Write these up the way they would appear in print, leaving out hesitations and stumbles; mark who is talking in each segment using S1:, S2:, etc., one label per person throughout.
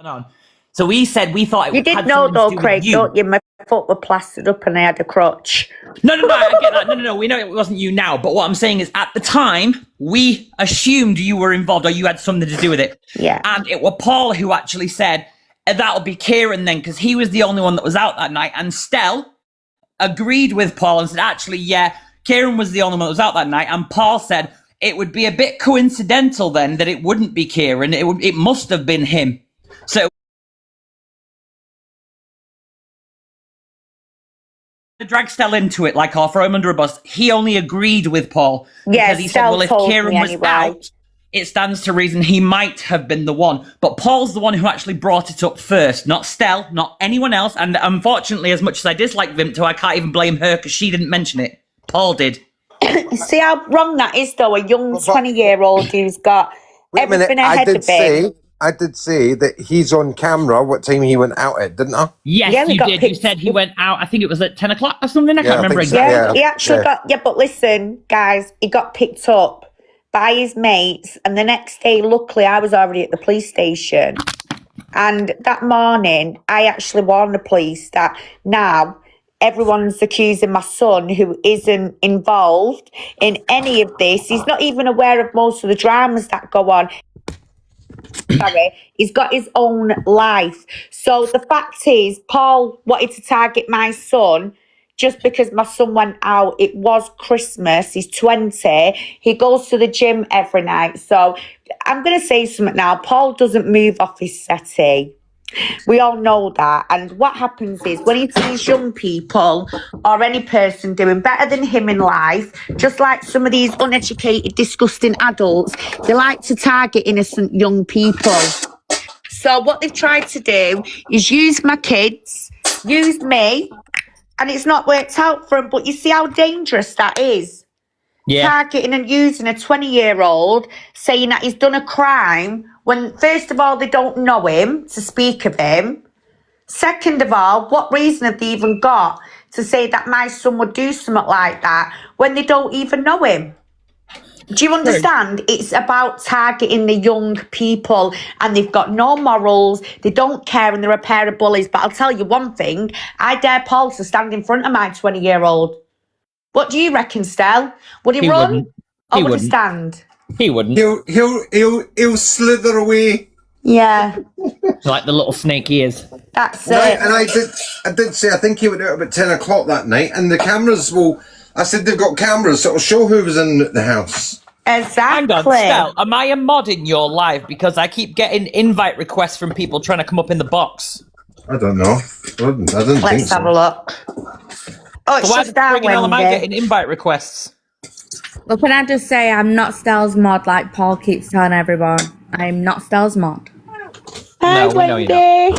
S1: on. So we said we thought
S2: You
S1: it
S2: did
S1: had
S2: know
S1: something to
S2: though,
S1: do with
S2: Craig,
S1: you.
S2: don't you? My foot were plastered up and I had a crutch.
S1: No, I get that. No. We know it wasn't you now. But what I'm saying is at the time, we assumed you were involved or you had something to do with it.
S2: Yeah.
S1: And it was Paul who actually said, that'll be Kieran then, because he was the only one that was out that night. And Stell agreed with Paul and said, actually, yeah, Kieran was the only one that was out that night. And Paul said it would be a bit coincidental then that it wouldn't be Kieran. It must have been him. So to drag Stell into it, like, or throw him under a bus, he only agreed with Paul.
S2: Yeah,
S1: because he said, well, if Kieran was
S2: anyway.
S1: out, it stands to reason he might have been the one. But Paul's the one who actually brought it up first, not Stell, not anyone else. And unfortunately, as much as I dislike Vimto, I can't even blame her because she didn't mention it. Paul did.
S2: See how wrong that is, though? A young 20-year-old who's got everything ahead of him.
S3: I did see that he's on camera what time he went out at, didn't I?
S1: Yes,
S2: Yeah,
S1: you did. You said he went out, I think it was at 10 o'clock or something. I can't remember exactly.
S2: Yeah, he actually got, but listen, guys, he got picked up by his mates. And the next day, luckily, I was already at the police station. And that morning, I actually warned the police that now everyone's accusing my son, who isn't involved in any of this. He's not even aware of most of the dramas that go on. Sorry, he's got his own life. So the fact is, Paul wanted to target my son just because my son went out. It was Christmas. He's 20. He goes to the gym every night. So I'm going to say something now. Paul doesn't move off his settee. We all know that. And what happens is when he sees young people or any person doing better than him in life, just like some of these uneducated, disgusting adults, they like to target innocent young people. So what they've tried to do is use my kids, use me, and it's not worked out for them. But you see how dangerous that is? Yeah. Targeting and using a 20-year-old, saying that he's done a crime when, first of all, they don't know him to speak of him. Second of all, what reason have they even got to say that my son would do something like that when they don't even know him? Do you understand? It's about targeting the young people, and they've got no morals, they don't care, and they're a pair of bullies. But I'll tell you one thing, I dare Paul to stand in front of my 20-year-old. What do you reckon, Stell? Would he run?
S1: Wouldn't.
S2: Or would he stand?
S1: He wouldn't.
S3: He'll slither away.
S2: Yeah.
S1: Like the little snake he is.
S2: That's
S3: right,
S2: it.
S3: And I did say, I think he went out about 10 o'clock that night, and the cameras I said they've got cameras, so it'll show who was in the house.
S2: Exactly.
S1: Hang on, Stell, am I a mod in your live? Because I keep getting invite requests from people trying to come up in the box.
S3: I don't know. I didn't think so.
S2: Let's have a look. Oh, it's just down,
S1: Wendy. Am I getting invite requests?
S4: Well, can I just say I'm not Stell's mod like Paul keeps telling everyone. I'm not Stell's mod.
S2: Hi, Wendy.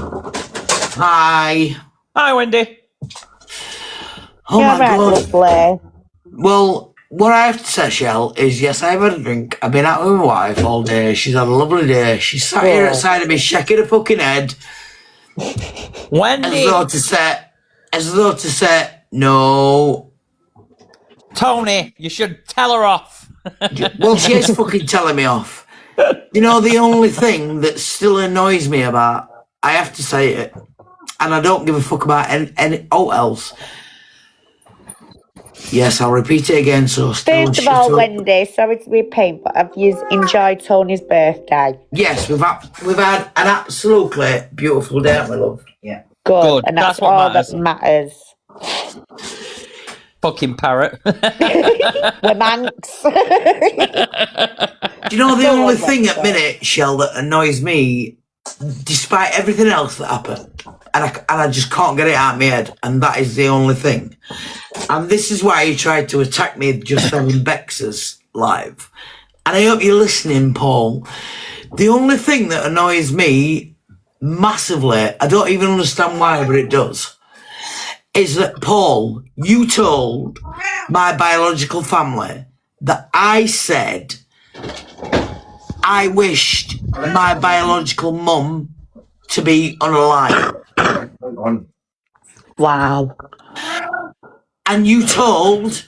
S5: Hi.
S1: Hi, Wendy.
S5: Oh,
S2: You're
S5: my
S2: right,
S5: God.
S2: lovely.
S5: Well, what I have to say, Shell, is yes, I've had a drink. I've been out with my wife all day. She's had a lovely day. She's sat here outside of me, shaking her fucking head.
S1: Wendy.
S5: As though to say, no.
S1: Tony, you should tell her off.
S5: Well, she is fucking telling me off. You know, the only thing that still annoys me about, I have to say it, and I don't give a fuck about any else. Yes, I'll repeat it again. So,
S2: first of all, Wendy, sorry to be a pain, but have you enjoyed Tony's birthday?
S5: Yes, we've had an absolutely beautiful day, my love. Yeah.
S2: Good. And that's all that matters.
S1: Fucking parrot.
S2: We're Manx.
S5: Do you know the only thing at minute, Shell, that annoys me, despite everything else that happened, and I just can't get it out of my head, and that is the only thing. And this is why you tried to attack me just on Bex's live. And I hope you're listening, Paul. The only thing that annoys me massively, I don't even understand why, but it does, is that, Paul, you told my biological family that I said I wished my biological mum to be unalive.
S2: Wow.
S5: And you told,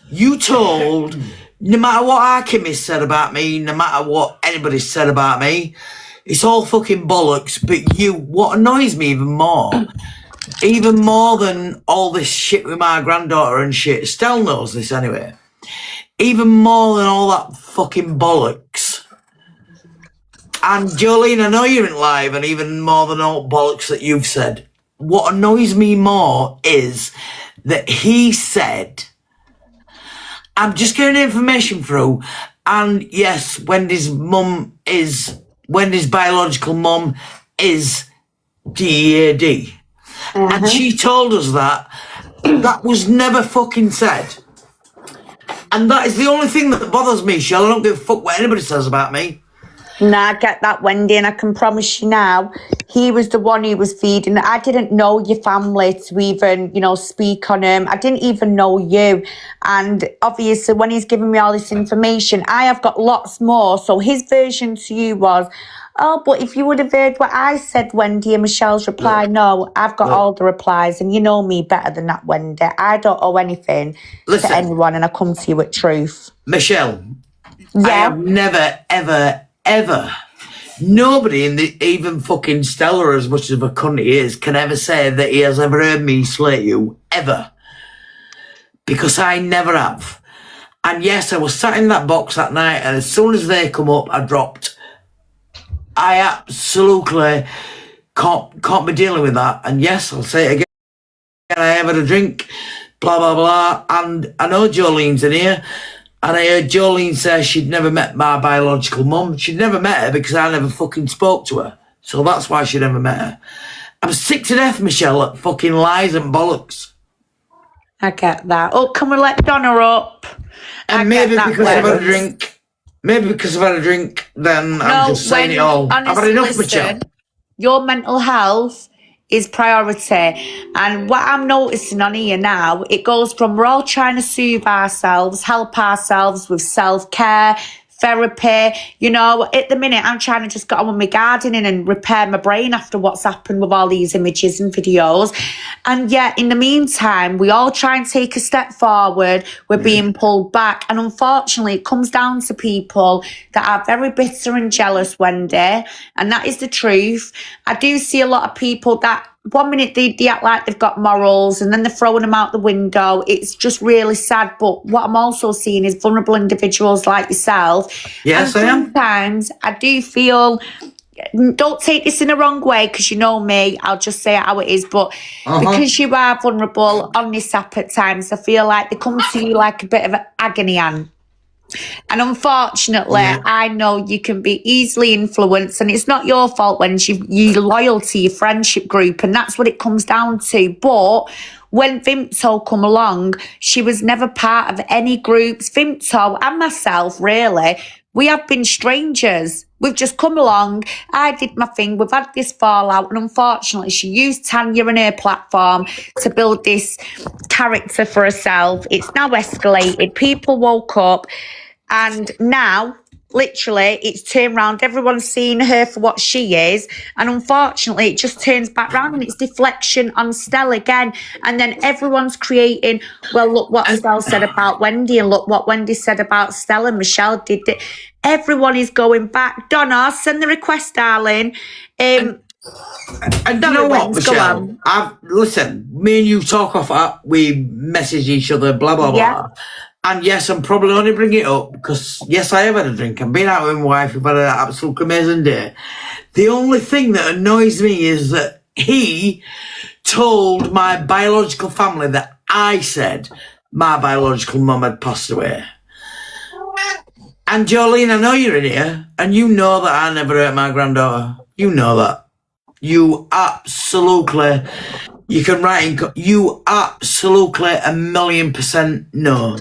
S5: no matter what Archimedes said about me, no matter what anybody said about me, It's all fucking bollocks. But what annoys me even more than all this shit with my granddaughter and shit, Stell knows this anyway, even more than all that fucking bollocks. And Jolene, I know you're in live, and even more than all bollocks that you've said, what annoys me more is that he said, I'm just getting information through, and yes, Wendy's biological mum is DEAD. And she told us that was never fucking said. And that is the only thing that bothers me, Shell. I don't give a fuck what anybody says about me.
S2: Nah, I get that, Wendy, and I can promise you now, he was the one who was feeding. I didn't know your family to even, speak on him. I didn't even know you. And obviously, when he's giving me all this information, I have got lots more. So his version to you was, oh, but if you would have heard what I said, Wendy, and Michelle's reply, no, I've got all the replies, and you know me better than that, Wendy. I don't owe anything to anyone, and I come to you with truth.
S5: Michelle, I have never, ever, nobody even fucking Stella, as much of a cunt he is, can ever say that he has ever heard me slate you, ever. Because I never have. And yes, I was sat in that box that night, and as soon as they come up, I dropped. I absolutely can't be dealing with that. And yes, I'll say it again, I have had a drink, blah, blah, blah. And I know Jolene's in here. And I heard Jolene say she'd never met my biological mum. She'd never met her because I never fucking spoke to her. So that's why she never met her. I'm sick to death, Michelle, at fucking lies and bollocks.
S2: I get that. Oh, can we let Donna up?
S5: And maybe because I've had a drink. Maybe because I've had a drink, then I'm just saying it all.
S2: Honestly,
S5: I've had enough,
S2: listen,
S5: Michelle.
S2: Your mental health is priority. And what I'm noticing on here now, it goes from we're all trying to soothe ourselves, help ourselves with self-care, therapy. At the minute, I'm trying to just get on with my gardening and repair my brain after what's happened with all these images and videos. And yet, in the meantime, we all try and take a step forward. We're being pulled back. And unfortunately, it comes down to people that are very bitter and jealous, Wendy. And that is the truth. I do see a lot of people that 1 minute they act like they've got morals, and then they're throwing them out the window. It's just really sad. But what I'm also seeing is vulnerable individuals like yourself.
S5: Yes,
S2: and
S5: I am.
S2: Sometimes I do feel, don't take this in the wrong way, because you know me, I'll just say it how it is. But because you are vulnerable on this app at times, I feel like they come to you like a bit of an agony aunt. And unfortunately, I know you can be easily influenced, and it's not your fault when you're loyal to your friendship group, and that's what it comes down to. But when Vimto come along, she was never part of any groups. Vimto and myself, really, we have been strangers. We've just come along. I did my thing. We've had this fallout, and unfortunately, she used Tanya and her platform to build this character for herself. It's now escalated. People woke up, and now, literally, it's turned around. Everyone's seeing her for what she is, and unfortunately, it just turns back round, and it's deflection on Stella again. And then everyone's creating, well, look what Stella said about Wendy, and look what Wendy said about Stella. Michelle did it. Everyone is going back. Donna, send the request, darling.
S5: And you know what, Michelle? Listen, me and you talk off, we message each other, blah, blah, blah. And yes, I'm probably only bringing it up because, yes, I have had a drink. I've been out with my wife. We've had an absolutely amazing day. The only thing that annoys me is that he told my biological family that I said my biological mum had passed away. And Jolene, I know you're in here, and you know that I never hurt my granddaughter. You know that. You absolutely, you can write in, you absolutely 1,000,000% know.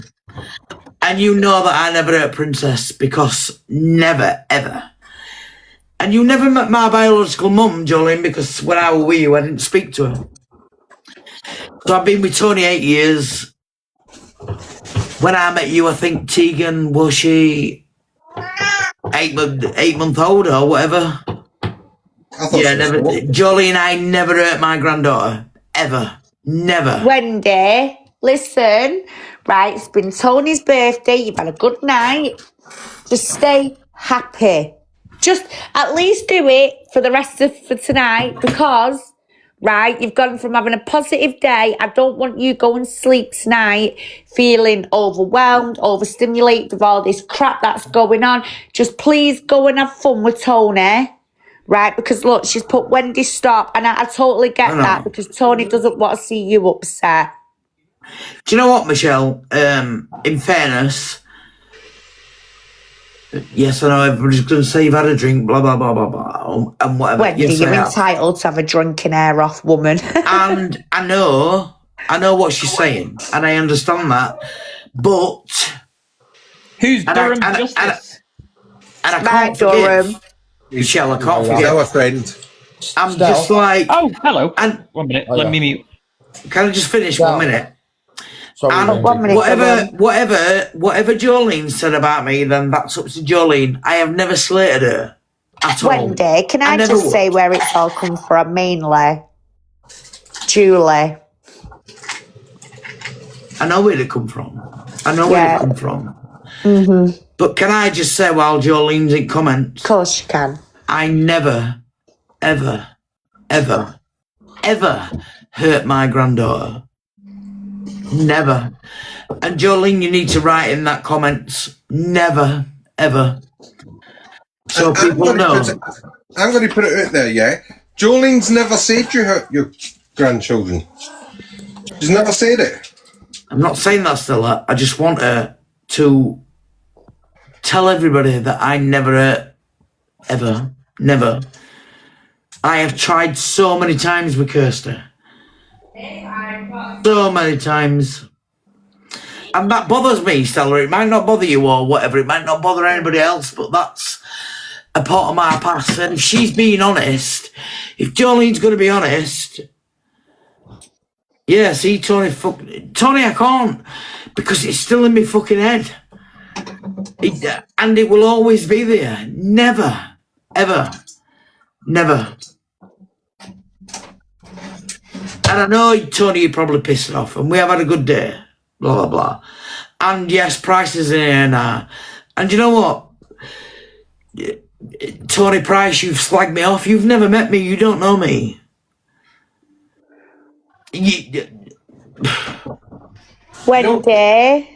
S5: And you know that I never hurt Princess, because never, ever. And you never met my biological mum, Jolene, because when I was with you, I didn't speak to her. So I've been with Tony 8 years. When I met you, I think Tegan, was she 8-month old or whatever? Yeah, never. Jolene, I never hurt my granddaughter. Ever. Never.
S2: Wendy, listen, right, it's been Tony's birthday, you've had a good night. Just stay happy. Just at least do it for the rest of for tonight because, right, you've gone from having a positive day. I don't want you going to sleep tonight feeling overwhelmed, overstimulated with all this crap that's going on. Just please go and have fun with Tony, right? Because look, she's put Wendy stop, and I totally get that because Tony doesn't want to see you upset.
S5: Do you know what, Michelle? In fairness, yes, I know everybody's going to say you've had a drink, blah, blah, blah, blah, blah, and whatever.
S2: Wendy,
S5: yes,
S2: you're entitled to have a drinking air off, woman.
S5: And I know what she's saying, and I understand that, but...
S1: Who's Durham Justice?
S5: And I can't forgive... Michelle, I can't forget.
S3: Our friend.
S5: I'm just like...
S1: Oh, hello.
S5: And
S1: 1 minute, let me mute.
S5: Can I just finish 1 minute?
S6: Sorry,
S5: And
S2: 1 minute,
S5: whatever Jolene said about me, then that's up to Jolene. I have never slated her at all.
S2: Wendy, can I
S5: never
S2: just
S5: would.
S2: say where it's all come from mainly? Julie.
S5: I know where it come from. Where it come from.
S2: Mm-hmm.
S5: But can I just say, while Jolene's in comments,
S2: Of course you can.
S5: I never, ever, ever, ever hurt my granddaughter. Never. And Jolene, you need to write in that comments. Never, ever. So people know.
S3: I'm going to put it out there, yeah? Jolene's never said you hurt your grandchildren. She's never said it.
S5: I'm not saying that, Stella. I just want her to tell everybody that I never hurt. Ever. Never. I have tried so many times with Kirsten. So many times. And that bothers me, Stella. It might not bother you or whatever. It might not bother anybody else, but that's a part of my past. And if she's being honest, if Jolene's going to be honest, yeah, see, Tony, I can't, because it's still in my fucking head. And it will always be there. Never, ever, never. And I know, Tony, you're probably pissed off, and we have had a good day, blah, blah, blah. And yes, Price is in here now. And you know what? Tony Price, you've slagged me off. You've never met me. You don't know me.
S2: Wendy.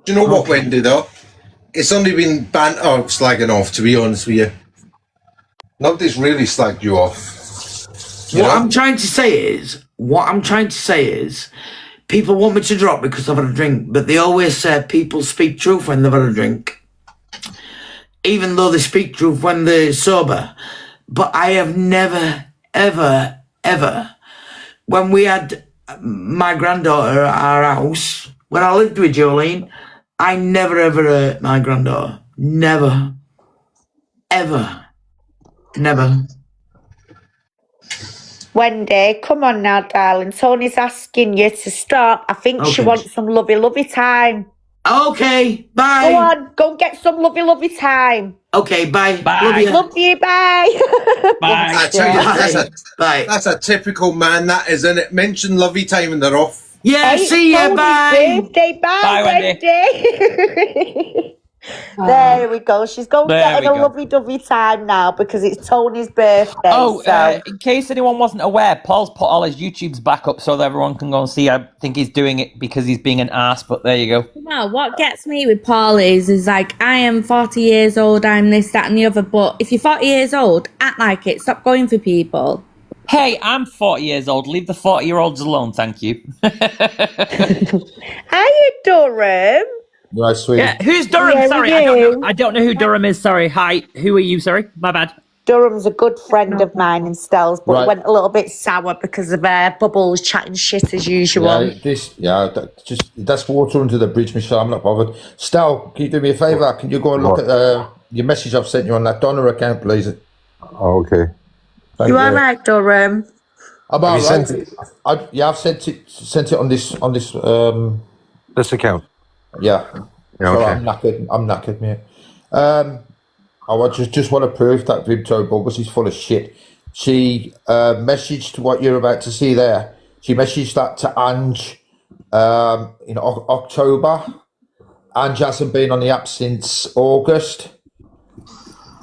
S3: Do you know what, Wendy, though? It's only been banter slagging off, to be honest with you. Nobody's really slagged you off.
S5: What I'm trying to say is, people want me to drop because I've had a drink, but they always say people speak truth when they've had a drink. Even though they speak truth when they're sober. But I have never, ever, ever, when we had my granddaughter at our house, when I lived with Jolene, I never, ever hurt my granddaughter. Never. Ever. Never.
S2: Wendy, come on now, darling. Tony's asking you to stop. I think she wants some lovey time.
S5: Okay, bye.
S2: Go on, go and get some lovey time.
S5: Okay, bye.
S1: Bye.
S5: Love you.
S2: Love you, bye.
S1: Bye.
S3: I tell you,
S5: Bye.
S3: that's a typical man, that is, isn't it? Mention lovey time and they're off.
S5: Yeah,
S2: Hey,
S5: see ya,
S2: Tony's
S5: bye.
S2: birthday. Bye,
S1: Bye, Wendy.
S2: Wendy. There we go. She's going to
S1: There
S2: get
S1: we
S2: a
S1: go.
S2: lovey-dovey time now because it's Tony's birthday.
S1: Oh,
S2: so.
S1: in case anyone wasn't aware, Paul's put all his YouTubes back up so that everyone can go and see. I think he's doing it because he's being an ass, but there you go.
S4: No, what gets me with Paul is like, I am 40 years old, I'm this, that and the other, but if you're 40 years old, act like it. Stop going for people.
S1: Hey, I'm 40 years old. Leave the 40-year-olds alone, thank you.
S2: Are you Durham?
S6: Right, sweet.
S1: Yeah, who's Durham?
S2: Yeah,
S1: Sorry, I don't know who Durham is. Sorry. Hi, who are you? Sorry, my bad.
S2: Durham's a good friend of mine and Stell's, but
S6: Right.
S2: went a little bit sour because of Bubbles chatting shit as usual.
S6: That's water under the bridge, Michelle. I'm not bothered. Stel, can you do me a favour? Can you go and look at your message I've sent you on that Donna account, please?
S7: Oh, okay.
S6: Thank
S2: You all right, Durham?
S6: I'm all
S7: Have you
S6: right.
S7: sent it?
S6: I've sent it on this
S7: This account.
S6: yeah.
S7: Yeah,
S6: So
S7: okay.
S6: I'm knackered, mate. I just want to prove that Vimto Bogus is full of shit. She messaged what you're about to see there. She messaged that to Ange in October. Ange hasn't been on the app since August.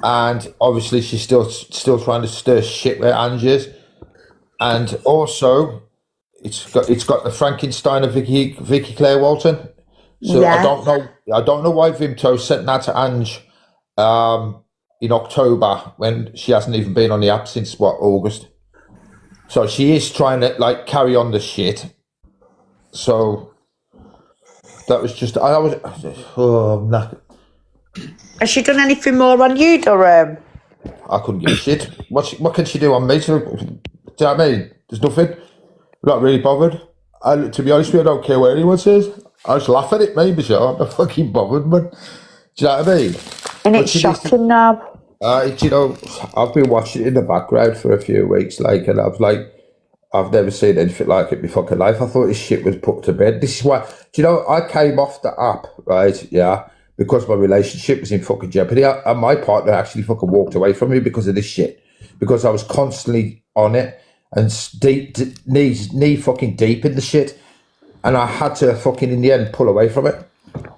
S6: and obviously she's still trying to stir shit where Ange is, and also it's got the Frankenstein of Vicky Claire Walton. So
S2: Yeah.
S6: I don't know why Vimto sent that to Ange in October when she hasn't even been on the app since August. So she is trying to like carry on the shit. So that was just nah.
S2: Has she done anything more on you, Durham?
S6: I couldn't give a shit. What can she do on me? Do you know what I mean? There's nothing. I'm not really bothered. To be honest with you, I don't care what anyone says. I just laugh at it, maybe, sure. I'm not fucking bothered, man. Do you know what I mean?
S2: And it's shocking now.
S6: You know, I've been watching it in the background for a few weeks, like, and I've never seen anything like it in my fucking life. I thought this shit was put to bed. This is why, do you know, I came off the app, right? Yeah, because my relationship was in fucking jeopardy. And my partner actually fucking walked away from me because of this shit. Because I was constantly on it and knee fucking deep in the shit. And I had to fucking, in the end, pull away from it.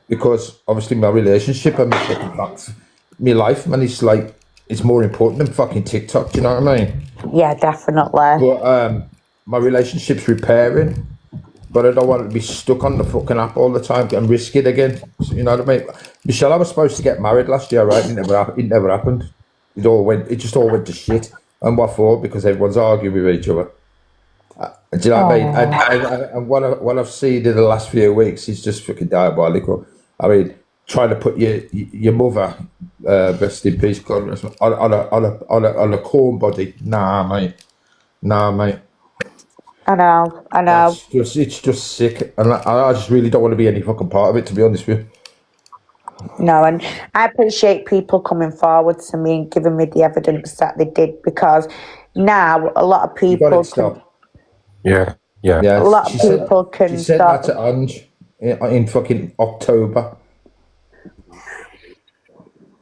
S6: Because obviously my relationship and my life, man, it's more important than fucking TikTok, do you know what I mean?
S2: Yeah, definitely.
S6: But my relationship's repairing, but I don't want to be stuck on the fucking app all the time and risk it again. You know what I mean? Michelle, I was supposed to get married last year, right? It never happened. It just all went to shit. And what for? Because everyone's arguing with each other. Do you know what I mean? And what I've seen in the last few weeks is just fucking diabolical. I mean, trying to put your mother, rest in peace, God rest, on a corn body. Nah, mate.
S2: I know.
S6: It's just sick, and I just really don't want to be any fucking part of it, to be honest with you.
S2: No, and I appreciate people coming forward to me and giving me the evidence that they did, because now a lot of people can.
S7: Yeah.
S2: A lot of people can
S6: She said
S2: stop.
S6: that to Ange in fucking October.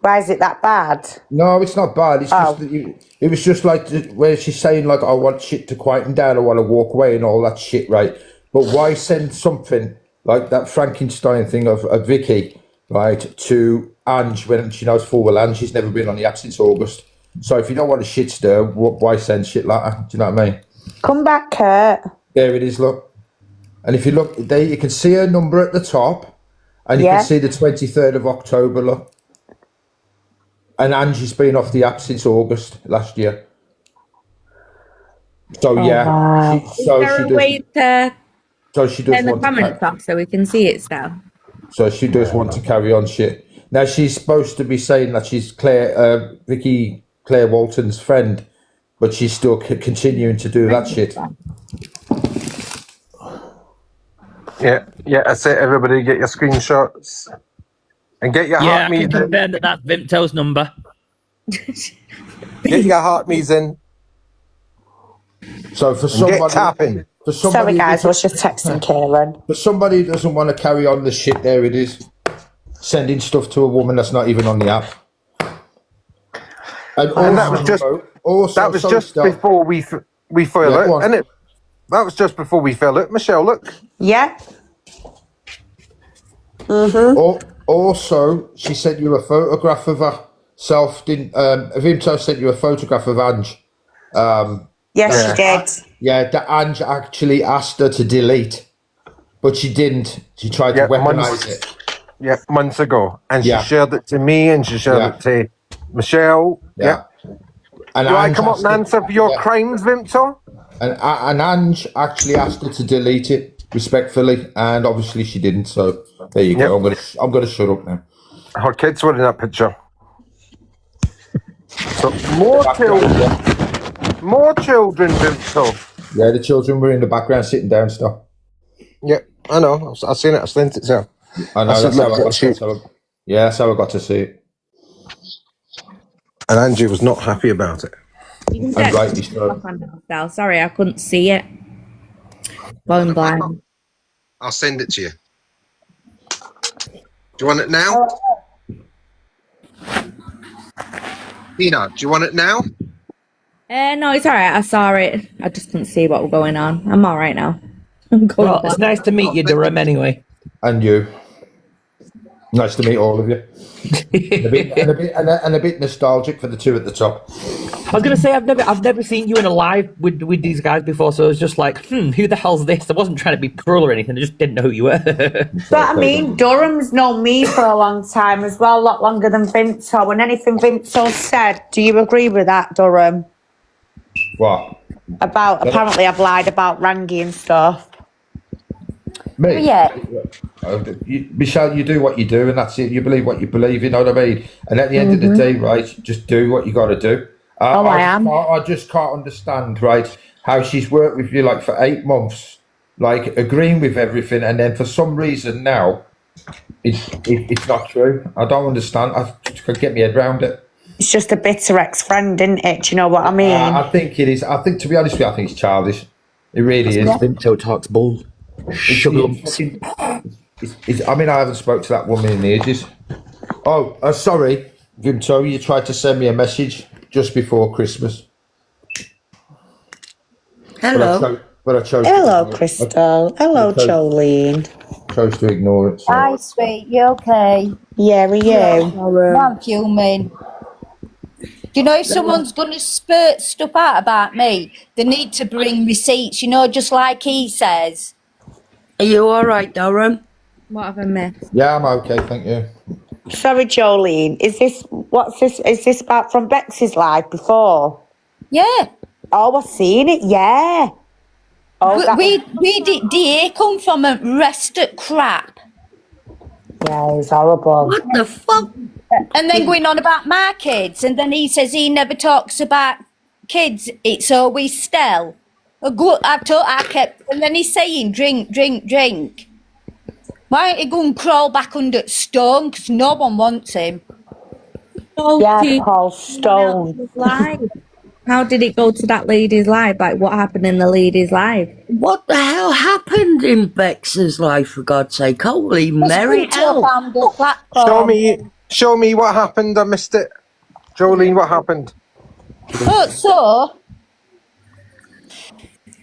S2: Why is it that bad?
S6: No, it's not bad. It's just that it was just like where she's saying like, I want shit to quieten down, I want to walk away and all that shit, right? But why send something like that Frankenstein thing of Vicky, right, to Ange when she knows full well Ange she's never been on the app since August. So if you don't want a shit stir, why send shit like that? Do you know what I mean?
S2: Come back, Kurt.
S6: There it is, look. And if you look there, you can see her number at the top, and you can see the 23rd of October, look. And Angie's been off the app since August last year. So
S2: wow.
S4: Is there a way to
S6: she does
S4: turn the
S6: want to
S4: comments off so we can see it still?
S6: So she does want to carry on shit. Now she's supposed to be saying that she's Vicky Claire Walton's friend, but she's still continuing to do that shit.
S7: Yeah, that's it. Everybody get your screenshots and get your
S1: Yeah,
S7: heart
S1: I can
S7: me's in.
S1: confirm that that's Vimto's number.
S7: Get your heart me's in.
S6: So for
S7: And get tapping.
S2: Sorry, guys, I was just texting Karen.
S6: For somebody who doesn't want to carry on the shit, there it is. Sending stuff to a woman that's not even on the app. And
S7: that was just before we fell it, and that was just before we fell it. Michelle, look.
S2: Yeah.
S6: Also, she sent you a photograph of herself. Didn't Vimto sent you a photograph of Ange?
S2: Yes, she did.
S6: Yeah, that Ange actually asked her to delete, but she didn't. She tried to weaponize it.
S7: Yeah, months ago, and she shared it to me, and she shared it to Michelle. Yeah.
S6: And
S7: do I come up and answer for your crimes, Vimto?
S6: And Ange actually asked her to delete it respectfully, and obviously she didn't. So there you go. I'm gonna shut up now.
S7: Her kids were in that picture. So more children, Vimto.
S6: Yeah, the children were in the background sitting down still.
S7: Yeah, I know. I've seen it. I've sent it to her.
S6: I know. That's how I got to see it.
S7: And Angie was not happy about it.
S4: You can
S6: rightly so.
S4: Sorry, I couldn't see it. Going blind.
S3: I'll send it to you. Do you want it now? Tina, do you want it now?
S4: No, it's all right. I saw it. I just couldn't see what was going on. I'm all right now. I'm going
S1: Well, it's nice to meet you, Durham, anyway.
S6: And you. Nice to meet all of you. and a bit nostalgic for the two at the top.
S8: I was gonna say I've never seen you in a live with these guys before, so I was just like, who the hell's this? I wasn't trying to be cruel or anything. I just didn't know who you were.
S2: But I mean, Durham's known me for a long time as well, a lot longer than Vinto. And anything Vinto said, do you agree with that, Durham?
S6: What?
S2: About apparently I've lied about Rangi and stuff.
S6: Me?
S2: Yeah.
S6: Michelle, you do what you do, and that's it. You believe what you believe. You know what I mean? And at the end of the day, right, just do what you got to do. I just can't understand, right, how she's worked with you like for 8 months, like agreeing with everything, and then for some reason now, it's not true. I don't understand. I just can't get my head around it.
S2: It's just a bitter ex-friend, isn't it? Do you know what I mean?
S6: I think it is. I think, to be honest with you, I think it's childish. It really is.
S8: Vinto talks bull. Sugar lumps.
S6: I mean, I haven't spoke to that woman in ages. Oh, sorry, Vinto, you tried to send me a message just before Christmas.
S9: Hello.
S6: But I chose
S2: Hello, Crystal. Hello, Jolene.
S6: Chose to ignore it. So.
S9: Hi, sweet. You okay?
S2: Yeah, are you?
S9: I'm fuming. Do you know if someone's going to spurt stuff out about me, they need to bring receipts, you know, just like he says.
S10: Are you all right, Durham?
S4: What have I missed?
S6: Yeah, I'm okay, thank you.
S2: Sorry, Jolene. Is this about from Bex's live before?
S9: Yeah.
S2: Oh, I've seen it, yeah. Oh,
S9: we did DA come from a rest of crap.
S2: Yeah, it's horrible.
S10: What the fuck?
S9: And then going on about my kids, and then he says he never talks about kids. It's always Stell. I kept, and then he's saying drink, drink, drink. Why don't he go and crawl back under stone? Because no one wants him.
S2: Yeah, Paul Stone.
S4: How did it go to that lady's life? Like, what happened in the lady's life?
S10: What the hell happened in Bex's life, for God's sake? Holy Mary hell.
S7: Show me what happened. I missed it. Jolene, what happened?
S9: So,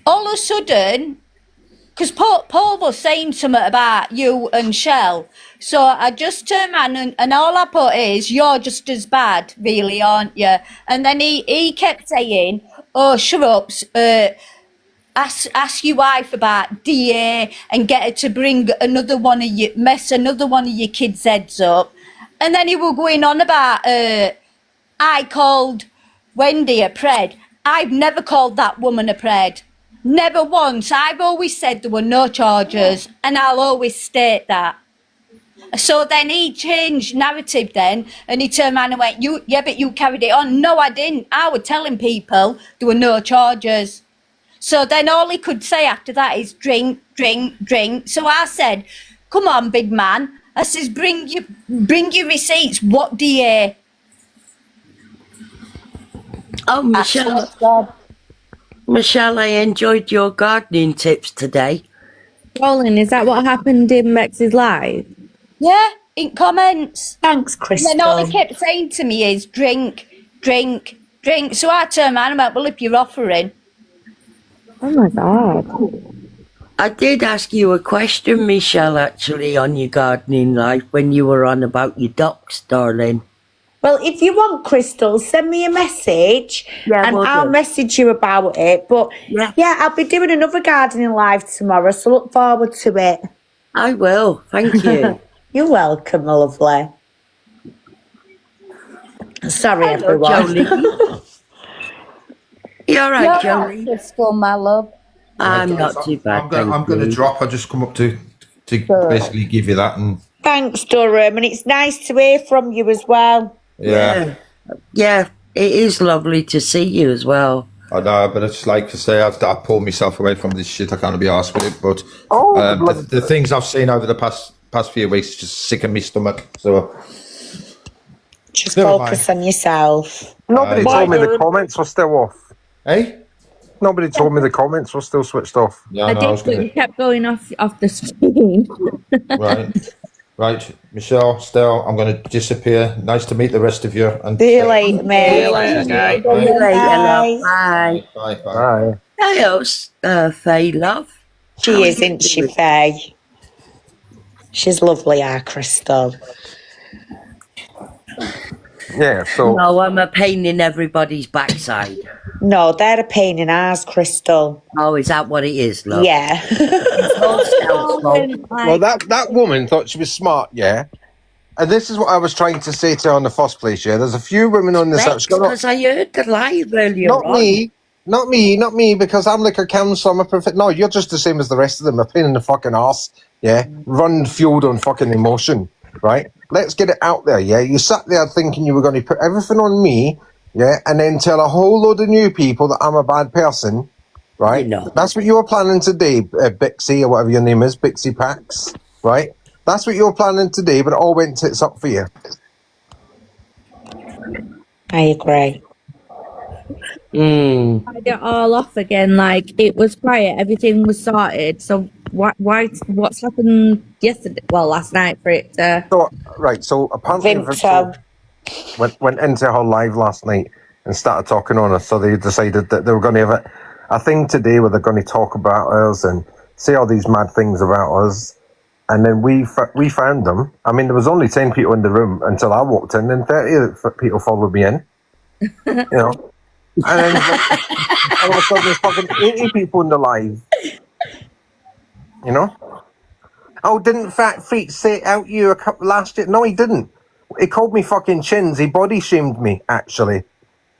S9: all of a sudden, because Paul was saying something about you and Shell, so I just turned around and all I put is, you're just as bad, really, aren't you? And then he kept saying, oh, shut up, ask your wife about DA and get her to bring another one of your kids' heads up. And then he was going on about, I called Wendy a pred. I've never called that woman a pred. Never once. I've always said there were no charges, and I'll always state that. So then he changed narrative then, and he turned around and went, but you carried it on. No, I didn't. I was telling people there were no charges. So then all he could say after that is drink, drink, drink. So I said, come on, big man. I says, bring your receipts. What DA?
S10: Oh, Michelle, I enjoyed your gardening tips today.
S4: Colin, is that what happened in Bex's live?
S9: Yeah, in comments.
S2: Thanks, Crystal.
S9: And then all he kept saying to me is drink, drink, drink. So I turned around and went, well, if you're offering.
S4: Oh my God.
S10: I did ask you a question, Michelle, actually, on your gardening life when you were on about your ducks, darling.
S2: Well, if you want, Crystal, send me a message and I'll message you about it. But yeah, I'll be doing another gardening live tomorrow, so look forward to it.
S10: I will. Thank you.
S2: You're welcome, my lovely. Sorry, everyone.
S10: Jolene. You all right, Jolene?
S9: Crystal, my love.
S10: I'm not too bad.
S6: I'm going to drop. I just come up to basically give you that. And
S2: thanks, Durham, and it's nice to hear from you as well.
S6: Yeah,
S10: it is lovely to see you as well.
S6: I know, but it's like I say, I pulled myself away from this shit. I can't be arsed with it. But the things I've seen over the past few weeks just sicken my stomach. So
S2: just focus on yourself.
S7: Nobody told me the comments were still off.
S6: Hey?
S7: Nobody told me the comments were still switched off.
S6: Yeah,
S4: I did, but you kept going off the screen.
S6: Right, Michelle, Stell, I'm going to disappear. Nice to meet the rest of you. And
S2: see you later, mate.
S10: See you later, guys. See you later, love. Bye.
S6: Bye.
S10: Hello, Faye, love.
S2: She is, isn't she, Faye? She's lovely, our Crystal.
S7: Yeah, so
S10: No, I'm a pain in everybody's backside.
S2: No, they're a pain in ours, Crystal.
S10: Oh, is that what it is, love?
S2: Yeah.
S10: It's all Stel's fault.
S7: well, that woman thought she was smart, yeah. And this is what I was trying to say to her in the first place, yeah. There's a few women on this app.
S10: Because I heard the live earlier
S7: Not
S10: on.
S7: not me, because I'm like a counsellor, I'm a perfect. No, you're just the same as the rest of them, a pain in the fucking arse, yeah. Run fueled on fucking emotion, right? Let's get it out there, yeah. You sat there thinking you were going to put everything on me, yeah, and then tell a whole load of new people that I'm a bad person, right? That's what you were planning to do, Bixie, or whatever your name is, Bixie Pax, right? That's what you were planning to do, but it all went tits up for you.
S2: I agree.
S4: Tried it all off again. Like, it was quiet, everything was sorted. So what's happened yesterday? Well, last night for it to.
S7: So apparently
S2: Vinto
S7: went into her live last night and started talking on us. So they decided that they were going to have a thing today where they're going to talk about us and say all these mad things about us. And then we found them. I mean, there was only 10 people in the room until I walked in, and 30 people followed me in. You know, and then all of a sudden there's fucking 80 people in the live. You know? Oh, didn't Fat Freak say out you a couple last year? No, he didn't. He called me fucking chins. He body shamed me, actually.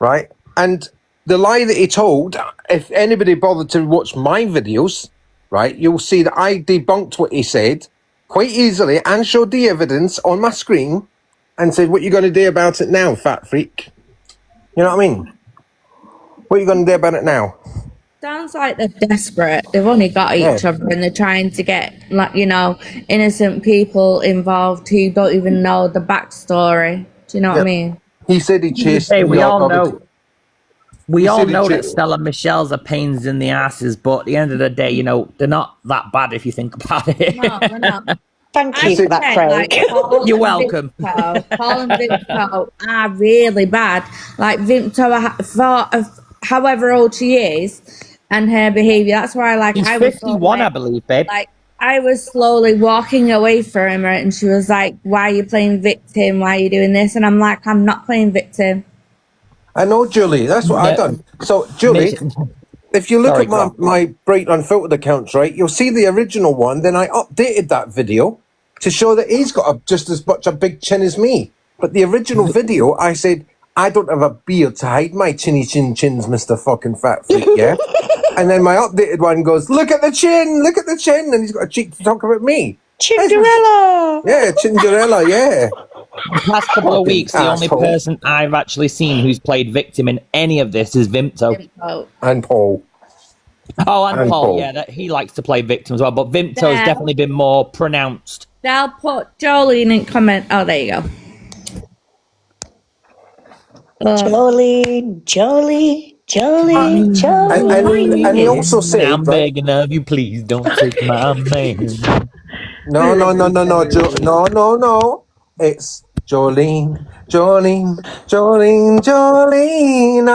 S7: Right? And the lie that he told, if anybody bothered to watch my videos, right, you'll see that I debunked what he said quite easily and showed the evidence on my screen and said, what are you going to do about it now, Fat Freak? You know what I mean? What are you going to do about it now?
S4: Sounds like they're desperate. They've only got each other and they're trying to get, like, you know, innocent people involved who don't even know the backstory. Do you know what I mean?
S7: He said he chased
S8: Hey, we all know. We all know that
S7: chased-
S8: Stella and Michelle's are pains in the asses, but at the end of the day, you know, they're not that bad if you think about it.
S4: No, they're not.
S2: Thank you for that, Craig.
S8: You're welcome.
S4: Paul and Vinto are really bad. Like, Vinto, for however old she is, and her behaviour. That's why, like,
S8: He's
S4: I was
S8: 51, I believe, babe.
S4: Like, I was slowly walking away from her, and she was like, "Why are you playing victim? Why are you doing this?" And I'm like, "I'm not playing victim."
S7: I know, Julie. That's what I've done. So, Julie, if you look
S8: Sorry,
S7: at
S8: go on.
S7: my Bright Unfiltered accounts, right, you'll see the original one. Then I updated that video to show that he's got just as much a big chin as me. But the original video, I said, I don't have a beard to hide my chinny chins, Mr. fucking Fat Freak, yeah? And then my updated one goes, look at the chin, and he's got a cheek to talk about me.
S2: Cinderella!
S7: Yeah, Cinderella, yeah.
S8: The past couple of weeks, the only
S7: Asshole.
S8: person I've actually seen who's played victim in any of this is Vimto.
S7: And Paul.
S8: Oh, and
S7: And
S8: Paul,
S7: Paul.
S8: yeah, that he likes to play victim as well, but Vimto's
S4: Yeah.
S8: definitely been more pronounced.
S4: They'll put Jolene in comment. Oh, there you go.
S2: Jolene.
S7: And he also said,
S8: I'm begging of you, please don't take my man.
S7: No. It's Jolene.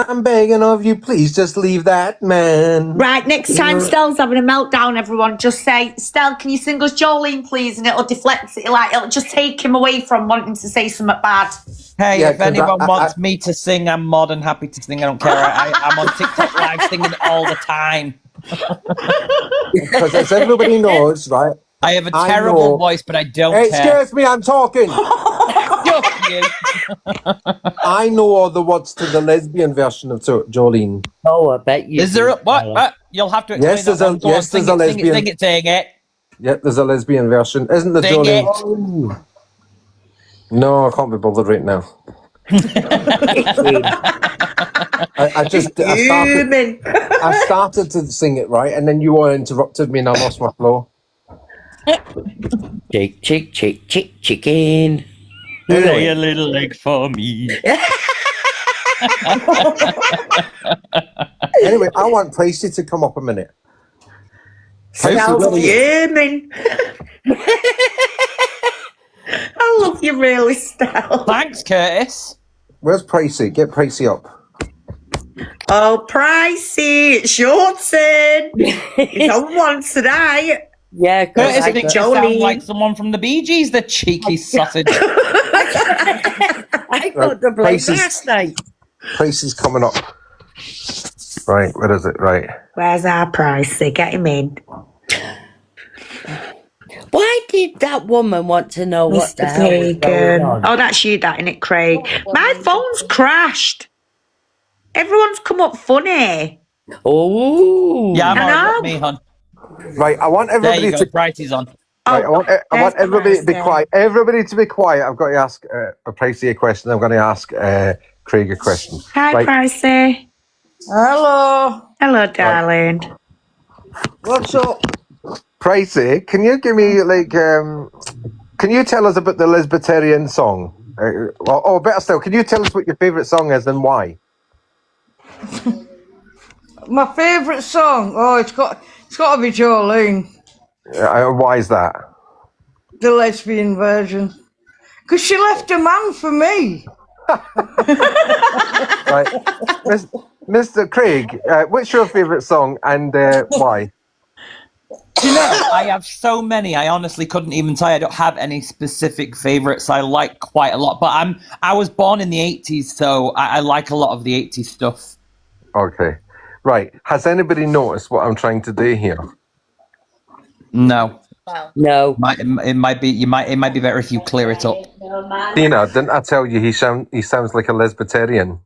S7: I'm begging of you, please just leave that man.
S2: Right, next time Stell's having a meltdown, everyone, just say, Stell, can you sing us Jolene, please? And it'll deflect it, like, it'll just take him away from wanting to say something bad.
S1: Hey,
S7: Yeah,
S1: if
S7: 'cause
S1: anyone
S7: I-
S1: wants me to sing, I'm more than happy to sing. I don't care. I'm on TikTok live singing all the time.
S7: Because as everybody knows, right?
S1: I have a
S7: I
S1: terrible
S7: know-
S1: voice, but I don't
S7: Hey,
S1: care.
S7: excuse me, I'm talking.
S1: Fuck you.
S7: I know all the words to the lesbian version of Jolene.
S10: Oh, I bet you.
S1: Is there a,
S10: do,
S1: what?
S10: Stella.
S1: What? You'll have to explain
S7: Yes, there's
S1: that
S7: a-
S1: one. Go on,
S7: yes, there's
S1: sing
S7: a
S1: it, sing it,
S7: lesbian-
S1: sing it, sing it.
S7: Yep, there's a lesbian version. Isn't the
S1: Sing
S7: Jolene?
S1: it.
S7: Oh. No, I can't be bothered right now. I started to sing it right, and then you all interrupted me, and I lost my flow.
S10: Chicken.
S1: Lay a little egg for me.
S7: Anyway, I want Pricey to come up a minute.
S2: Stell's fuming. I love you really, Stell.
S1: Thanks, Curtis.
S7: Where's Pricey? Get Pricey up.
S2: Oh, Pricey, it's your turn. It's on one today.
S10: Yeah,
S1: Curtis
S10: because
S1: thinks you sound like someone from the Bee Gees, the cheeky sausage.
S10: I got the blame last night.
S7: Tracy's coming up. Right, where is it? Right.
S2: Where's our Pricey? Get him in.
S10: Why did that woman want to know what the hell was going on?
S2: Oh, that's you, that, innit, Craig? My phone's crashed. Everyone's come up funny.
S10: Oh.
S1: Yeah, I'm
S2: I
S1: alright
S2: know.
S1: with me, hon.
S7: Right, I want
S1: There
S7: everybody
S1: you go,
S7: to.
S1: Bridie's on.
S7: Right, I want
S2: there's
S7: everybody to be
S2: Pricey.
S7: quiet. Everybody to be quiet. I've got to ask a Pricey a question. I'm going to ask Craig a question.
S2: Hi,
S7: Right.
S2: Pricey.
S11: Hello.
S2: Hello, darling.
S11: What's up?
S7: Pricey, can you give me can you tell us about the Lesbiterian song? Or better still, can you tell us what your favourite song is and why?
S11: My favourite song? Oh, it's got to be Jolene,
S7: Why is that?
S11: the lesbian version. Because she left a man for me.
S7: Right, Mr. Craig, what's your favourite song and why?
S1: Do you know, I have so many, I honestly couldn't even tell you. I don't have any specific favourites. I like quite a lot, but I was born in the 80s, so I like a lot of the 80s stuff.
S7: Okay. Right. Has anybody noticed what I'm trying to do here?
S1: No.
S10: No.
S1: It might be better if you clear it up.
S7: Dina, didn't I tell you he sounds like a lesbiterian?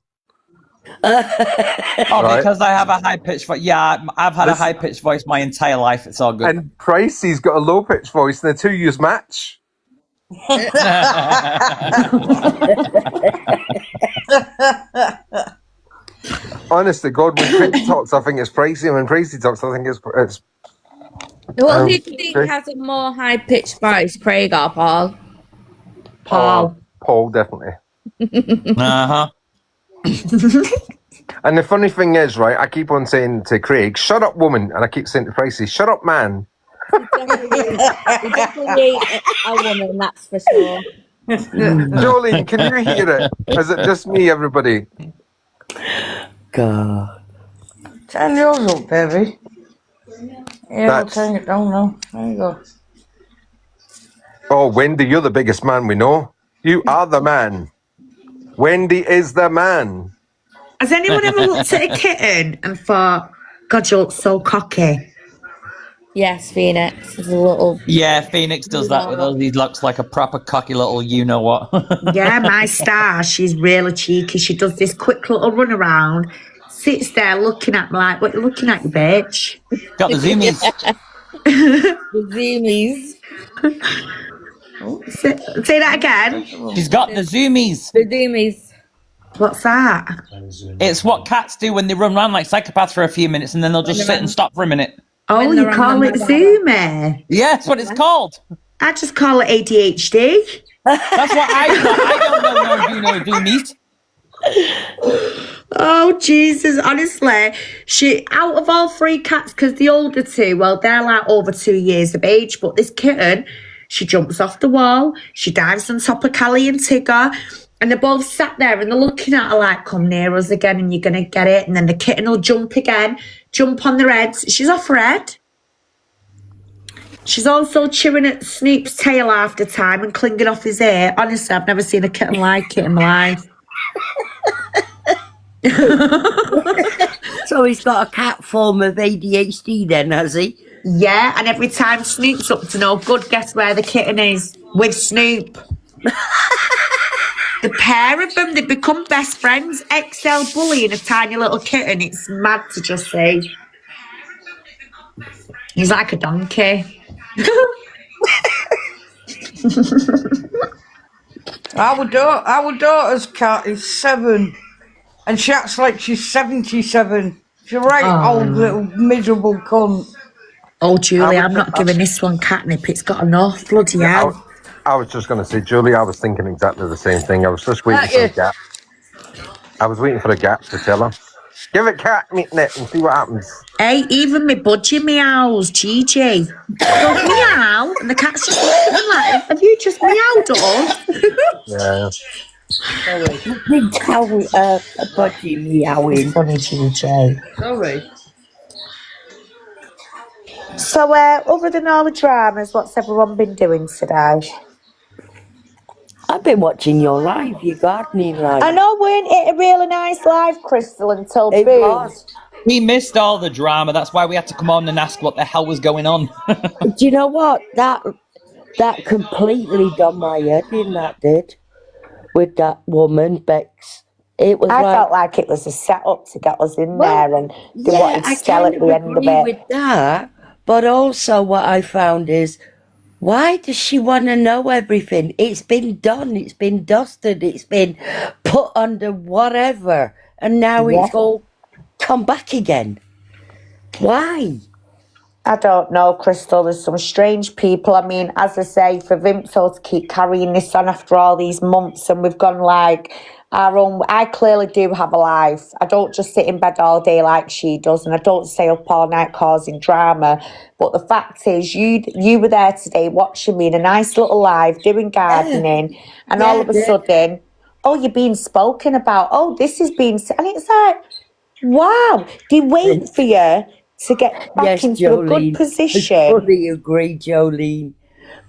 S1: Oh,
S7: Right.
S1: because I have a high-pitched voice. Yeah, I've had a high-pitched voice my entire life. It's all good.
S7: And Pricey's got a low-pitched voice, and the two use match. Honest to God, when Craig talks, I think it's Pricey. When Pricey talks, I think it's
S4: What do you think has a more high pitched voice, Craig or Paul?
S7: Paul, definitely.
S1: Uh-huh.
S7: And the funny thing is, right, I keep on saying to Craig, shut up, woman. And I keep saying to Pricey, shut up, man.
S4: You definitely ain't a woman, that's for sure.
S7: Jolene, can you hear it? Is it just me, everybody?
S10: God.
S11: Turn yours up, baby. Yeah, I'll
S7: That's-
S11: turn it down now. There you go.
S7: Oh, Wendy, you're the biggest man we know. You are the man. Wendy is the man.
S2: Has anyone ever looked at a kitten and thought, God, you look so cocky?
S4: Yes, Phoenix is a little.
S1: Yeah, Phoenix does that with us. He looks like a proper cocky little you-know-what.
S2: Yeah, my star, she's really cheeky. She does this quick little run around, sits there looking at me like, what are you looking at, you bitch?
S1: Got the zoomies.
S4: The zoomies.
S2: Say that again.
S1: She's got the zoomies.
S4: The zoomies.
S2: What's that?
S1: It's what cats do when they run around like psychopaths for a few minutes and then they'll just sit and stop for a minute.
S2: Oh,
S4: When
S2: you
S4: they're on
S2: call
S4: the
S2: it
S4: mobile.
S2: Zoomy?
S1: Yeah, that's what it's called.
S2: I just call it ADHD.
S1: That's what I thought. I don't know zoomies.
S2: Oh, Jesus, honestly. She, out of all three cats, because the older two, well, they're like over 2 years of age, but this kitten, she jumps off the wall, she dives on top of Callie and Tigger, and they're both sat there and they're looking at her like, come near us again and you're going to get it. And then the kitten will jump again, jump on their heads. She's off her head. She's also chewing at Snoop's tail half the time and clinging off his ear. Honestly, I've never seen a kitten like it in my life.
S10: So he's got a cat form of ADHD then, has he?
S2: Yeah, and every time Snoop's up to no good, guess where the kitten is? With Snoop. The pair of them, they become best friends. XL bullying a tiny little kitten. It's mad to just see. He's like a donkey.
S11: Our daughter's cat is 7, and she acts like she's 77. She's a right old little miserable cunt.
S2: Oh, Julie, I'm not giving this one catnip. It's got enough. Bloody hell.
S7: I was just going to say, Julie, I was thinking exactly the same thing. I was just waiting for a gap. I was waiting for a gap to tell her. Give it catnip and see what happens.
S2: Hey, even me budgie meows, Gigi. Don't meow, and the cat's just looking at me like, have you just meowed at us?
S7: Yeah.
S10: Big cow, a budgie meowing.
S2: Funny, Gigi.
S11: Sorry.
S2: So, other than all the dramas, what's everyone been doing today?
S10: I've been watching your gardening live.
S2: I know, weren't it a really nice live, Crystal, until
S10: It
S2: boom?
S10: was.
S1: We missed all the drama. That's why we had to come on and ask what the hell was going on.
S10: Do you know what? That completely done my head in, that did. With that woman, Bex. It was
S2: I
S10: like...
S2: felt like it was a setup to get us in there, and they
S10: Yeah,
S2: wanted
S10: I
S2: Stella
S10: kind
S2: at
S10: of
S2: the end of
S10: agree
S2: it.
S10: with that. But also what I found is, why does she want to know everything? It's been done. It's been dusted. It's been put under whatever. And now it's all come back again. Why?
S2: I don't know, Crystal. There's some strange people. I mean, as I say, for Vimto to keep carrying this on after all these months, and we've gone like our own. I clearly do have a life. I don't just sit in bed all day like she does, and I don't stay up all night causing drama. But the fact is, you were there today watching me in a nice little live doing gardening, and all of a sudden, oh, you're being spoken about. Oh, this is being, and it's like, wow, they wait for you to get back into a good position.
S10: I fully agree, Jolene.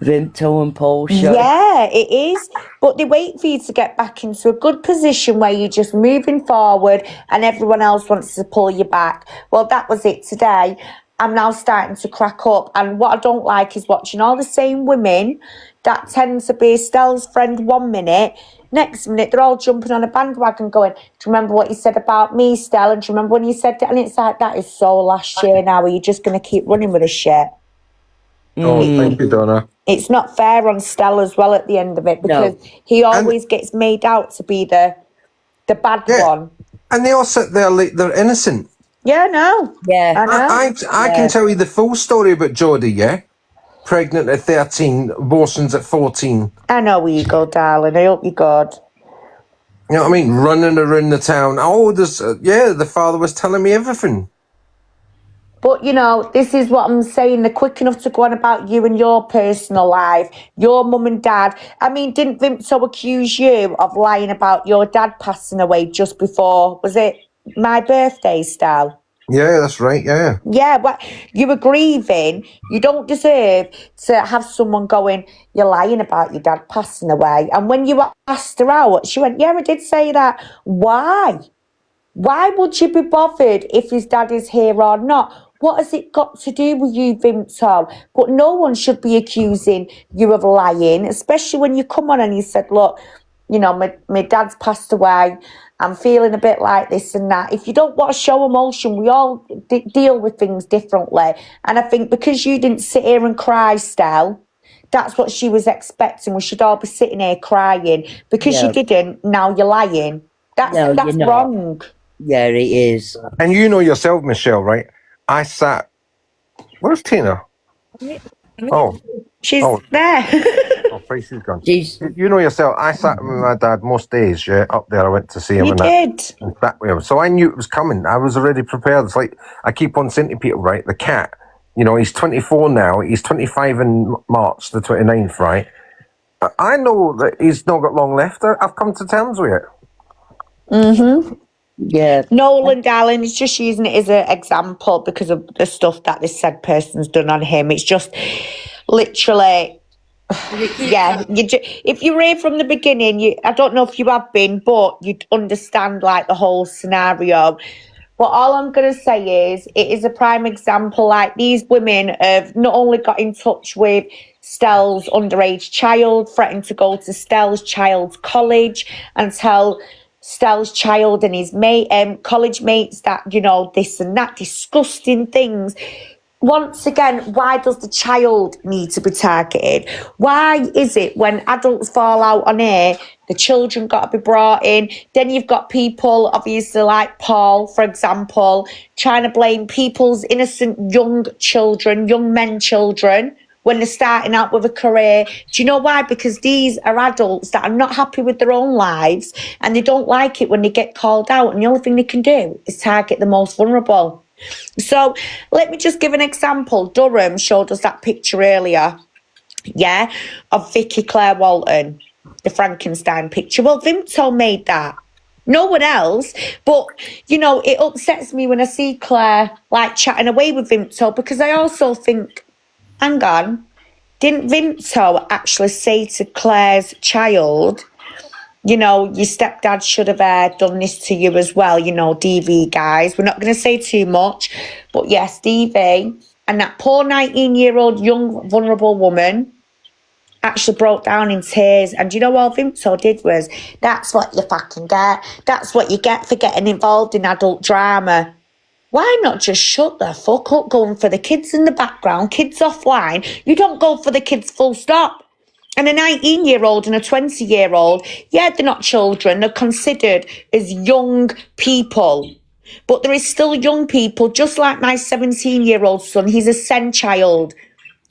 S10: Vimto and Paul show.
S2: Yeah, it is. But they wait for you to get back into a good position where you're just moving forward and everyone else wants to pull you back. Well, that was it today. I'm now starting to crack up. And what I don't like is watching all the same women that tend to be Stella's friend 1 minute. Next minute, they're all jumping on a bandwagon going, do you remember what you said about me, Stella? And do you remember when you said that? And it's like, that is so last year now. Are you just going to keep running with this shit?
S7: Oh, thank you, Donna.
S2: It's not fair on Stella as well at the end of it, because he always gets made out to be the bad one.
S7: And they all sit there like they're innocent.
S2: Yeah, no.
S10: Yeah.
S2: I know.
S7: I can tell you the full story about Jodie, yeah? Pregnant at 13, abortions at 14.
S2: I know where you go, darling. I hope you're good.
S7: You know what I mean? Running around the town. Oh, the father was telling me everything.
S2: But, you know, this is what I'm saying. They're quick enough to go on about you and your personal life, your mum and dad. I mean, didn't Vimto accuse you of lying about your dad passing away just before, was it my birthday, Stal?
S7: Yeah, that's right, yeah.
S2: Yeah, but you were grieving. You don't deserve to have someone going, you're lying about your dad passing away. And when you asked her out, she went, yeah, I did say that. Why? Why would you be bothered if his dad is here or not? What has it got to do with you, Vimto? But no one should be accusing you of lying, especially when you come on and you said, look, you know, my dad's passed away. I'm feeling a bit like this and that. If you don't want to show emotion, we all deal with things differently. And I think because you didn't sit here and cry, Stell, that's what she was expecting. We should all be sitting here crying. Because you didn't, now you're lying. That's wrong.
S10: Yeah, it is.
S7: And you know yourself, Michelle, right? I sat... Where's Tina? Oh.
S2: She's there.
S7: Oh, Tracy's gone. You know yourself, I sat with my dad most days, yeah, up there. I went to see him.
S2: You
S7: and
S2: did.
S7: That, and sat with him. So I knew it was coming. I was already prepared. It's like, I keep on saying to people, right, the cat, you know, he's 24 now. He's 25 in March, the 29th, right? I know that he's not got long left. I've come to terms with it.
S2: Mm-hmm.
S10: Yeah.
S2: Nolan, darling, is just using it as an example because of the stuff that this said person's done on him. It's just literally... Yeah, if you were here from the beginning, I don't know if you have been, but you'd understand like the whole scenario. But all I'm going to say is it is a prime example. Like, these women have not only got in touch with Stell's underage child, threatened to go to Stell's child's college and tell Stell's child and his college mates that, you know, this and that, disgusting things. Once again, why does the child need to be targeted? Why is it when adults fall out on air, the children got to be brought in? Then you've got people, obviously, like Paul, for example, trying to blame people's innocent young children, young men children, when they're starting out with a career. Do you know why? Because these are adults that are not happy with their own lives and they don't like it when they get called out. And the only thing they can do is target the most vulnerable. So let me just give an example. Durham showed us that picture earlier, yeah, of Vicky Claire Walton, the Frankenstein picture. Well, Vimto made that. No one else. But, you know, it upsets me when I see Claire, like, chatting away with Vimto, because I also think, hang on, didn't Vimto actually say to Claire's child, you know, your stepdad should have done this to you as well, you know, DV guys. We're not going to say too much, but yes, DV. And that poor 19-year-old young vulnerable woman actually broke down in tears. And you know what Vimto did was, that's what you fucking get. That's what you get for getting involved in adult drama. Why not just shut the fuck up going for the kids in the background, kids offline? You don't go for the kids full stop. And a 19-year-old and a 20-year-old, yeah, they're not children. They're considered as young people. But there is still young people, just like my 17-year-old son. He's a SEN child.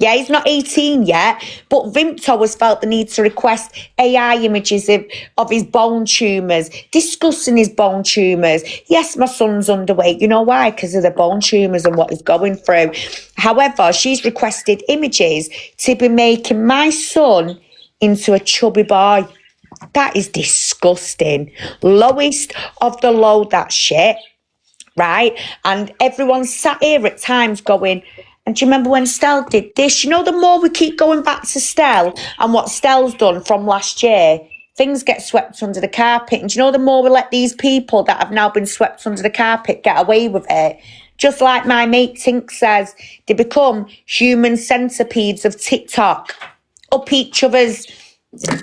S2: Yeah, he's not 18 yet, but Vimto has felt the need to request AI images of his bone tumours, discussing his bone tumours. Yes, my son's underweight. You know why? Because of the bone tumours and what he's going through. However, she's requested images to be making my son into a chubby boy. That is disgusting. Lowest of the low, that shit. Right? And everyone's sat here at times going, and do you remember when Stell did this? You know, the more we keep going back to Stell and what Stell's done from last year, things get swept under the carpet. And do you know, the more we let these people that have now been swept under the carpet get away with it, just like my mate Tink says, they become human centipedes of TikTok, up each other's,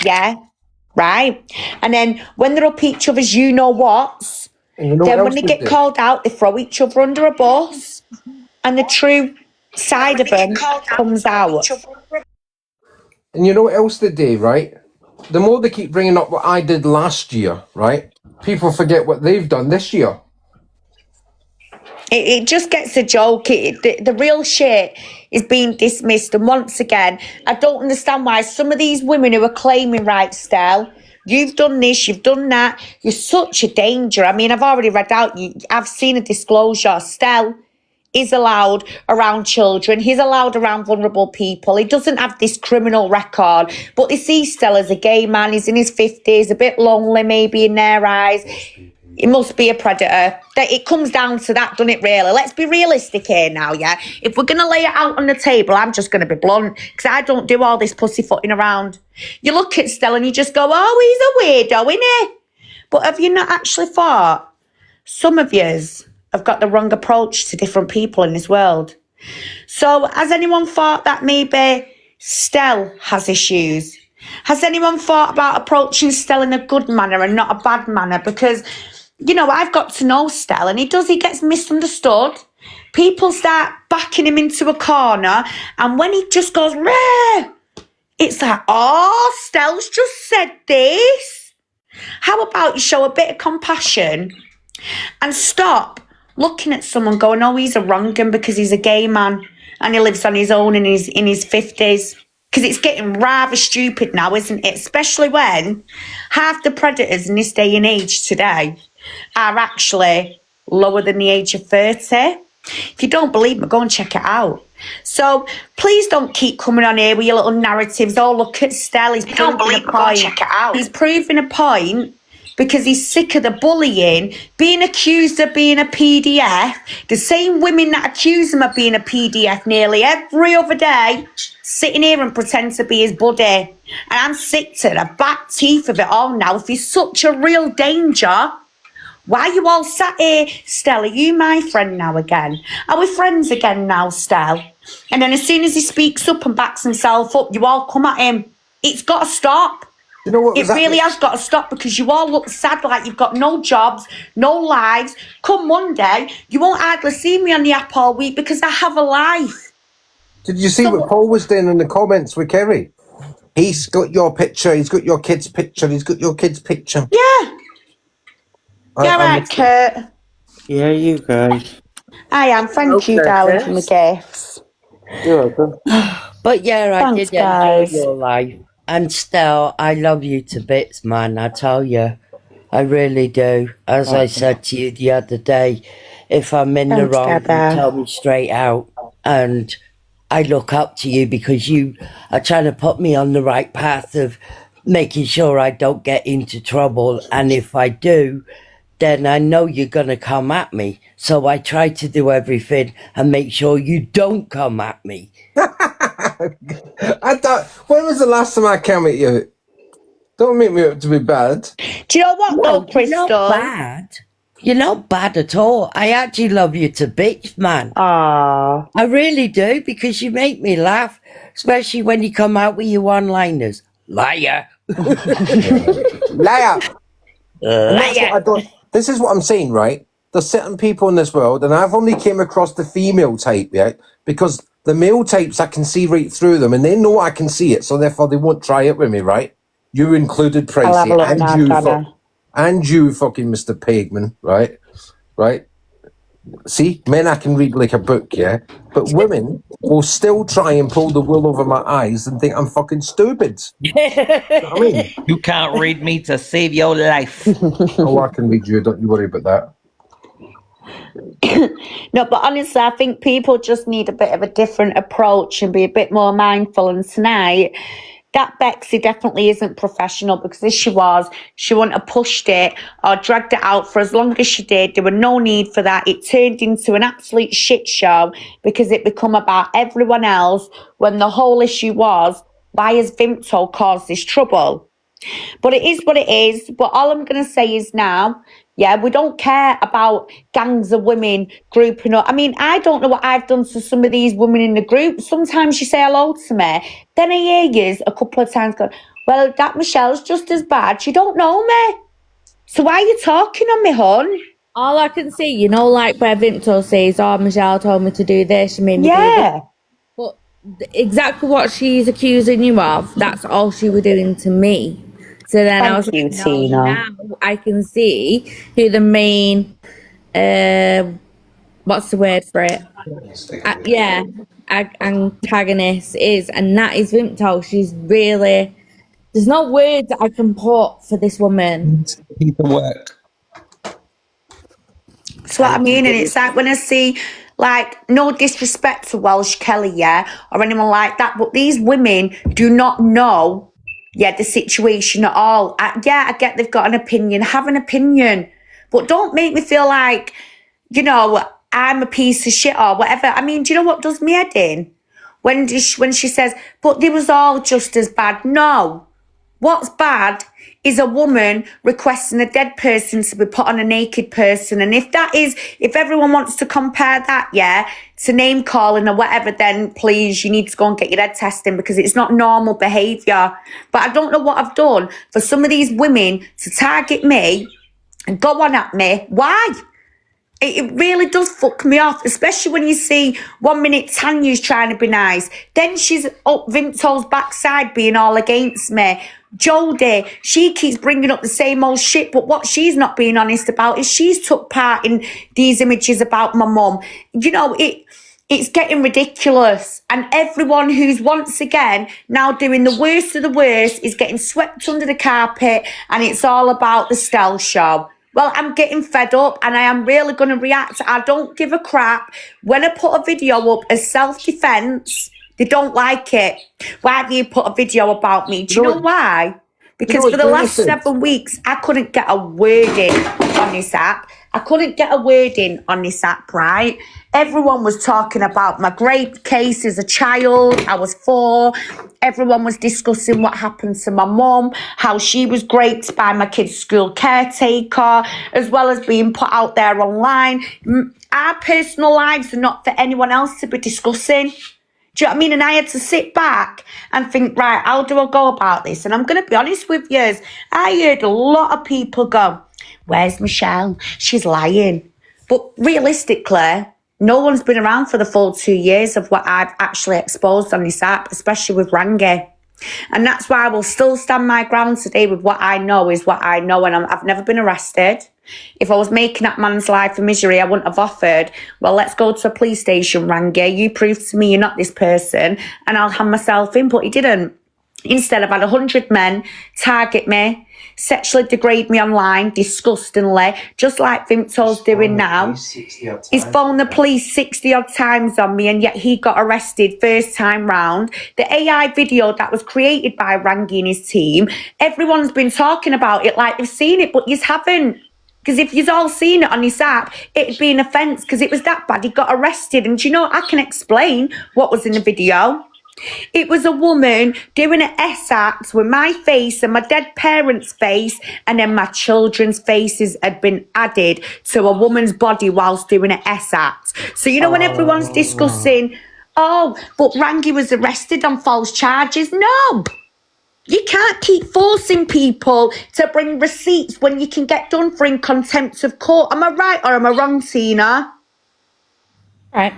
S2: yeah, right? And then when they're up each other's you-know-whats,
S7: And you know
S2: then
S7: what
S2: when
S7: else
S2: they get
S7: do?
S2: called out, they throw each other under a bus, and the true side of them comes out.
S7: And you know what else they do, right? The more they keep bringing up what I did last year, right? People forget what they've done this year.
S2: It just gets a joke. The real shit is being dismissed. And once again, I don't understand why some of these women who are claiming, right, Stell, you've done this, you've done that, you're such a danger. I mean, I've already read out, I've seen a disclosure. Stell is allowed around children. He's allowed around vulnerable people. He doesn't have this criminal record, but they see Stell as a gay man. He's in his 50s, a bit lonely maybe in their eyes. He must be a predator. It comes down to that, doesn't it, really? Let's be realistic here now, yeah? If we're going to lay it out on the table, I'm just going to be blunt, because I don't do all this pussyfooting around. You look at Stella and you just go, oh, he's a weirdo, isn't he? But have you not actually thought, some of yous have got the wrong approach to different people in this world? So has anyone thought that maybe Stell has issues? Has anyone thought about approaching Stell in a good manner and not a bad manner? Because, you know, I've got to know Stell, and he gets misunderstood. People start backing him into a corner, and when he just goes, rah, it's like, oh, Stell's just said this. How about you show a bit of compassion and stop looking at someone going, oh, he's a wrong-un because he's a gay man and he lives on his own in his 50s. Because it's getting rather stupid now, isn't it? Especially when half the predators in this day and age today are actually lower than the age of 30. If you don't believe me, go and check it out. So please don't keep coming on here with your little narratives. Oh, look at Stell. He's proving a point. Check it out. He's proving a point because he's sick of the bullying, being accused of being a PDF. The same women that accuse him of being a PDF nearly every other day, sitting here and pretend to be his buddy. And I'm sick to the back teeth of it all now. If he's such a real danger, why are you all sat here? Stell, are you my friend now again? Are we friends again now, Stell? And then as soon as he speaks up and backs himself up, you all come at him. It's got to stop.
S7: You know what?
S2: It really has got to stop, because you all look sad like you've got no jobs, no lives. Come Monday, you won't hardly see me on the app all week because I have a life.
S7: Did you see what Paul was doing in the comments with Kerry? He's got your picture, he's got your kid's picture, he's got your kid's picture.
S2: Yeah. Yeah, right, Kurt.
S10: Yeah, you guys.
S2: I am. Thank you, darling, for my gifts.
S7: You're welcome.
S10: But yeah, I
S2: Thanks,
S10: did
S2: guys.
S10: enjoy your life. And Stell, I love you to bits, man. I tell you, I really do. As I said to you the other day, if I'm in the
S2: Thanks,
S10: wrong, you
S2: Dada.
S10: tell me straight out. And I look up to you because you are trying to put me on the right path of making sure I don't get into trouble. And if I do, then I know you're going to come at me. So I try to do everything and make sure you don't come at me.
S7: I thought, when was the last time I came at you? Don't make me up to be bad.
S2: Do you know what, though,
S10: No, you're
S2: Crystal?
S10: not bad. You're not bad at all. I actually love you to bits, man.
S2: Ah,
S10: I really do, because you make me laugh, especially when you come out with your one-liners. Liar.
S7: Liar. And that's what I don't. This is what I'm saying, right? There's certain people in this world, and I've only came across the female type yet, because the male types, I can see right through them, and they know I can see it, so therefore they won't try it with me, right? You included,
S2: I'll have
S7: Pricey,
S2: a look now, Donna.
S7: and you, fucking Mr. Pigman, right? Right? See, men I can read like a book, yeah? But women will still try and pull the wool over my eyes and think I'm fucking stupid. You know what I mean?
S1: You can't read me to save your life.
S7: Oh, I can read you, don't you worry about that.
S2: No, but honestly, I think people just need a bit of a different approach and be a bit more mindful. And tonight, that Bexy definitely isn't professional, because if she was, she wouldn't have pushed it or dragged it out for as long as she did. There were no need for that. It turned into an absolute shit show because it become about everyone else, when the whole issue was, why has Vimto caused this trouble? But it is what it is. But all I'm going to say is now, yeah, we don't care about gangs of women grouping up. I mean, I don't know what I've done to some of these women in the group. Sometimes you say hello to me, then I hear you a couple of times go, well, that Michelle's just as bad. You don't know me. So why are you talking on me, hon?
S4: All I can see, you know, like where Vimto says, oh, Michelle told me to do this, she made me do
S2: Yeah.
S4: this. But exactly what she's accusing you of, that's all she was doing to me. So then I was
S2: Thank you,
S4: like, no,
S2: Tina.
S4: now I can see who the main, what's the word for it? Antagonist is, and that is Vimto. She's really, there's no words I can put for this woman.
S1: Piece of work.
S2: That's what I mean. And it's like when I see, like, no disrespect to Welsh Kelly, yeah, or anyone like that, but these women do not know, yeah, the situation at all. I get they've got an opinion. Have an opinion. But don't make me feel like, you know, I'm a piece of shit or whatever. I mean, do you know what does me head in? When she says, but they was all just as bad. No. What's bad is a woman requesting a dead person to be put on a naked person. And if everyone wants to compare that, yeah, to name calling or whatever, then please, you need to go and get your head testing, because it's not normal behaviour. But I don't know what I've done for some of these women to target me and go on at me. Why? It really does fuck me off, especially when you see 1 minute Tanya's trying to be nice, then she's up Vimto's backside being all against me. Jodie, she keeps bringing up the same old shit, but what she's not being honest about is she's took part in these images about my mum. You know, it's getting ridiculous, and everyone who's once again now doing the worst of the worst is getting swept under the carpet, and it's all about the Stell show. Well, I'm getting fed up, and I am really going to react. I don't give a crap. When I put a video up as self-defense, they don't like it. Why have you put a video about me? Do you know why? Because for the last 7 weeks, I couldn't get a word in on this app. Right? Everyone was talking about my great case as a child. I was 4. Everyone was discussing what happened to my mum, how she was raped by my kid's school caretaker, as well as being put out there online. Our personal lives are not for anyone else to be discussing. Do you know what I mean? And I had to sit back and think, right, how do I go about this? And I'm going to be honest with you. I heard a lot of people go, where's Michelle? She's lying. But realistically, no one's been around for the full 2 years of what I've actually exposed on this app, especially with Rangi. And that's why I will still stand my ground today with what I know is what I know. And I've never been arrested. If I was making that man's life a misery, I wouldn't have offered, well, let's go to a police station, Rangi. You prove to me you're not this person, and I'll hand myself in. But he didn't. Instead, I've had 100 men target me, sexually degrade me online, disgustingly, just like Vimto's doing now. He's phoned the police 60 odd times on me, and yet he got arrested first time round. The AI video that was created by Rangi and his team, everyone's been talking about it like they've seen it, but you haven't. Because if you've all seen it on his app, it'd be an offence because it was that bad. He got arrested. And do you know, I can explain what was in the video. It was a woman doing an S act with my face and my dead parents' face, and then my children's faces had been added to a woman's body whilst doing an S act. So, you know, when everyone's discussing, oh, but Rangi was arrested on false charges. No, you can't keep forcing people to bring receipts when you can get done for in contempt of court. Am I right or am I wrong, Tina?
S4: Right.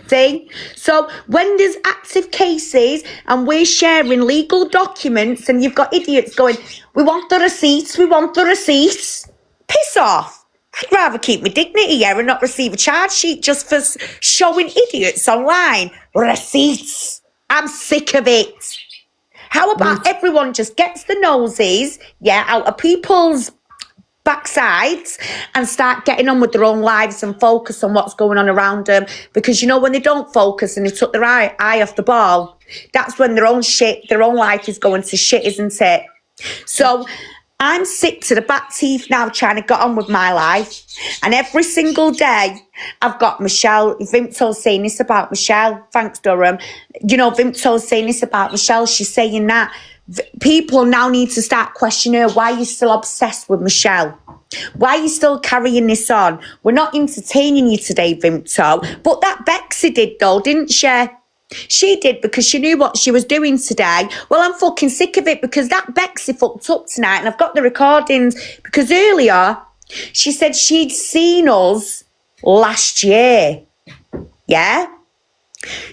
S2: See? So when there's active cases and we're sharing legal documents and you've got idiots going, we want the receipts, we want the receipts. Piss off. I'd rather keep my dignity here and not receive a charge sheet just for showing idiots online receipts. I'm sick of it. How about everyone just gets the noses, out of people's backsides and start getting on with their own lives and focus on what's going on around them, because you know when they don't focus and they took their eye off the ball, that's when their own life is going to shit, isn't it? So I'm sick to the back teeth now trying to get on with my life, and every single day I've got Michelle, Vimto's saying this about Michelle, thanks Durham, you know, Vimto's saying this about Michelle, she's saying that. People now need to start questioning her. Why are you still obsessed with Michelle? Why are you still carrying this on? We're not entertaining you today, Vimto. But that Bexy did though, didn't she? She did because she knew what she was doing today. Well, I'm fucking sick of it because that Bexy fucked up tonight, and I've got the recordings because earlier she said she'd seen us last year. Yeah?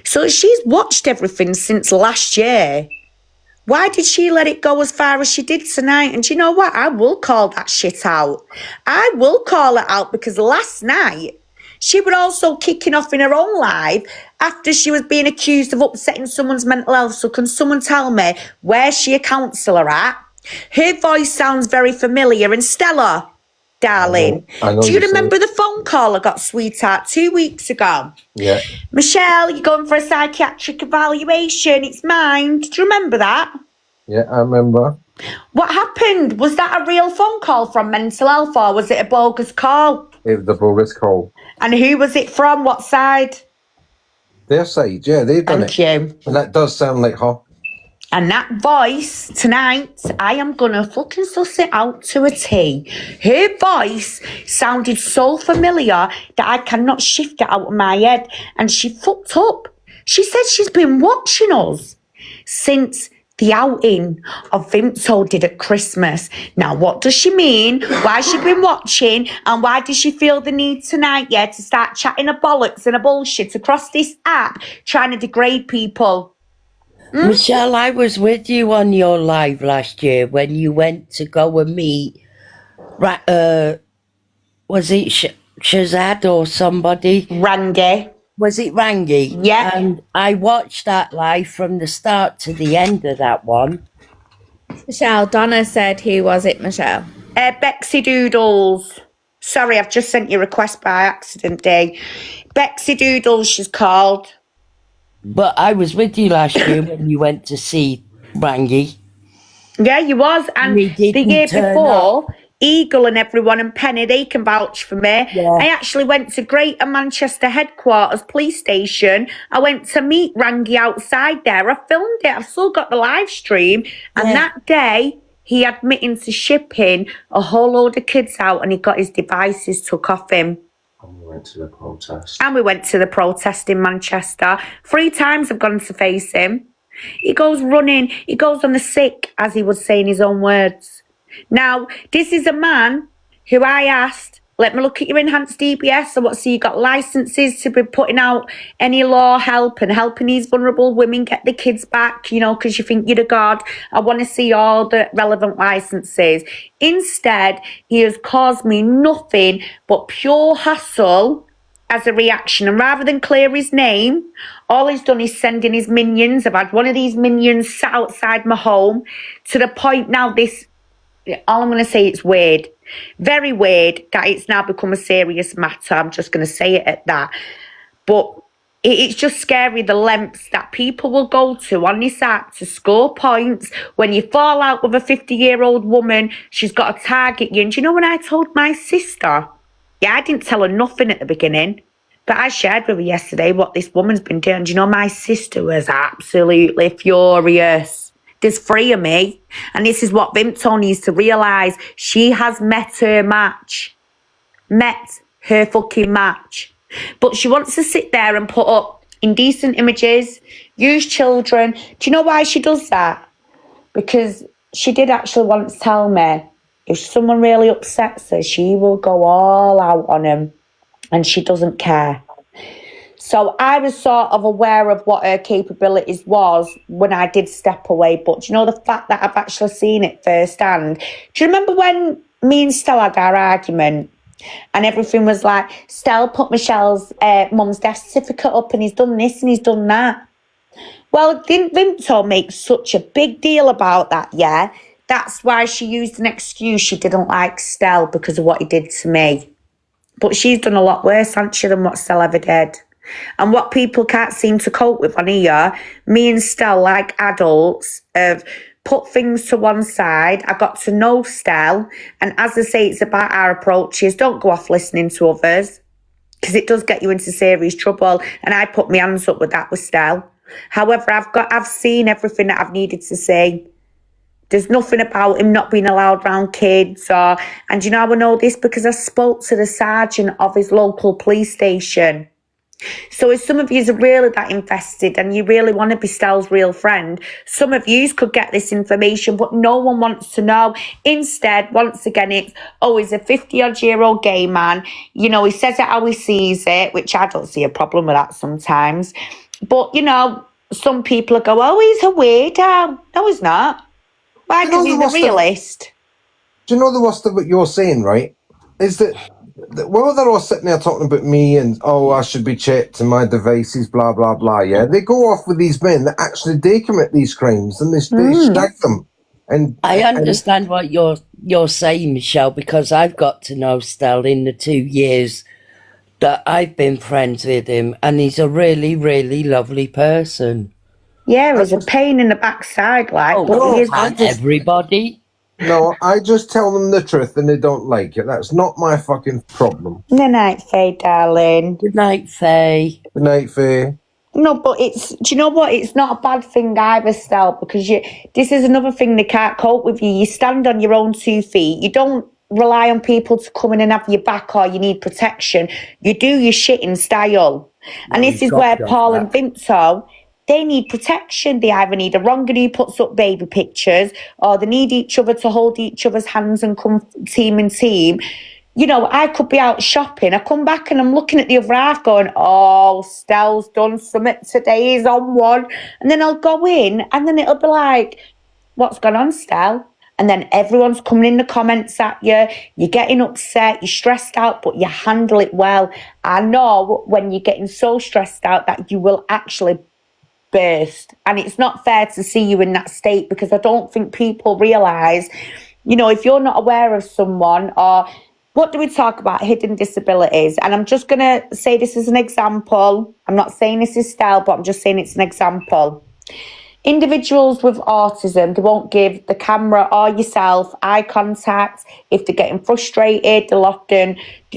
S2: So she's watched everything since last year. Why did she let it go as far as she did tonight? And do you know what? I will call that shit out. I will call it out because last night she was also kicking off in her own life after she was being accused of upsetting someone's mental health. So can someone tell me where's she a counsellor at? Her voice sounds very familiar. And Stella, darling,
S7: I know
S2: do you
S7: you
S2: remember
S7: said.
S2: the phone call I got, sweetheart, 2 weeks ago?
S7: Yeah.
S2: Michelle, you're going for a psychiatric evaluation. It's mine. Do you remember that?
S7: Yeah, I remember.
S2: What happened? Was that a real phone call from mental health or was it a bogus call?
S7: It was the bogus call.
S2: And who was it from? What side?
S7: Their side, yeah, they've done
S2: Thank
S7: it.
S2: you.
S7: And that does sound like her.
S2: And that voice tonight, I am going to fucking suss it out to a T. Her voice sounded so familiar that I cannot shift it out of my head. And she fucked up. She said she's been watching us since the outing of Vimto did at Christmas. Now, what does she mean? Why has she been watching? And why does she feel the need tonight, to start chatting a bollocks and a bullshit across this app, trying to degrade people?
S10: Michelle, I was with you on your live last year when you went to go and meet, was it Shazad or somebody?
S2: Rangi.
S10: Was it Rangi?
S2: Yeah.
S10: And I watched that live from the start to the end of that one.
S4: Michelle, Donna said, who was it, Michelle?
S2: Bexy Doodles. Sorry, I've just sent you a request by accident, Day. Bexy Doodles, she's called.
S10: But I was with you last year when you went to see Rangi.
S2: Yeah, you was. And
S10: We
S2: the
S10: didn't
S2: year
S10: turn
S2: before, Eagle and everyone and Penny, they can vouch for me.
S10: Yeah.
S2: I actually went to Greater Manchester Headquarters Police Station. I went to meet Rangi outside there. I filmed it. I've still got the live stream. And
S10: Yeah.
S2: that day, he admitting to shipping a whole load of kids out and he got his devices took off him.
S7: And we went to the protest.
S2: And we went to the protest in Manchester. 3 times I've gone to face him. He goes running. He goes on the sick, as he would say in his own words. Now, this is a man who I asked, let me look at your enhanced DBS. So you got licenses to be putting out any law help and helping these vulnerable women get the kids back, because you think you're a god. I want to see all the relevant licenses. Instead, he has caused me nothing but pure hassle as a reaction. And rather than clear his name, all he's done is send in his minions. I've had one of these minions sat outside my home to the point now all I'm going to say, it's weird. Very weird that it's now become a serious matter. I'm just going to say it at that. But it's just scary the lengths that people will go to on this app to score points. When you fall out with a 50-year-old woman, she's got to target you. And do you know when I told my sister? Yeah, I didn't tell her nothing at the beginning. But I shared with her yesterday what this woman's been doing. Do you know, my sister was absolutely furious. There's 3 of me. And this is what Vimto needs to realise. She has met her match. Met her fucking match. But she wants to sit there and put up indecent images, use children. Do you know why she does that? Because she did actually once tell me, if someone really upsets her, she will go all out on him. And she doesn't care. So I was sort of aware of what her capabilities was when I did step away. But do you know the fact that I've actually seen it firsthand? Do you remember when me and Stella had our argument? And everything was like, Stella put Michelle's mum's death certificate up and he's done this and he's done that. Well, didn't Vimto make such a big deal about that, yeah? That's why she used an excuse she didn't like Stella because of what he did to me. But she's done a lot worse, hasn't she, than what Stella ever did. And what people can't seem to cope with on here, me and Stella, like adults, have put things to one side. I got to know Stella, and as I say, it's about our approaches. Don't go off listening to others, because it does get you into serious trouble. And I put my hands up with that with Stella. However, I've seen everything that I've needed to see. There's nothing about him not being allowed around kids and you know I know this because I spoke to the sergeant of his local police station. So if some of you are really that invested and you really want to be Stella's real friend, some of you could get this information, but no one wants to know. Instead, once again, it's, he's a 50-odd-year-old gay man. You know, he says it how he sees it, which I don't see a problem with that sometimes. But, you know, some people go, he's a weirdo. No, he's not. Why? Because he's a realist.
S7: Do you know the worst of what you're saying, right? Is that while they're all sitting there talking about me and, I should be checked and my devices, blah, blah, blah, yeah, they go off with these men that actually they commit these crimes and they stag them. And
S10: I understand what you're saying, Michelle, because I've got to know Stell in the 2 years that I've been friends with him, and he's a really, really lovely person.
S2: Yeah, he's a pain in the backside, like.
S10: Everybody.
S7: No, I just tell them the truth and they don't like it. That's not my fucking problem.
S2: Good night, Faye, darling.
S10: Good night, Faye.
S7: Good night, Faye.
S2: No, but do you know what? It's not a bad thing either, Stell, because this is another thing they can't cope with you. You stand on your own 2 feet. You don't rely on people to come in and have your back or you need protection. You do your shit in style. And this is where Paul and Vimto, they need protection. They either need a wronger who puts up baby pictures, or they need each other to hold each other's hands and come team in team. You know, I could be out shopping. I come back and I'm looking at the other half going, Stell's done something today. He's on one. And then I'll go in and then it'll be like, what's gone on, Stell? And then everyone's coming in the comments at you. You're getting upset. You're stressed out, but you handle it well. I know when you're getting so stressed out that you will actually burst, and it's not fair to see you in that state, because I don't think people realise, you know, if you're not aware of someone, or what do we talk about, hidden disabilities, and I'm just going to say this as an example. I'm not saying this is style, but I'm just saying it's an example. Individuals with autism, they won't give the camera or yourself eye contact. If they're getting frustrated, they'll often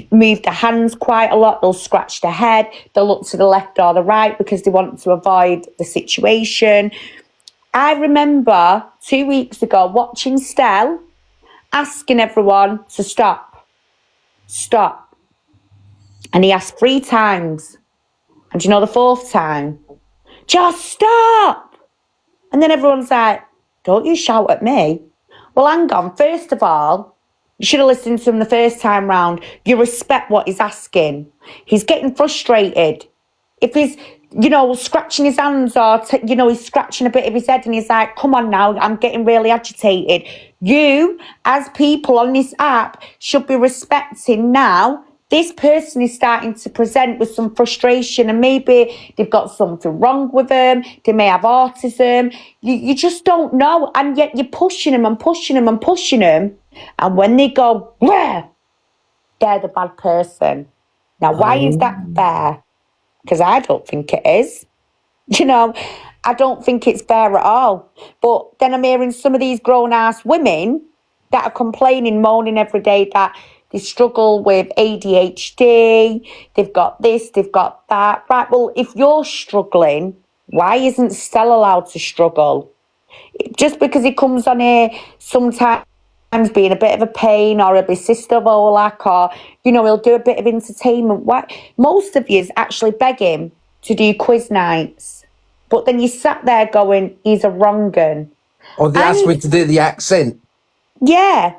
S2: move their hands quite a lot. They'll scratch their head. They'll look to the left or the right because they want to avoid the situation. I remember 2 weeks ago watching Stell asking everyone to stop. Stop. And he asked 3 times. And do you know the 4th time? Just stop. And then everyone's like, don't you shout at me. Well, hang on. First of all, you should have listened to him the first time round. You respect what he's asking. He's getting frustrated. If he's, you know, scratching his hands or, he's scratching a bit of his head and he's like, come on now, I'm getting really agitated. You, as people on this app, should be respecting now this person is starting to present with some frustration, and maybe they've got something wrong with them. They may have autism. You just don't know. And yet you're pushing them and pushing them and pushing them. And when they go, yeah, they're the bad person. Now, why is that fair? Because I don't think it is. You know, I don't think it's fair at all. But then I'm hearing some of these grown-ass women that are complaining, moaning every day that they struggle with ADHD, they've got this, they've got that. Right, well, if you're struggling, why isn't Stella allowed to struggle? Just because he comes on here sometimes being a bit of a pain, or he'll be Sister Volak, or, you know, he'll do a bit of entertainment. Why? Most of you actually beg him to do quiz nights. But then you sat there going, he's a wrong un.
S7: Or they asked me to do the accent.
S2: Yeah.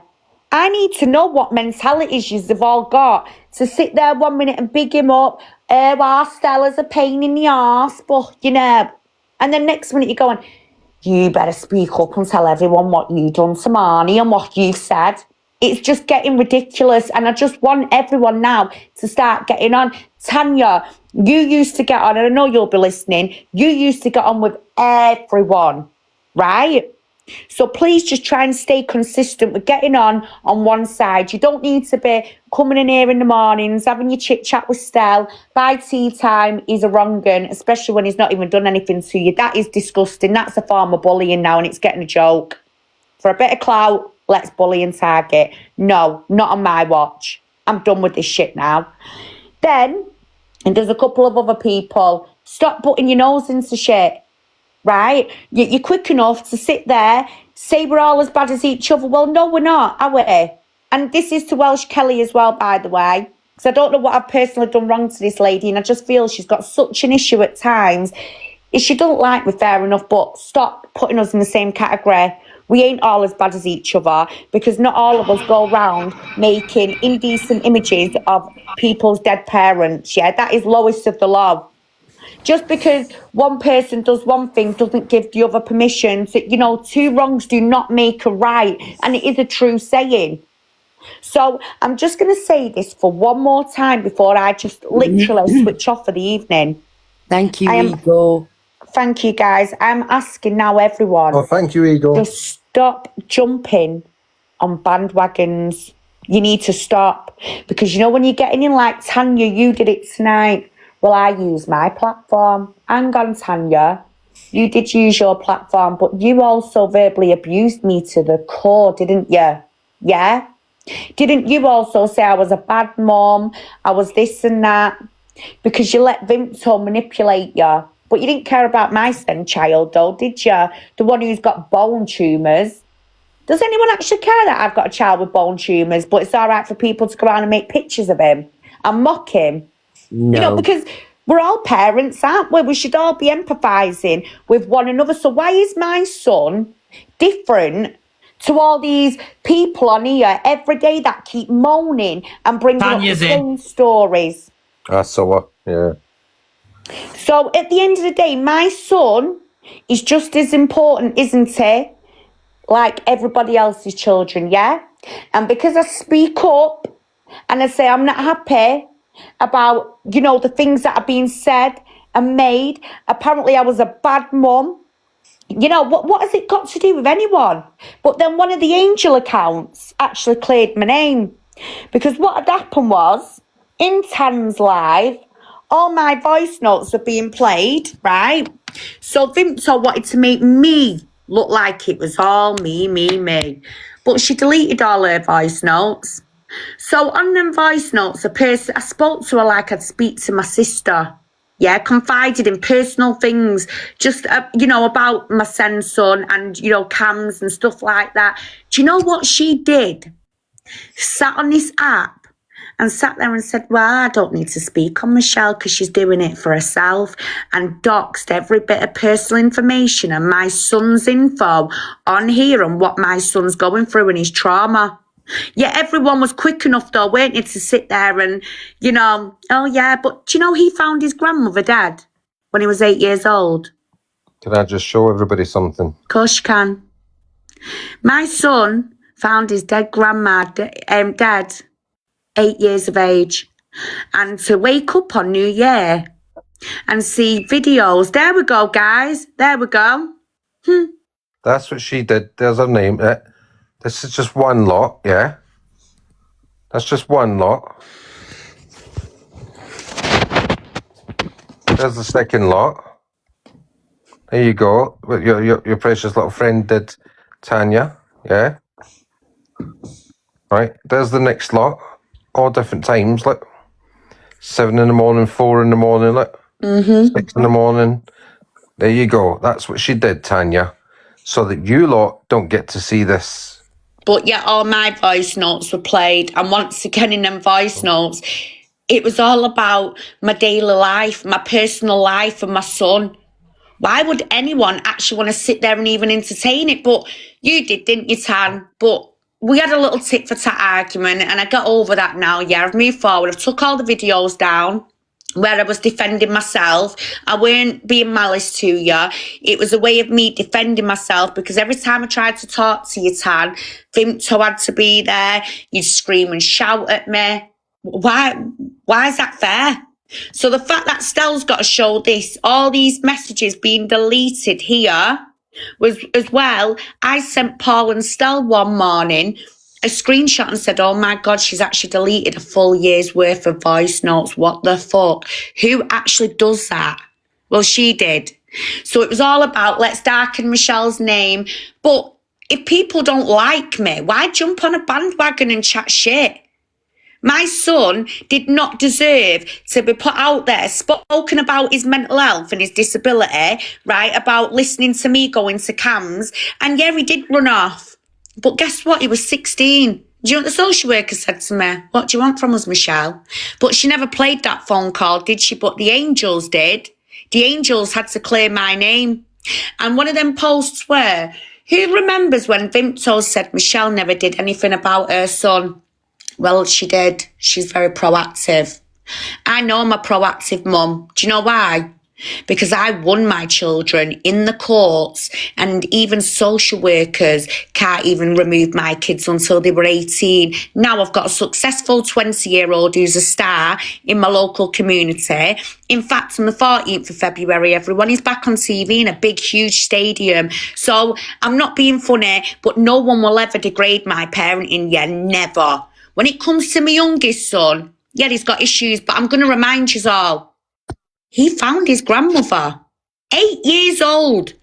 S2: I need to know what mentalities you've all got to sit there 1 minute and big him up. Well, Stella's a pain in the arse, but, you know. And then next minute you're going, you better speak up and tell everyone what you've done to Marnie and what you've said. It's just getting ridiculous. And I just want everyone now to start getting on. Tanya, you used to get on, and I know you'll be listening, you used to get on with everyone, right? So please just try and stay consistent with getting on one side. You don't need to be coming in here in the mornings, having your chit-chat with Stell. By tea time, he's a wrong un, especially when he's not even done anything to you. That is disgusting. That's a form of bullying now, and it's getting a joke. For a bit of clout, let's bully and target. No, not on my watch. I'm done with this shit now. Then, and there's a couple of other people, stop putting your nose into shit. Right? You're quick enough to sit there, say we're all as bad as each other. Well, no, we're not, are we? And this is to Welsh Kelly as well, by the way, because I don't know what I've personally done wrong to this lady, and I just feel she's got such an issue at times. If she don't like me, fair enough, but stop putting us in the same category. We ain't all as bad as each other, because not all of us go around making indecent images of people's dead parents. Yeah, that is lowest of the low. Just because one person does one thing doesn't give the other permission. To, you know, two wrongs do not make a right. And it is a true saying. So I'm just going to say this for one more time before I just literally switch off for the evening.
S10: Thank you, Ego.
S2: Thank you, guys. I'm asking now everyone.
S7: Oh, thank you, Ego.
S2: To stop jumping on bandwagons. You need to stop. Because, you know, when you're getting in like Tanya, you did it tonight. Well, I use my platform. Hang on, Tanya. You did use your platform, but you also verbally abused me to the core, didn't you? Yeah? Didn't you also say I was a bad mom? I was this and that? Because you let Vimto manipulate you. But you didn't care about my son child, though, did you? The one who's got bone tumours. Does anyone actually care that I've got a child with bone tumours, but it's all right for people to go around and make pictures of him and mock him?
S10: No.
S2: You know, because we're all parents, aren't we? We should all be empathising with one another. So why is my son different to all these people on here every day that keep moaning and bringing
S1: Tanya's
S2: up the same stories?
S7: I saw her, yeah.
S2: So at the end of the day, my son is just as important, isn't he? Like everybody else's children, yeah? And because I speak up and I say I'm not happy about, you know, the things that are being said and made. Apparently I was a bad mum. You know, what has it got to do with anyone? But then one of the angel accounts actually cleared my name. Because what had happened was, in Tan's live, all my voice notes are being played, right? So Vimto wanted to make me look like it was all me. But she deleted all her voice notes. So on them voice notes, I spoke to her like I'd speak to my sister. Yeah, confided in personal things, just, you know, about my son and, you know, cams and stuff like that. Do you know what she did? Sat on this app and sat there and said, well, I don't need to speak on Michelle because she's doing it for herself, and doxed every bit of personal information and my son's info on here and what my son's going through and his trauma. Yeah, everyone was quick enough though, weren't they, to sit there and, you know, oh yeah, but do you know he found his grandmother dead when he was 8 years old?
S7: Can I just show everybody something?
S2: Of course you can. My son found his dead grandma dead, 8 years of age, and to wake up on New Year and see videos. There we go, guys. There we go.
S7: That's what she did. There's her name. This is just one lot, yeah? That's just one lot. There's the second lot. There you go. What your precious little friend did, Tanya, yeah? Right, there's the next lot. All different times, look. 7 in the morning, 4 in the morning, look. 6 in the morning. There you go. That's what she did, Tanya. So that you lot don't get to see this.
S2: But yet all my voice notes were played. And once again in them voice notes, it was all about my daily life, my personal life and my son. Why would anyone actually want to sit there and even entertain it? But you did, didn't you, Tan? But we had a little tit for tat argument and I got over that now. Yeah, I've moved forward. I've took all the videos down where I was defending myself. I weren't being malice to you. It was a way of me defending myself because every time I tried to talk to you, Tan, Vimto had to be there. You'd scream and shout at me. Why is that fair? So the fact that Stell's got to show this, all these messages being deleted here, was as well. I sent Paul and Stell one morning a screenshot and said, oh my God, she's actually deleted a full year's worth of voice notes. What the fuck? Who actually does that? Well, she did. So it was all about let's darken Michelle's name. But if people don't like me, why jump on a bandwagon and chat shit? My son did not deserve to be put out there, spoken about his mental health and his disability, right, about listening to me going to cams. And yeah, he did run off. But guess what? He was 16. Do you know what the social worker said to me? What do you want from us, Michelle? But she never played that phone call, did she? But the Angels did. The Angels had to clear my name. And one of them posts were, who remembers when Vimto said Michelle never did anything about her son? Well, she did. She's very proactive. I know I'm a proactive mum. Do you know why? Because I won my children in the courts and even social workers can't even remove my kids until they were 18. Now I've got a successful 20-year-old who's a star in my local community. In fact, on the 14th of February, everyone is back on TV in a big, huge stadium. So I'm not being funny, but no one will ever degrade my parenting, yeah, never. When it comes to my youngest son, yeah, he's got issues, but I'm going to remind you all, he found his grandmother, 8 years old,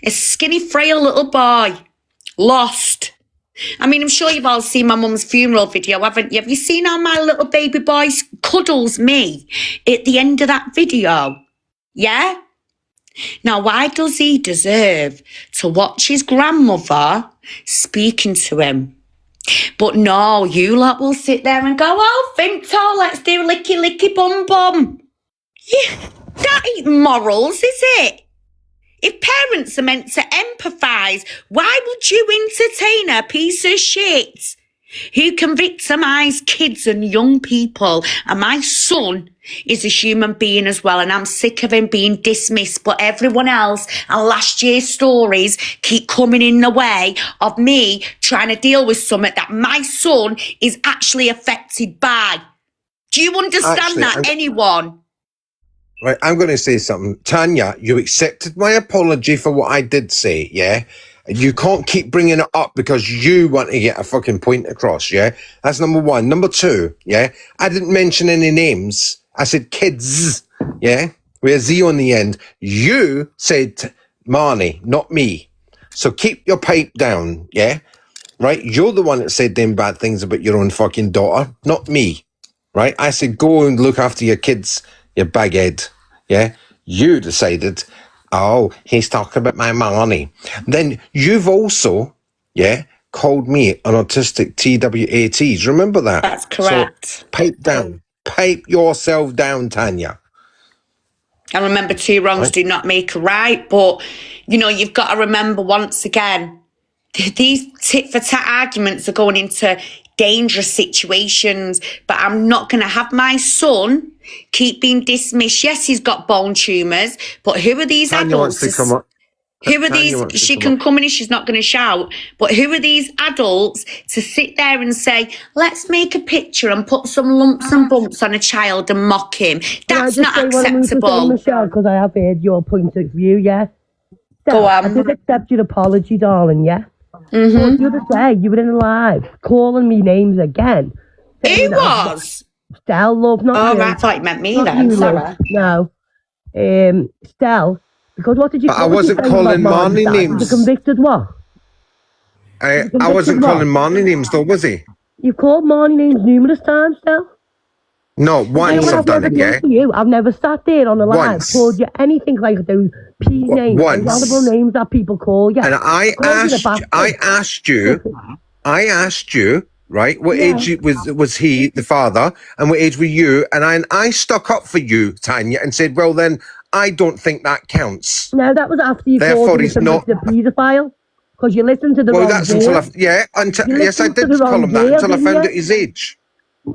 S2: a skinny, frail little boy, lost. I mean, I'm sure you've all seen my mum's funeral video, haven't you? Have you seen how my little baby boy cuddles me at the end of that video? Yeah? Now, why does he deserve to watch his grandmother speaking to him? But no, you lot will sit there and go, oh, Vimto, let's do licky, licky, bum, bum. Yeah, that ain't morals, is it? If parents are meant to empathise, why would you entertain a piece of shit who can victimise kids and young people? And my son is a human being as well, and I'm sick of him being dismissed. But everyone else and last year's stories keep coming in the way of me trying to deal with something that my son is actually affected by. Do you understand anyone?
S3: Right, I'm going to say something. Tanya, you accepted my apology for what I did say, yeah? You can't keep bringing it up because you want to get a fucking point across, yeah? That's number one. Number two, yeah? I didn't mention any names. I said kids, yeah? With a Z on the end. You said Marnie, not me. So keep your pipe down, yeah? Right? You're the one that said them bad things about your own fucking daughter, not me, right? I said go and look after your kids, you baghead, yeah? You decided, oh, he's talking about my Marnie. Then you've also, yeah, called me an autistic TWATs. Remember that?
S2: That's correct.
S3: So pipe down. Pipe yourself down, Tanya.
S2: I remember two wrongs do not make a right, but, you know, you've got to remember once again, these tit-for-tat arguments are going into dangerous situations, but I'm not going to have my son keep being dismissed. Yes, he's got bone tumours, but who are these
S7: Tanya
S2: adults?
S7: wants to come up.
S2: Who are
S3: Tanya
S2: these?
S3: wants to
S2: She
S3: come
S2: can
S3: up.
S2: come in and she's not going to shout. But who are these adults to sit there and say, let's make a picture and put some lumps and bumps on a child and mock him? That's not acceptable.
S12: Michelle, because I have heard your point of view, yeah?
S2: Go
S12: I
S2: on.
S12: did accept your apology, darling, yeah?
S2: Mm-hmm.
S12: But the other day, you were in live, calling me names again.
S2: Who was?
S12: Stell, love, not
S2: Oh,
S12: you.
S2: right, I thought you meant me
S12: Not
S2: then.
S12: you,
S2: Sorry.
S12: love. No. Stell, because what did you
S3: But I
S12: what was you
S3: wasn't
S12: saying
S3: calling
S12: about
S3: Marnie
S12: Dad?
S3: names.
S12: Was he convicted what?
S3: I wasn't calling Marnie names, though, was he?
S12: You've called Marnie names numerous times, Stell.
S3: No,
S12: You know
S3: once
S12: what
S3: I've
S12: I've
S3: done
S12: never
S3: it,
S12: done
S3: yeah?
S12: for you? I've never sat there on a live,
S3: Once.
S12: called you anything like those P names, those
S3: Once.
S12: horrible names that people call you.
S3: And I asked you, right, what age was he, the father, and what age were you? And I stuck up for you, Tanya, and said, well, then I don't think that counts.
S12: No, that was after you
S3: Therefore,
S12: called him a
S3: he's not.
S12: convicted paedophile, because you listened to the
S3: Well,
S12: wrong
S3: that's
S12: girl.
S3: until
S12: You
S3: yes, I
S12: listened to
S3: did
S12: the
S3: call
S12: wrong
S3: him that
S12: girl,
S3: until I
S12: didn't
S3: found
S12: you?
S3: out his age.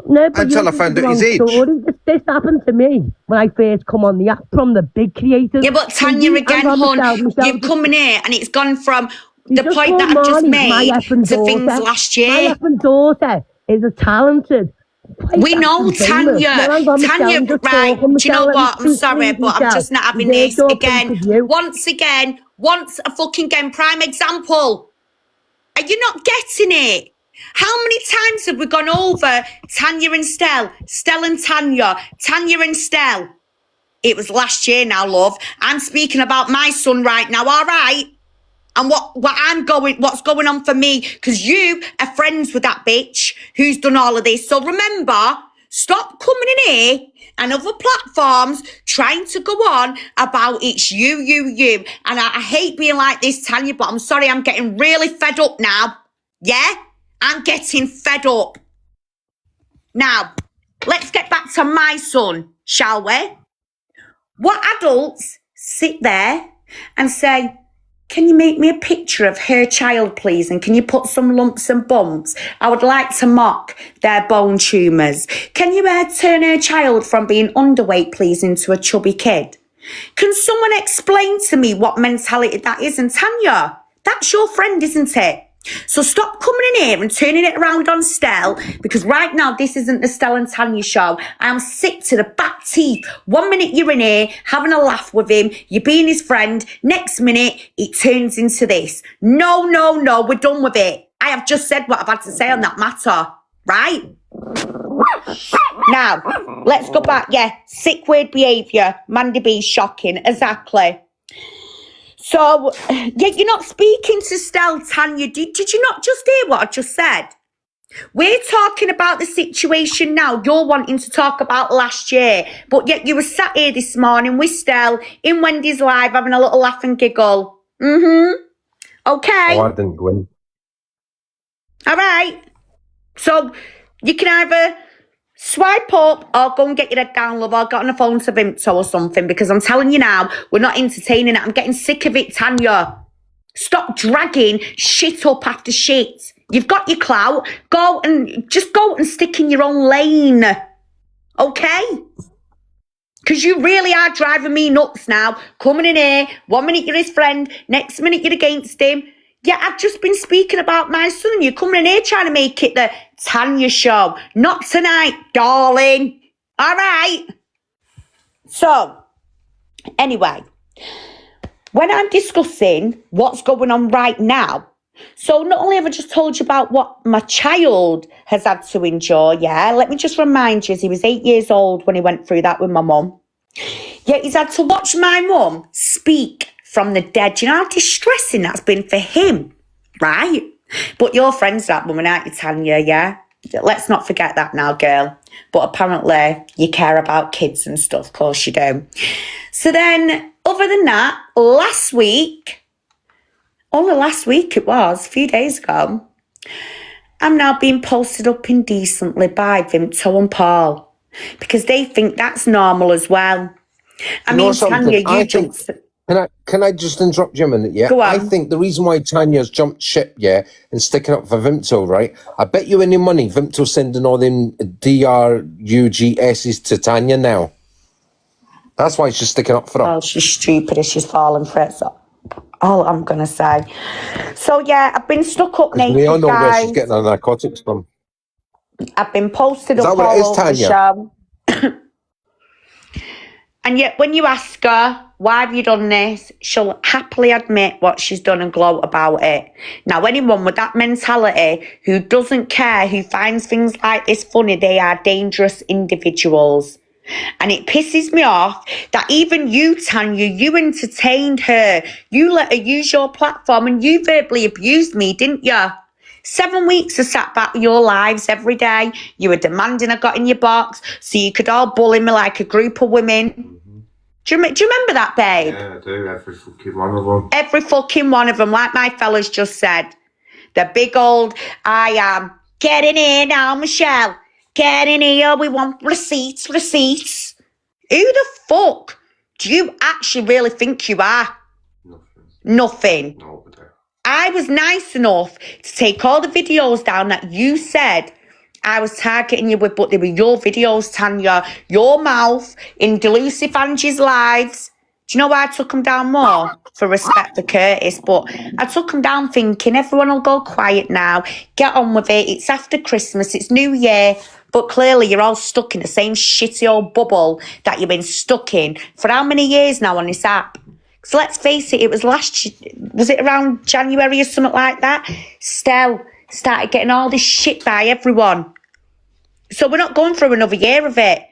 S12: No, but
S3: Until
S12: you
S3: I found
S12: listened to
S3: out
S12: the
S3: his
S12: wrong
S3: age.
S12: story. This happened to me when I first come on the app from the big creators.
S2: Yeah, but
S12: So
S2: Tanya,
S12: you-
S2: again,
S12: hang on,
S2: hon,
S12: Michelle,
S2: you've come in here and it's gone from
S12: You
S2: the
S12: just
S2: point
S12: called
S2: that I've just
S12: Marnie my
S2: made
S12: effing
S2: to things
S12: daughter.
S2: last
S12: My
S2: year.
S12: effing daughter is a talented.
S2: We know, Tanya. Tanya, right, do you know what? I'm sorry, but I'm just not having this. Again, once again, prime example. Are you not getting it? How many times have we gone over Tanya and Stell, Stell and Tanya, Tanya and Stell? It was last year now, love. I'm speaking about my son right now, all right? And what's going on for me, because you are friends with that bitch who's done all of this. So remember, stop coming in here and other platforms trying to go on about it's you. And I hate being like this, Tanya, but I'm sorry, I'm getting really fed up now. Yeah? I'm getting fed up. Now, let's get back to my son, shall we? What adults sit there and say, can you make me a picture of her child, please? And can you put some lumps and bumps? I would like to mock their bone tumours. Can you turn her child from being underweight, please, into a chubby kid? Can someone explain to me what mentality that is? And Tanya, that's your friend, isn't it? So stop coming in here and turning it around on Stell, because right now this isn't the Stell and Tanya show. I am sick to the back teeth. 1 minute you're in here having a laugh with him, you're being his friend. Next minute it turns into this. No, we're done with it. I have just said what I've had to say on that matter, right? Now, let's go back. Yeah, sick, weird behaviour. Mandy B, shocking. Exactly. So, yeah, you're not speaking to Stell, Tanya. Did you not just hear what I just said? We're talking about the situation now. You're wanting to talk about last year. But yet you were sat here this morning with Stell in Wendy's Live having a little laugh and giggle. Mm-hmm. Okay.
S7: Oh, I didn't go in.
S2: All right. So, you can either swipe up or go and get your head down, love, or get on the phone to Vimto or something, because I'm telling you now, we're not entertaining it. I'm getting sick of it, Tanya. Stop dragging shit up after shit. You've got your clout. Go and stick in your own lane. Okay? Because you really are driving me nuts now. Coming in here, 1 minute you're his friend, next minute you're against him. Yeah, I've just been speaking about my son and you're coming in here trying to make it the Tanya show. Not tonight, darling. All right? So, anyway, when I'm discussing what's going on right now, so not only have I just told you about what my child has had to endure, yeah, let me just remind you, he was 8 years old when he went through that with my mum. Yeah, he's had to watch my mum speak from the dead. You know how distressing that's been for him, right? But your friend's that woman, aren't you, Tanya, yeah? Let's not forget that now, girl. But apparently you care about kids and stuff, of course you do. So then, other than that, only last week it was, a few days ago, I'm now being posted up indecently by Vimto and Paul because they think that's normal as well. I mean, Tanya,
S3: Can I just interrupt you a minute, yeah?
S2: Go on.
S3: I think the reason why Tanya's jumped ship, yeah, and sticking up for Vimto, right? I bet you any money Vimto's sending all them DRUGSs to Tanya now. That's why she's sticking up for her.
S2: Oh, she's stupid if she's falling for it. So all I'm gonna say. So yeah, I've been stuck up naked,
S3: We all know where she's
S2: guys.
S3: getting her narcotics from.
S2: I've been posted
S3: Is that
S2: up
S3: what it is,
S2: all over the
S3: Tanya?
S2: show. And yet when you ask her, why have you done this? She'll happily admit what she's done and gloat about it. Now, anyone with that mentality who doesn't care, who finds things like this funny, they are dangerous individuals. And it pisses me off that even you, Tanya, you entertained her. You let her use your platform and you verbally abused me, didn't you? 7 weeks I sat back with your lives every day. You were demanding I got in your box so you could all bully me like a group of women. Do you remember that, babe?
S7: Yeah, I do. Every fucking one of them.
S2: Every fucking one of them, like my fellas just said. The big old, I am getting in now, Michelle. Get in here, we want receipts. Who the fuck do you actually really think you are? Nothing.
S7: Nobody.
S2: I was nice enough to take all the videos down that you said I was targeting you with, but they were your videos, Tanya. Your mouth in Delusive Angie's lives. Do you know why I took them down more? For respect for Curtis. But I took them down thinking everyone will go quiet now. Get on with it. It's after Christmas. It's New Year. But clearly you're all stuck in the same shitty old bubble that you've been stuck in for how many years now on this app? So let's face it, it was was it around January or something like that? Stell started getting all this shit by everyone. So we're not going through another year of it.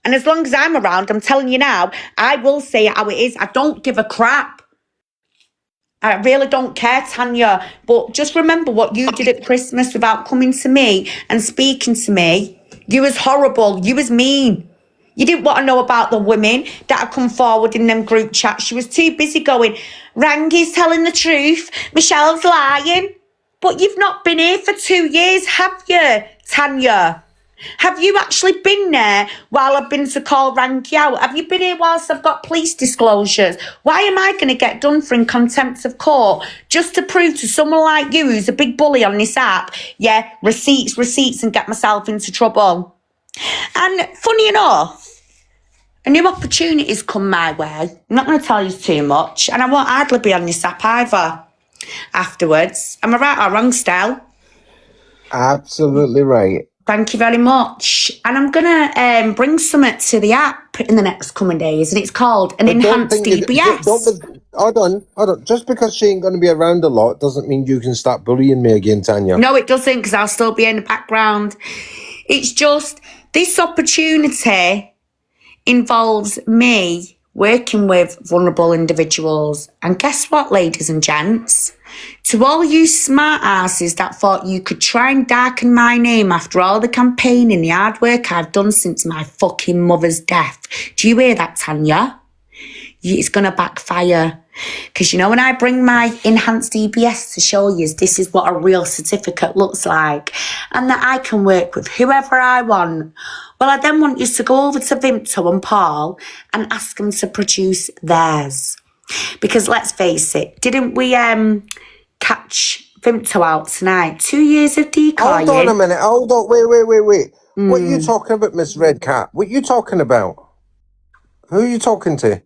S2: And as long as I'm around, I'm telling you now, I will say it how it is. I don't give a crap. I really don't care, Tanya. But just remember what you did at Christmas without coming to me and speaking to me. You was horrible. You was mean. You didn't want to know about the women that had come forward in them group chats. She was too busy going, Rangi's telling the truth, Michelle's lying. But you've not been here for 2 years, have you, Tanya? Have you actually been there while I've been to call Rangi out? Have you been here whilst I've got police disclosures? Why am I going to get done for in contempt of court just to prove to someone like you who's a big bully on this app, yeah, receipts and get myself into trouble? And funny enough, a new opportunity's come my way. I'm not going to tell you too much, and I won't hardly be on this app either afterwards. Am I right or wrong, Stell?
S3: Absolutely right.
S2: Thank you very much. And I'm going to bring something to the app in the next coming days, and it's called an enhanced DBS.
S3: Hold on. Just because she ain't going to be around a lot doesn't mean you can start bullying me again, Tanya.
S2: No, it doesn't, because I'll still be in the background. It's just this opportunity involves me working with vulnerable individuals. And guess what, ladies and gents? To all you smart asses that thought you could try and darken my name after all the campaigning, the hard work I've done since my fucking mother's death. Do you hear that, Tanya? It's going to backfire. Because, you know, when I bring my enhanced DBS to show you this is what a real certificate looks like and that I can work with whoever I want, well, I then want you to go over to Vimto and Paul and ask them to produce theirs. Because let's face it, didn't we catch Vimto out tonight? 2 years of decoying.
S3: Hold on a minute. Hold on. Wait. What are you talking about, Miss Red Cat? What are you talking about? Who are you talking to?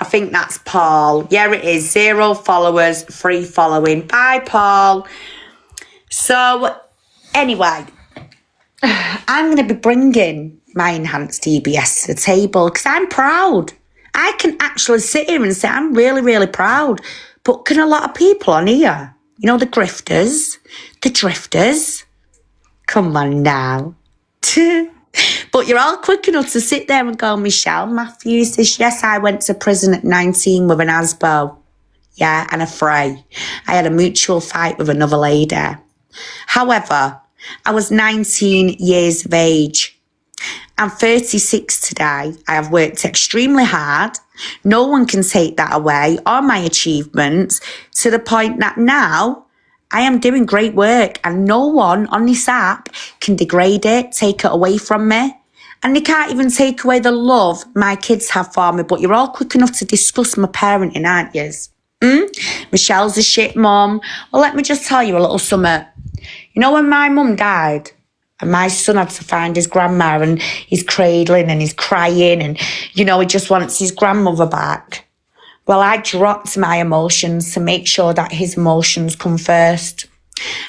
S2: I think that's Paul. Yeah, it is. 0 followers, 3 following. Bye, Paul. So, anyway, I'm going to be bringing my enhanced DBS to the table because I'm proud. I can actually sit here and say I'm really, really proud. But can a lot of people on here, you know, the drifters, come on now. But you're all quick enough to sit there and go, Michelle Matthews says, yes, I went to prison at 19 with an ASBO. Yeah, and a fray. I had a mutual fight with another lady. However, I was 19 years of age. I'm 36 today. I have worked extremely hard. No one can take that away, or my achievements, to the point that now I am doing great work and no one on this app can degrade it, take it away from me. And they can't even take away the love my kids have for me. But you're all quick enough to discuss my parenting, aren't you? Michelle's a shit mum. Well, let me just tell you a little something. You know when my mum died and my son had to find his grandma and he's cradling and he's crying and, you know, he just wants his grandmother back. Well, I dropped my emotions to make sure that his emotions come first.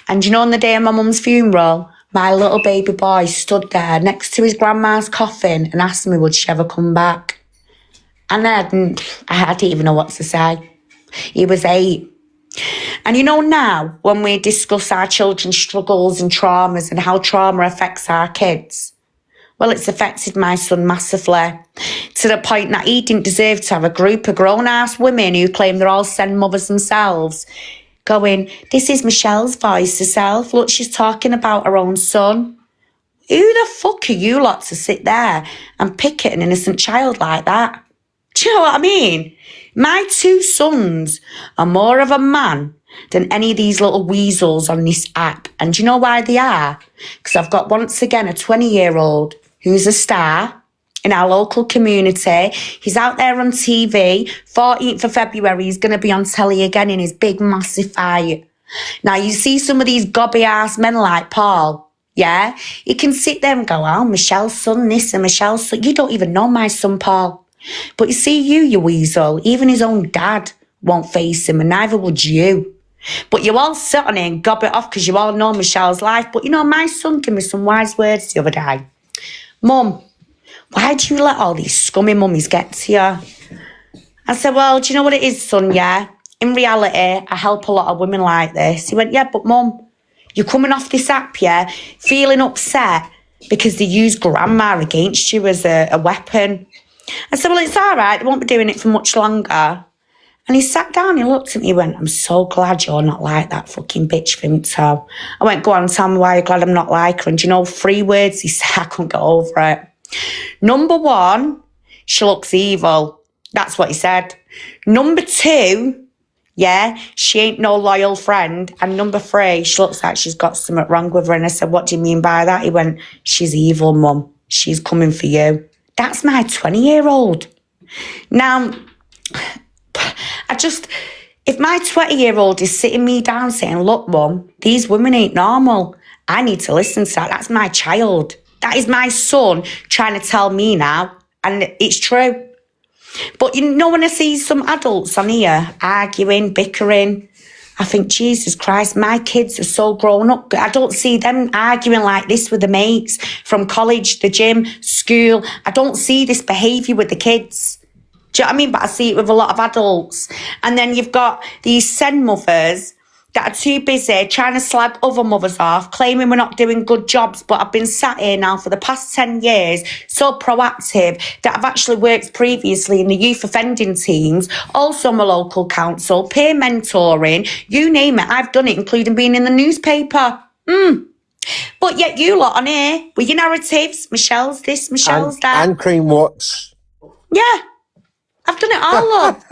S2: And you know, on the day of my mum's funeral, my little baby boy stood there next to his grandma's coffin and asked me, would she ever come back? And I didn't even know what to say. He was 8. And you know, now when we discuss our children's struggles and traumas and how trauma affects our kids, well, it's affected my son massively, to the point that he didn't deserve to have a group of grown-ass women who claim they're all Sen mothers themselves going, this is Michelle's voice herself. Look, she's talking about her own son. Who the fuck are you lot to sit there and pick at an innocent child like that? Do you know what I mean? My 2 sons are more of a man than any of these little weasels on this app. And do you know why they are? Because I've got, once again, a 20-year-old who's a star in our local community. He's out there on TV. 14th of February, he's going to be on telly again in his big, massive fight. Now, you see some of these gobby-ass men like Paul, yeah? He can sit there and go, oh, Michelle's son this and Michelle's son. You don't even know my son, Paul. But you see, you weasel, even his own dad won't face him, and neither would you. But you all sit on it and gob it off because you all know Michelle's life. But you know, my son gave me some wise words the other day. Mum, why do you let all these scummy mummies get to you? I said, well, do you know what it is, son, yeah? In reality, I help a lot of women like this. He went, yeah, but Mum, you're coming off this app, yeah, feeling upset because they use grandma against you as a weapon. I said, well, it's all right. They won't be doing it for much longer. And he sat down, he looked at me, he went, I'm so glad you're not like that fucking bitch, Finto. I went, go on, tell me why you're glad I'm not like her. And do you know 3 words he said? I couldn't get over it. Number 1, she looks evil. That's what he said. Number 2, yeah, she ain't no loyal friend. And number 3, she looks like she's got something wrong with her. And I said, what do you mean by that? He went, she's evil, Mum. She's coming for you. That's my 20-year-old. Now, if my 20-year-old is sitting me down saying, look, Mum, these women ain't normal, I need to listen to that. That's my child. That is my son trying to tell me now, and it's true. But you know, when I see some adults on here arguing, bickering, I think, Jesus Christ, my kids are so grown up. I don't see them arguing like this with the mates from college, the gym, school. I don't see this behaviour with the kids. Do you know what I mean? But I see it with a lot of adults. And then you've got these Sen mothers that are too busy trying to slag other mothers off, claiming we're not doing good jobs. But I've been sat here now for the past 10 years, so proactive, that I've actually worked previously in the youth offending teams, also my local council, peer mentoring, you name it, I've done it, including being in the newspaper. But yet you lot on here with your narratives, Michelle's this, Michelle's that.
S3: And cream watch.
S2: Yeah, I've done it all, love.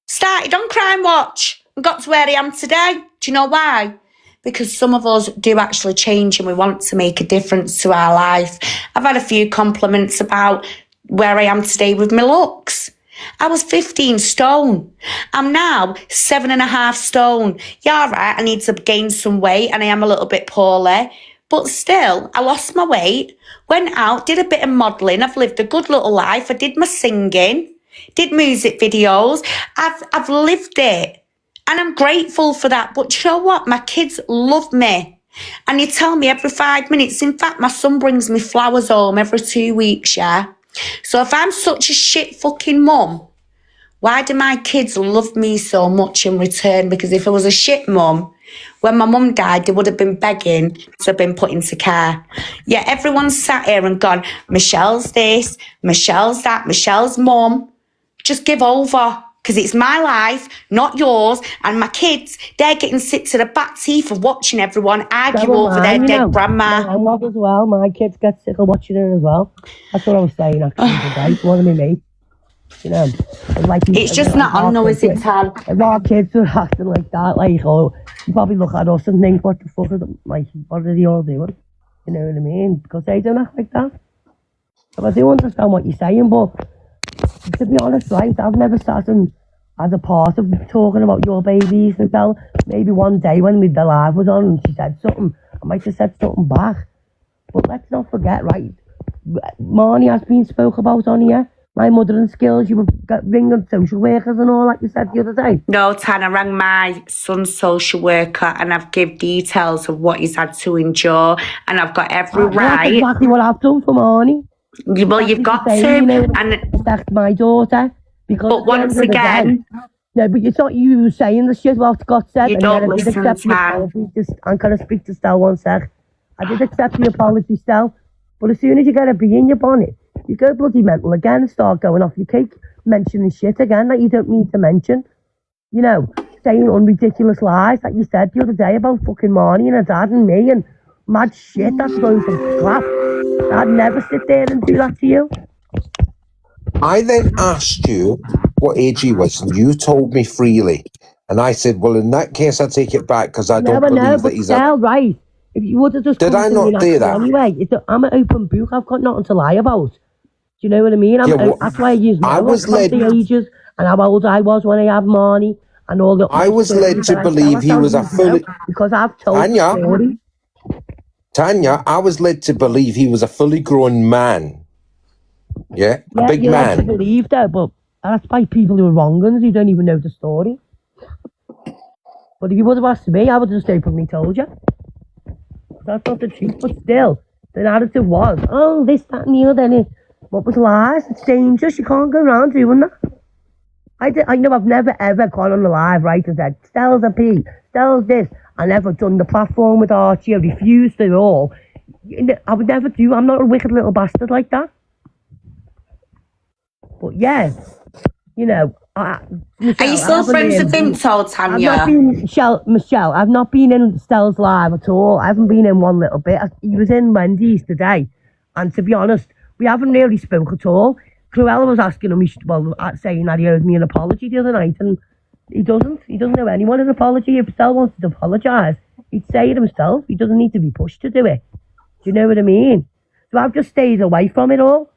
S2: Started on Crime Watch and got to where I am today. Do you know why? Because some of us do actually change and we want to make a difference to our life. I've had a few compliments about where I am today with my looks. I was 15 stone. I'm now 7.5 stone. Yeah, all right, I need to gain some weight and I am a little bit poorly. But still, I lost my weight, went out, did a bit of modelling. I've lived a good little life. I did my singing, did music videos. I've lived it. And I'm grateful for that. But you know what? My kids love me. And you tell me every 5 minutes. In fact, my son brings me flowers home every 2 weeks, yeah? So if I'm such a shit fucking mum, why do my kids love me so much in return? Because if I was a shit mum, when my mum died, they would have been begging to have been put into care. Yeah, everyone's sat here and gone, Michelle's this, Michelle's that, Michelle's mum. Just give over. Because it's my life, not yours, and my kids, they're getting sick to the back teeth of watching everyone argue over their dead grandma.
S12: I'm not as well. My kids get sick of watching her as well. That's what I was saying actually today. One of my mates, you know,
S2: it's just not on, though, is it, Tal?
S12: If our kids were acting like that, like, oh, you probably look at us and think, what the fuck are them, like, what are they all doing? You know what I mean? Because they don't act like that. So I do understand what you're saying, but to be honest, right, I've never sat and as a part of talking about your babies and tell. Maybe one day when the live was on and she said something, I might have said something back. But let's not forget, right, Marnie has been spoke about on here. my mother and skills, you would ring on social workers and all, like you said the other day.
S2: No, Tan, I rang my son's social worker and I've given details of what he's had to endure, and I've got every
S12: That's
S2: right.
S12: exactly what I've done for Marnie.
S2: Well, you've got
S12: the
S2: to.
S12: same, you know,
S2: And
S12: affect my daughter. Because
S2: but once again,
S12: no, but it's not you saying the shit what Scott said.
S2: you
S12: and
S2: don't
S12: then I did
S2: listen,
S12: accept the
S2: Tan.
S12: apology. I'm going to speak to Stel one sec. I did accept the apology, Stel. But as soon as you get a bee in your bonnet, you go bloody mental again and start going off your cake, mentioning shit again that you don't need to mention. You know, saying unridiculous lies like you said the other day about fucking Marnie and her dad and me and mad shit. That's going to crap. I'd never sit there and do that to you.
S3: I then asked you what age he was, and you told me freely. And I said, well, in that case, I take it back because I don't believe that he's
S12: a... right. If you would have just
S3: Did I not do that?
S12: Anyway, I'm an open book. I've got nothing to lie about. Do you know what I mean? That's why I use
S3: I was led
S12: the ages and how old I was when I had Marnie and all the...
S3: I was led to believe he was a fully...
S12: Because I've told the story.
S3: Tanya, I was led to believe he was a fully grown man. Yeah, a big
S12: man.
S3: man.
S12: I believe that, but that's by people who are wrong ones who don't even know the story. But if you would have asked me, I would have just openly told you. That's not the truth, but still, the narrative was, oh, this, that, and the other. And what was lies? It's dangerous. You can't go around doing that. I know I've never ever gone on the live, right, and said, Stell's a P, Stell's this. I never done the platform with Archie. I refused it all. I would never do. I'm not a wicked little bastard like that. But yeah, you know. Michelle,
S2: are you still friends with Vimto, Tanya?
S12: I've not been, Michelle, I've not been in Stell's live at all. I haven't been in one little bit. He was in Wendy's today. And to be honest, we haven't really spoke at all. Cruella was asking him, saying that he owed me an apology the other night. And he doesn't. He doesn't owe anyone an apology. If Stell wanted to apologise, he'd say it himself. He doesn't need to be pushed to do it. Do you know what I mean? So I've just stayed away from it all.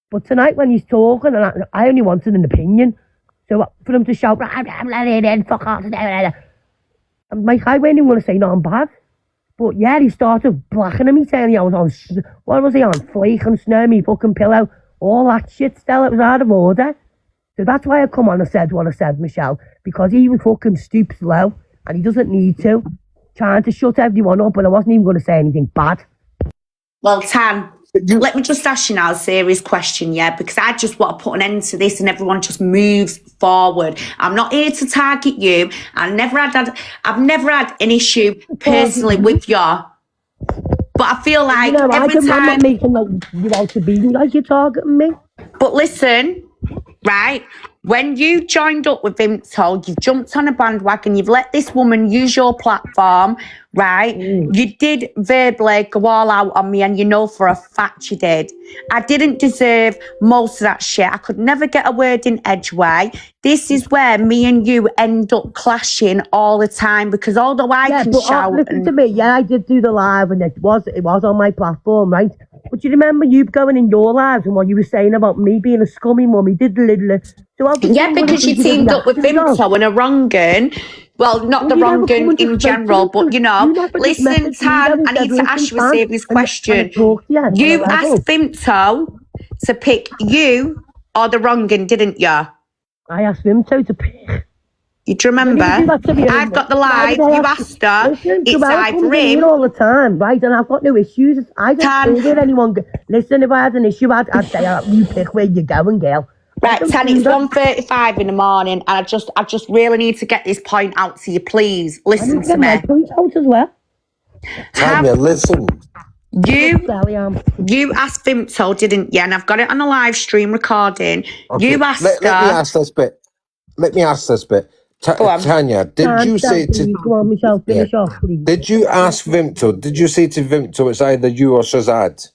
S12: But tonight when he's talking, and I only wanted an opinion. So for him to shout, fuck off, I'm like, I wouldn't even want to say nothing bad. But yeah, he started blacking at me, saying I was on, what was he on, flake and snow, me fucking pillow, all that shit still, it was out of order. So that's why I come on and said what I said, Michelle, because he was fucking stoops low, and he doesn't need to, trying to shut everyone up, and I wasn't even going to say anything bad.
S2: Well, Tan, let me just ask you now a serious question, yeah? Because I just want to put an end to this and everyone just moves forward. I'm not here to target you. I've never had an issue personally with you. But I feel like every time...
S12: I'm not making you out to be like you're targeting me.
S2: But listen, right? When you joined up with Vimto, you've jumped on a bandwagon, you've let this woman use your platform, right? You did verbally go all out on me, and you know for a fact you did. I didn't deserve most of that shit. I could never get a word in edgeway. This is where me and you end up clashing all the time, because although I can shout...
S12: Listen to me, I did do the live, and it was on my platform, right? But you remember you going in your lives and what you were saying about me being a scummy mummy, did the little...
S2: Yeah, because you teamed up with Vimto and a wrong-un. Well, not the wrong-un in general, but, you know, listen, Tan, I need to ask you a serious question. You asked Vimto to pick you or the wrong-un, didn't you?
S12: I asked Vimto to pick.
S2: You do remember? I've got the live, you asked her, it's either him...
S12: all the time, right, and I've got no issues. I don't think anyone... Listen, if I had an issue, I'd say, you pick where you're going, girl.
S2: Right, Tan, it's 1:35 in the morning, and I just really need to get this point out to you. Please listen to me.
S12: My point out as well.
S3: Tanya, listen.
S2: You asked Vimto, didn't you? And I've got it on a live stream recording.
S3: Okay.
S2: You asked
S3: Let me ask this bit. Tanya, did you say to...
S12: Go on, Michelle, finish off, please.
S3: Did you ask Vimto, did you say to Vimto it's either you or Shazad?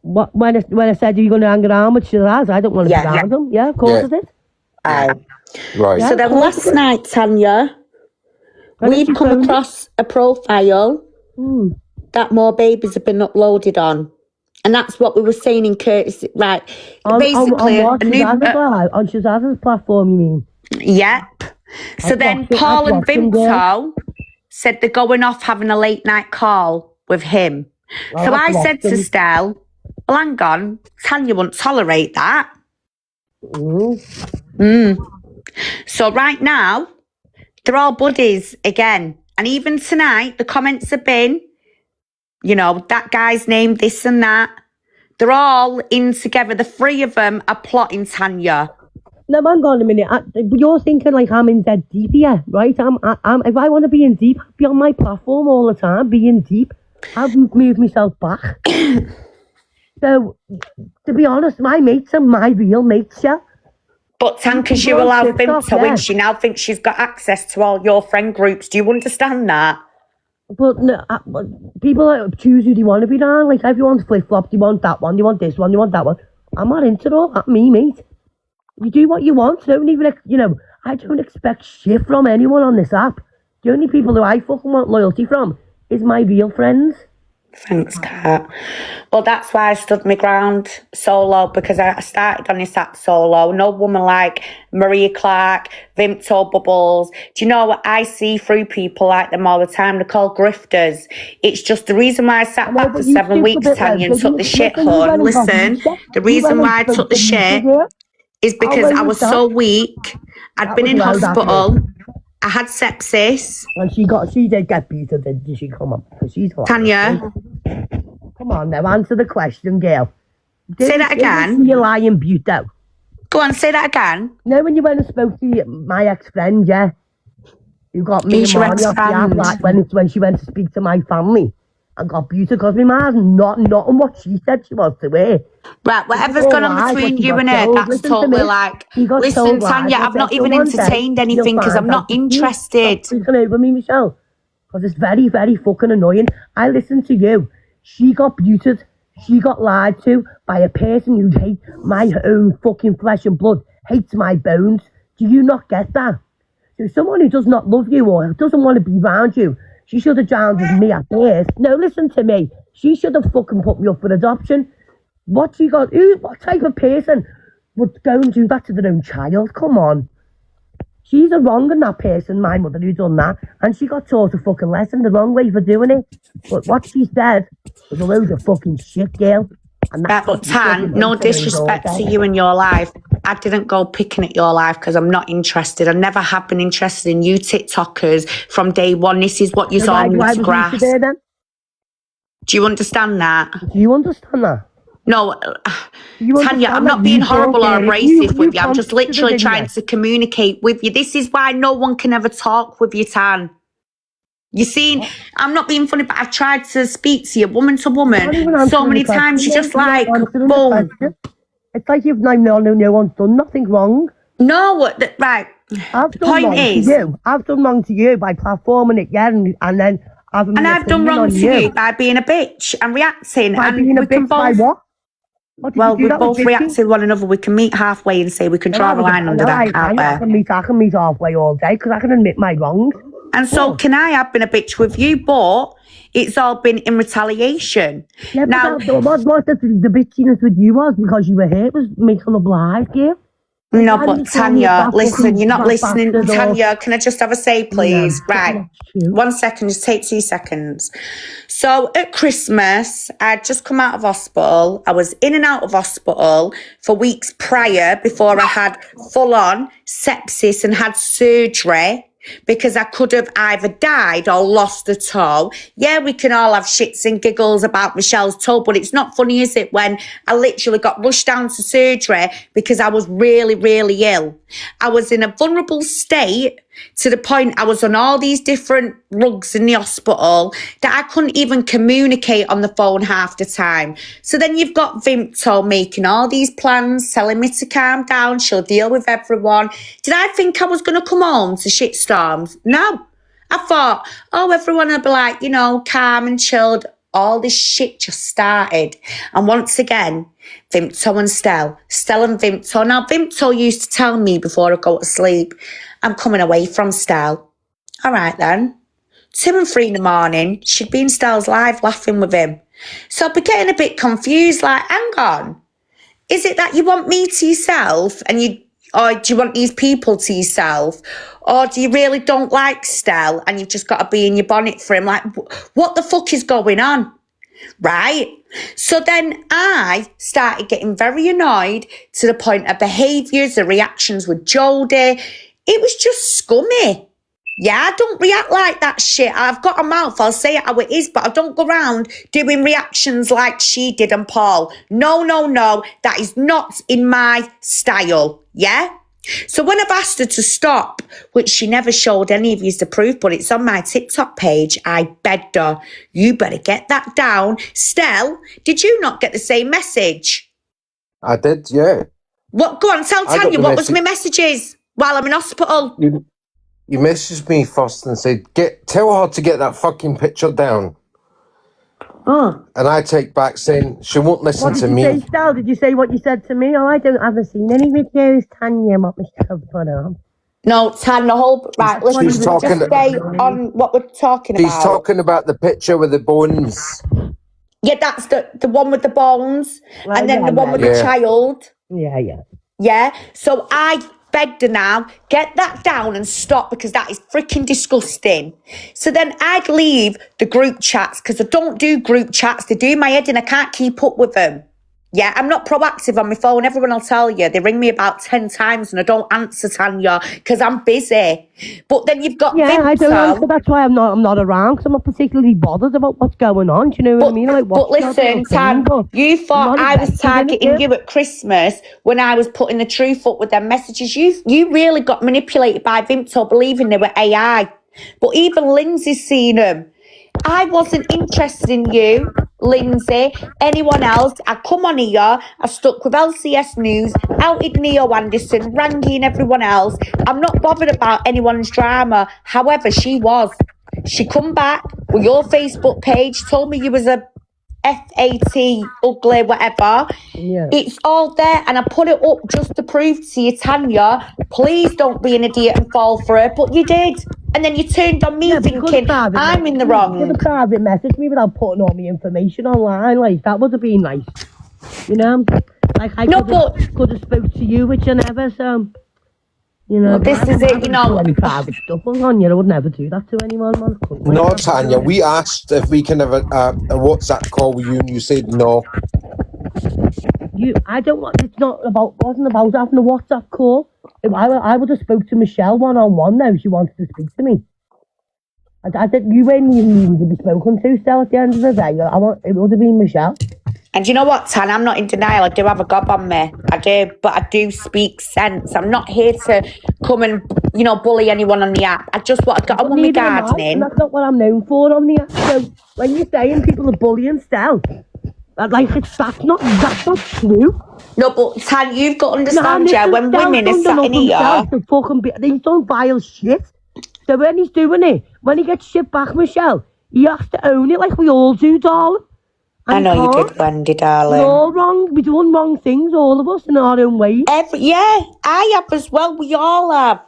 S12: What, when I said you're going to hang around with Shiraz, I don't want to be around him. Yeah, of course I did.
S3: Right.
S2: So then last night, Tanya, we've come across a profile that more babies have been uploaded on. And that's what we were saying in Curtis, right? Basically,
S12: on Shazaz's platform, you mean?
S2: Yep. So then Paul and Vimto said they're going off having a late night call with him. So I said to Stell, Well, hang on. Tanya won't tolerate that. So right now, they're all buddies again. And even tonight, the comments have been, you know, that guy's name, this and that. They're all in together. The three of them are plotting Tanya.
S12: No, hang on a minute. You're thinking like I'm in dead deep here, right? I'm if I want to be in deep, I'd be on my platform all the time, being deep. I've moved myself back. So, to be honest, my mates are my real mates, yeah.
S2: But because you allow Vimto in, she now thinks she's got access to all your friend groups. Do you understand that?
S12: But no, people choose who they want to be down. Like, everyone's flip-flop. They want that one, they want this one, they want that one. I'm not into all that, me, mate. You do what you want. Don't even, I don't expect shit from anyone on this app. The only people who I fucking want loyalty from is my real friends.
S2: Thanks, Kat. Well, that's why I stood my ground solo, because I started on this app solo. No woman like Maria Clark, Vimto Bubbles. Do you know what? I see through people like them all the time. They're called grifters. It's just the reason why I sat back for 7 weeks, Tanya, and took the shit home. Listen, the reason why I took the shit is because I was so weak. I'd been in hospital. I had sepsis.
S12: And she did get beaten, did she? Come on. She's
S2: Tanya.
S12: Come on now, answer the question, girl.
S2: Say that again.
S12: You're lying beaut though.
S2: Go on, say that again.
S12: No, when you went and spoke to my ex-friend, yeah? You got me and Marnie off the app, like, when she went to speak to my family. And got beautiful because my ma's not on what she said she was to wear.
S2: Right, whatever's gone on between you and her, that's totally like, listen, Tanya, I've not even entertained anything because I'm not interested.
S12: She's going over me, Michelle. Because it's very, very fucking annoying. I listened to you. She got beauted. She got lied to by a person who hates my own fucking flesh and blood, hates my bones. Do you not get that? So someone who does not love you or doesn't want to be around you, she should have drowned me at birth. No, listen to me. She should have fucking put me up for adoption. What type of person would go and do that to their own child? Come on. She's a wrong in that person, my mother, who done that. And she got taught a fucking lesson the wrong way for doing it. But what she said was a load of fucking shit, girl.
S2: Right, but Tan, no disrespect to you and your life. I didn't go picking at your life because I'm not interested. I never have been interested in you TikTokers from day one. This is what you're all need to grasp. Do you understand that?
S12: Do you understand that?
S2: No, Tanya, I'm not being horrible or abrasive with you. I'm just literally trying to communicate with you. This is why no one can ever talk with you, Tan. You see, I'm not being funny, but I've tried to speak to you, woman to woman, so many times. You're just like, boom.
S12: It's like you've no one's done nothing wrong.
S2: No, right.
S12: I've done wrong to you by platforming it, yeah, and then
S2: I've done wrong to you by being a bitch and reacting.
S12: By
S2: and
S12: being a bitch by what?
S2: Well, we both react to one another. We can meet halfway and say we can draw a line under that, can't we?
S12: I can meet halfway all day because I can admit my wrongs.
S2: And so can I have been a bitch with you, but it's all been in retaliation.
S12: Yeah, now, what the bitchiness with you was because you were here was making up lies, girl.
S2: No, but Tanya, listen, you're not listening. Tanya, can I just have a say, please? Right. 1 second, just take 2 seconds. So at Christmas, I'd just come out of hospital. I was in and out of hospital for weeks prior before I had full-on sepsis and had surgery. Because I could have either died or lost a toe. Yeah, we can all have shits and giggles about Michelle's toe, but it's not funny, is it, when I literally got rushed down to surgery because I was really, really ill. I was in a vulnerable state to the point I was on all these different rugs in the hospital that I couldn't even communicate on the phone half the time. So then you've got Vimto making all these plans, telling me to calm down, she'll deal with everyone. Did I think I was going to come home to shitstorms? No. I thought, everyone will be like, calm and chilled. All this shit just started. And once again, Vimto and Stell and Vimto. Now, Vimto used to tell me before I go to sleep, I'm coming away from Stell. All right then. 2 and 3 in the morning, she'd be in Stell's live laughing with him. So I'd be getting a bit confused, like, hang on. Is it that you want me to yourself or do you want these people to yourself? Or do you really don't like Stell and you've just got to be in your bonnet for him? Like, what the fuck is going on? right? So then I started getting very annoyed to the point of behaviours, the reactions with Jodie. It was just scummy. Yeah, I don't react like that shit. I've got a mouth, I'll say it how it is, but I don't go around doing reactions like she did and Paul. No, that is not in my style, yeah? So when I've asked her to stop, which she never showed any of you the proof, but it's on my TikTok page, I begged her, you better get that down. Stel, did you not get the same message?
S7: I did, yeah.
S2: What? Go on, tell
S7: I got
S2: Tanya,
S7: the
S2: what was my
S7: message.
S2: messages while I'm in hospital?
S7: You messaged me first and said, tell her to get that fucking picture down. And I take back saying, she won't listen to me.
S12: What did you say, Stel? Did you say what you said to me? Oh, I haven't seen any videos, Tanya, what Michelle put on.
S2: No, Tanya, right, listen,
S7: She's talking,
S2: just stay on what we're talking about.
S7: she's talking about the picture with the bones.
S2: Yeah, that's the one with the bones, and then the one with the child.
S12: Yeah.
S2: Yeah, so I begged her now, get that down and stop because that is freaking disgusting. So then I'd leave the group chats because I don't do group chats. They do my head and I can't keep up with them. Yeah, I'm not proactive on my phone. Everyone will tell you. They ring me about 10 times and I don't answer, Tanya, because I'm busy. But then you've got
S12: Yeah, I don't
S2: Vinto.
S12: answer. That's why I'm not around, because I'm not particularly bothered about what's going on. Do you know what I mean? Like,
S2: But listen, Tan, you thought I was targeting you at Christmas when I was putting the truth up with them messages. You really got manipulated by Vinto believing they were AI. But even Lindsay's seen them. I wasn't interested in you, Lindsay, anyone else. I come on here, I stuck with LCS News, outed Neo Anderson, Randy and everyone else. I'm not bothered about anyone's drama. However, she was. She come back with your Facebook page, told me you was a FAT, ugly, whatever.
S12: Yeah.
S2: It's all there, and I put it up just to prove to you, Tanya, please don't be an idiot and fall for it. But you did. And then you turned on me thinking I'm in the wrong.
S12: You could have private messaged me without putting all my information online. Like, that would have been nice. You know? Like, I could have spoke to you, which I never, so... You know,
S2: well, this is it, you know.
S12: Any private stuff on you, I would never do that to anyone, man.
S3: No, Tanya, we asked if we can have a WhatsApp call with you, and you said no.
S12: I don't want. It's not about. Wasn't about having a WhatsApp call. I would have spoke to Michelle one-on-one. Now she wanted to speak to me. I think you weren't even needing to be spoken to. Still, at the end of the day, it would have been Michelle.
S2: And you know what, Tan? I'm not in denial. I do have a gob on me. I do, but I do speak sense. I'm not here to come and, bully anyone on the app. I just want to get on with my gardening.
S12: That's not what I'm known for on the app. So when you're saying people are bullying Stel, that's not true.
S2: No, but Tan, you've got to understand, yeah, when women are sat in here...
S12: He's done vile shit. So when he's doing it, when he gets shit back, Michelle, he has to own it like we all do, darling.
S2: I know you did, Wendy, darling.
S12: We're all wrong. We're doing wrong things, all of us, in our own ways.
S2: Yeah, I have as well. We all have.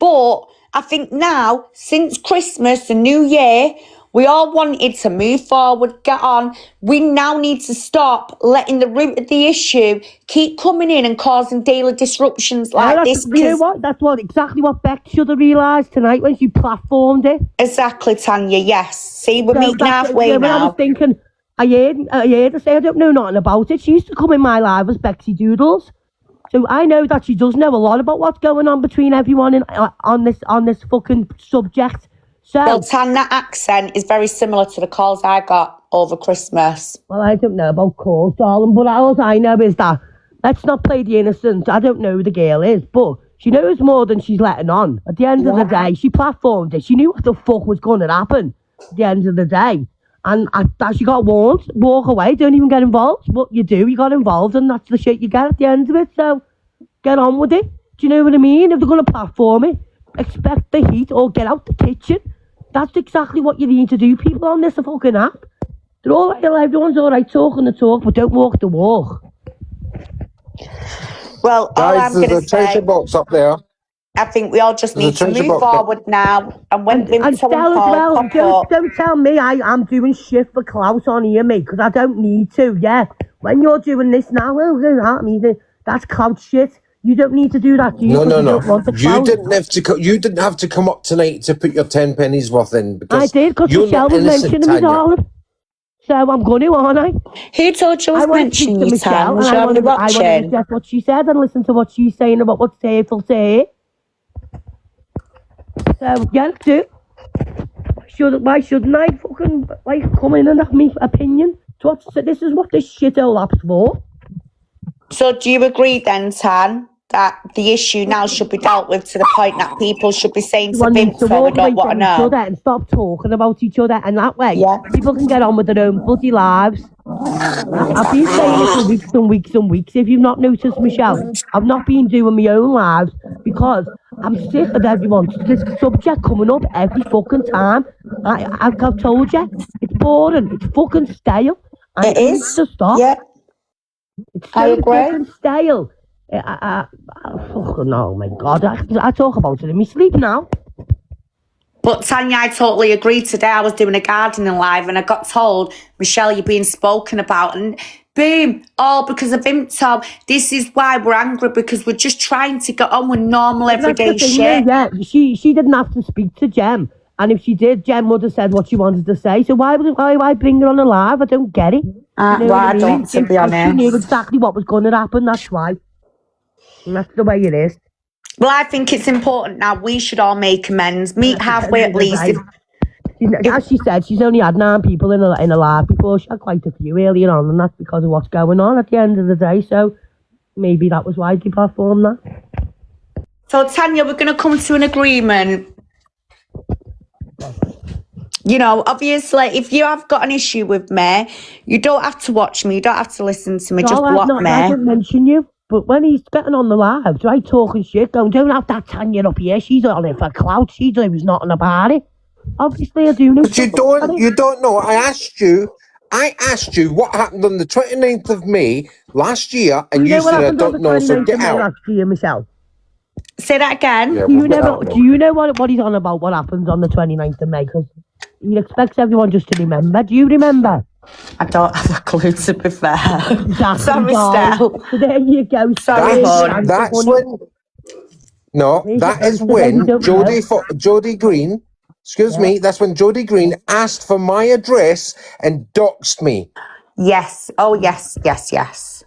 S2: But I think now, since Christmas and New Year, we all wanted to move forward, get on. We now need to stop letting the root of the issue keep coming in and causing daily disruptions like this.
S12: You know what? That's exactly what Beck should have realised tonight when she platformed it.
S2: Exactly, Tanya, yes. See, we're meeting halfway now.
S12: I was thinking... I heard her say I don't know nothing about it. She used to come in my live as Bexy Doodles. So I know that she does know a lot about what's going on between everyone on this fucking subject. So,
S2: well, Tan, that accent is very similar to the calls I got over Christmas.
S12: Well, I don't know about calls, darling, but all I know is that, let's not play the innocent. I don't know who the girl is, but she knows more than she's letting on. At the end of the day, she platformed it. She knew what the fuck was going to happen at the end of the day. And she got warned, walk away, don't even get involved. What you do, you got involved, and that's the shit you get at the end of it. So get on with it. Do you know what I mean? If they're going to platform it, expect the heat or get out the kitchen. That's exactly what you need to do. People on this fucking app, they're all right, everyone's all right talking the talk, but don't walk the walk.
S2: Well, all
S3: guys,
S2: I'm
S3: there's a treasure box up there.
S2: I think we all just need to move forward now. And when
S12: and Stel as well, don't tell me I'm doing shit for clout on here, mate, because I don't need to, yeah. When you're doing this now, that's clout shit. You don't need to do that, do you?
S3: No. You didn't have to come up tonight to put your 10 pennies worth in. Because
S12: I did, because Michelle was mentioning me, darling. So I'm going to, aren't I?
S2: Who told you I
S12: I
S2: was
S12: want to speak
S2: mentioning
S12: to
S2: you,
S12: Michelle,
S2: Tam? Was
S12: and
S2: you
S12: I
S2: only
S12: want to
S2: watching?
S12: address what she said and listen to what she's saying about what's hateful to her. So, yeah, do. Why shouldn't I fucking, like, come in and have my opinion? So this is what this shithole app's for.
S2: So do you agree then, Tan, that the issue now should be dealt with to the point that people should be saying to
S12: One needs to
S2: Vinto, I
S12: walk away
S2: don't want to
S12: from each
S2: know?
S12: other and stop talking about each other, and that way
S2: Yeah.
S12: people can get on with their own bloody lives. I've been saying it for weeks and weeks and weeks. If you've not noticed, Michelle, I've not been doing my own lives because I'm sick of this subject coming up every fucking time. I've told you, it's boring, it's fucking stale, and
S2: It
S12: it needs
S2: is.
S12: to stop.
S2: Yeah,
S12: It's
S2: I
S12: so
S2: agree.
S12: fucking stale. Fucking oh my god, I talk about it in my sleep now.
S2: But Tanya, I totally agree. Today I was doing a gardening live and I got told, Michelle, you're being spoken about. And boom, all because of Vinto. This is why we're angry, because we're just trying to get on with normal everyday
S12: That's the thing,
S2: shit.
S12: yeah. She didn't have to speak to Jem. And if she did, Jem would have said what she wanted to say. So why bring her on alive? I don't get it.
S2: Well, I don't, to be
S12: She knew
S2: honest.
S12: exactly what was going to happen, that's why. And that's the way it is.
S2: Well, I think it's important now. We should all make amends. Meet halfway at least.
S12: As she said, she's only had 9 people in a live before. She had quite a few earlier on, and that's because of what's going on at the end of the day. So maybe that was why they performed that.
S2: So, Tanya, we're going to come to an agreement. You know, obviously, if you have got an issue with me, you don't have to watch me. You don't have to listen to me. Just block me.
S12: I didn't mention you. But when he's getting on the live, right, talking shit, going, don't have that Tanya up here. She's on it for clout. She knows nothing about it. Obviously, I do know.
S3: But you don't know. I asked you what happened on the 29th of May last year, and you said I don't know, so get out.
S12: Last year, Michelle?
S2: Say that again.
S3: Yeah,
S12: Do you know what he's on about, what happens on the 29th of May? Because he expects everyone just to remember. Do you remember?
S2: I don't have a clue, to be fair.
S12: Exactly,
S2: Sorry,
S12: darling. So there you go.
S2: Sorry, hon.
S3: That's when. No, that is when Jodie Green. Excuse me. That's when Jodie Green asked for my address and doxed me.
S2: Yes. Oh, yes. Yes.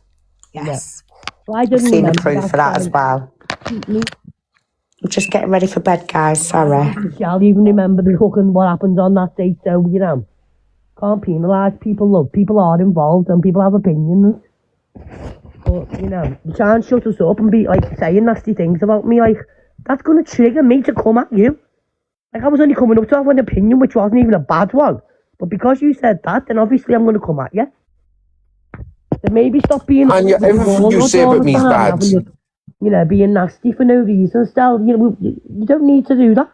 S12: Well, I
S2: I've
S12: didn't
S2: seen the
S12: remember
S2: proof of that as well. I'm just getting ready for bed, guys. Sorry.
S12: Michelle, even remember the fucking what happened on that date, so, you know. Can't penalise people, love. People are involved and people have opinions. But, you know, you can't shut us up and be, like, saying nasty things about me. Like, that's going to trigger me to come at you. Like, I was only coming up to have an opinion, which wasn't even a bad one. But because you said that, then obviously I'm going to come at you. So maybe stop being...
S3: And everything you say about me is bad.
S12: You know, being nasty for no reason. Still, you know, you don't need to do that.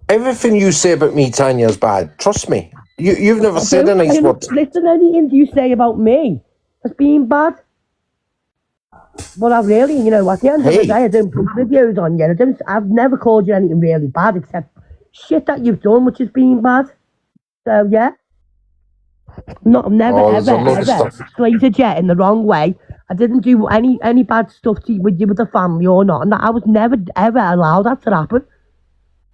S3: Everything you say about me, Tanya, is bad. Trust me. You've never said a nice word.
S12: Listen, anything you say about me as being bad. But I really, you know, at the end of the day, I don't put videos on you. I've never called you anything really bad except shit that you've done, which has been bad. So, yeah. I've never, ever slated you in the wrong way. I didn't do any bad stuff with you with the family or not. And I was never, ever allowed that to happen.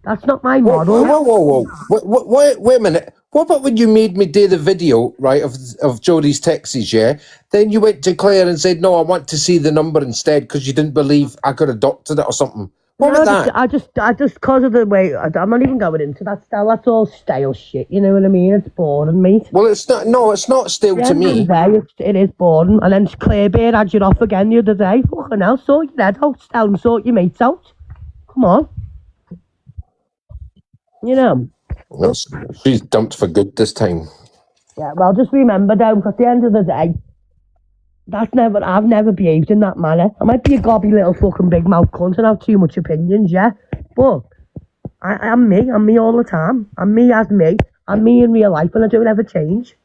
S12: That's not my model.
S3: Whoa. Wait a minute. What about when you made me do the video, right, of Jodie's texts, yeah? Then you went to Claire and said, no, I want to see the number instead because you didn't believe I could have doctored it or something. What was that?
S12: I just, because of the way, I'm not even going into that style. That's all stale shit, you know what I mean? It's boring, mate.
S3: Well, it's not stale to me.
S12: It is boring. And then Claire Beard had you off again the other day. Fucking hell, sort your head out, down and sort your mates out. Come on. You know.
S3: No, she's dumped for good this time.
S12: Yeah, well, just remember, though, at the end of the day, I've never behaved in that manner. I might be a gobby little fucking big mouth cunt and have too much opinions, yeah? But I'm me all the time. I'm me as me. I'm me in real life and I don't ever change.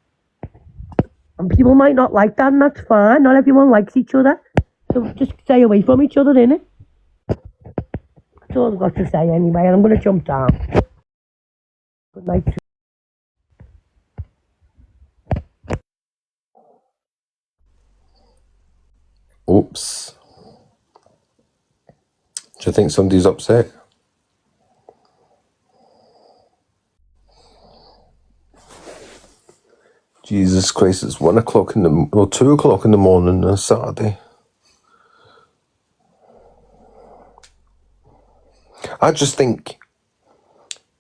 S12: And people might not like that and that's fine. Not everyone likes each other. So just stay away from each other, innit? That's all I've got to say anyway, and I'm going to jump down. Good night.
S3: Oops. Do you think somebody's upset?
S7: Jesus Christ, it's 1 o'clock or 2 o'clock in the morning on a Saturday. I just think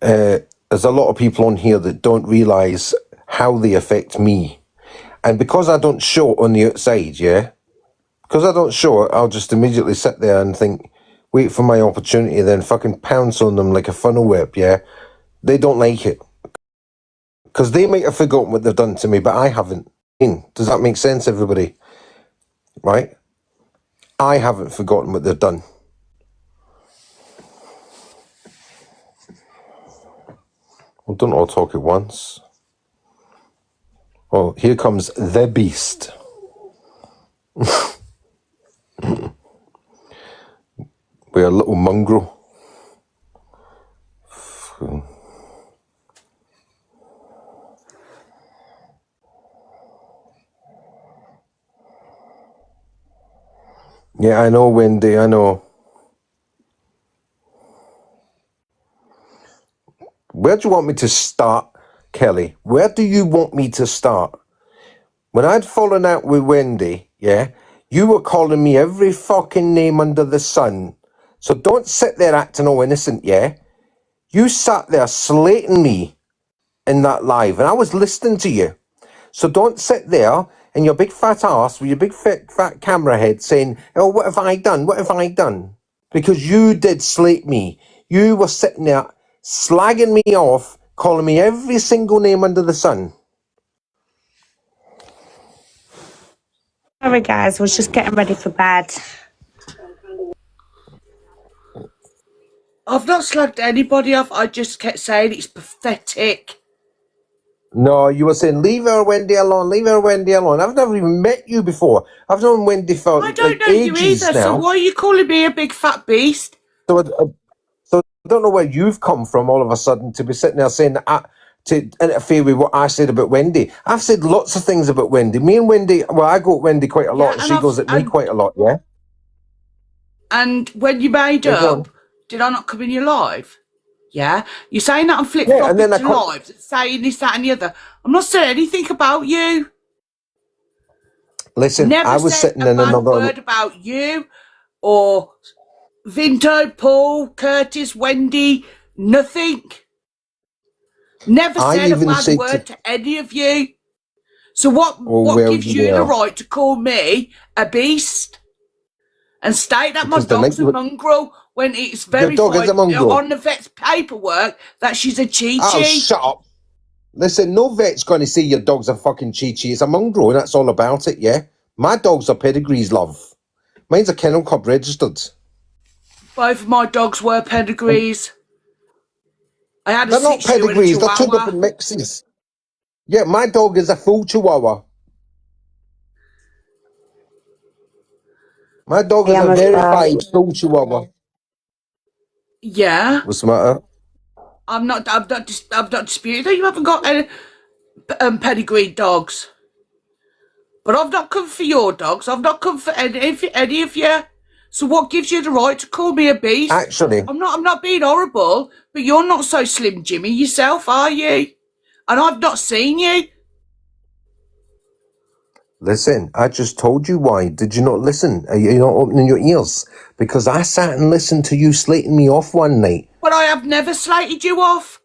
S7: there's a lot of people on here that don't realise how they affect me. And because I don't show it on the outside, yeah? Because I don't show it, I'll just immediately sit there and think, wait for my opportunity, then fucking pounce on them like a funnel whip, yeah? They don't like it. Because they might have forgotten what they've done to me, but I haven't. Does that make sense, everybody? Right? I haven't forgotten what they've done. Well, don't all talk at once. Oh, here comes the beast. We're a little mongrel. Yeah, I know, Wendy, I know. Where do you want me to start, Kelly? Where do you want me to start? When I'd fallen out with Wendy, yeah, you were calling me every fucking name under the sun. So don't sit there acting all innocent, yeah? You sat there slating me in that live, and I was listening to you. So don't sit there in your big fat ass with your big fat camera head saying, oh, what have I done? What have I done? Because you did slate me. You were sitting there slagging me off, calling me every single name under the sun.
S2: Sorry, guys, I was just getting ready for bed.
S11: I've not slagged anybody off. I just kept saying it's pathetic.
S7: No, you were saying, leave her, Wendy, alone. Leave her, Wendy, alone. I've never even met you before. I've known Wendy for
S11: I don't
S7: like
S11: know you
S7: ages
S11: either,
S7: now.
S11: so why are you calling me a big fat beast?
S7: So I don't know where you've come from all of a sudden to be sitting there saying that to interfere with what I said about Wendy. I've said lots of things about Wendy. Me and Wendy, well, I go at Wendy quite a lot, and she goes at me quite a lot, yeah?
S11: And when you made up, did I not come in your live? Yeah? You're saying that I'm flip-flopping to lives, saying this, that and the other. I'm not saying anything about you.
S7: Listen,
S11: Never
S7: I was
S11: said
S7: sitting
S11: a
S7: in
S11: bad
S7: another...
S11: word about you or Vinto, Paul, Curtis, Wendy, nothing. Never said a bad word to any of you. So what gives you the right to call me a beast and state that my dog's a mongrel when it's verified on the vet's paperwork that she's a Chi-Chi?
S7: Oh, shut up. Listen, no vet's going to say your dog's a fucking Chi-Chi. It's a mongrel, and that's all about it, yeah? My dogs are pedigrees, love. Mine's a kennel club registered.
S11: Both of my dogs were pedigrees. I had a
S7: They're not
S11: Shih Tzu and a
S7: pedigrees, they're two
S11: Chihuahua.
S7: different mixes. Yeah, my dog is a full Chihuahua. My dog is a verified full Chihuahua.
S11: Yeah.
S7: What's the matter?
S11: I'm not disputing that you haven't got any pedigreed dogs. But I've not come for your dogs. I've not come for any of you. So what gives you the right to call me a beast?
S7: Actually,
S11: I'm not being horrible, but you're not so Slim Jimmy yourself, are you? And I've not seen you.
S7: listen, I just told you why. Did you not listen? Are you not opening your ears? Because I sat and listened to you slating me off one night.
S11: But I have never slated you off.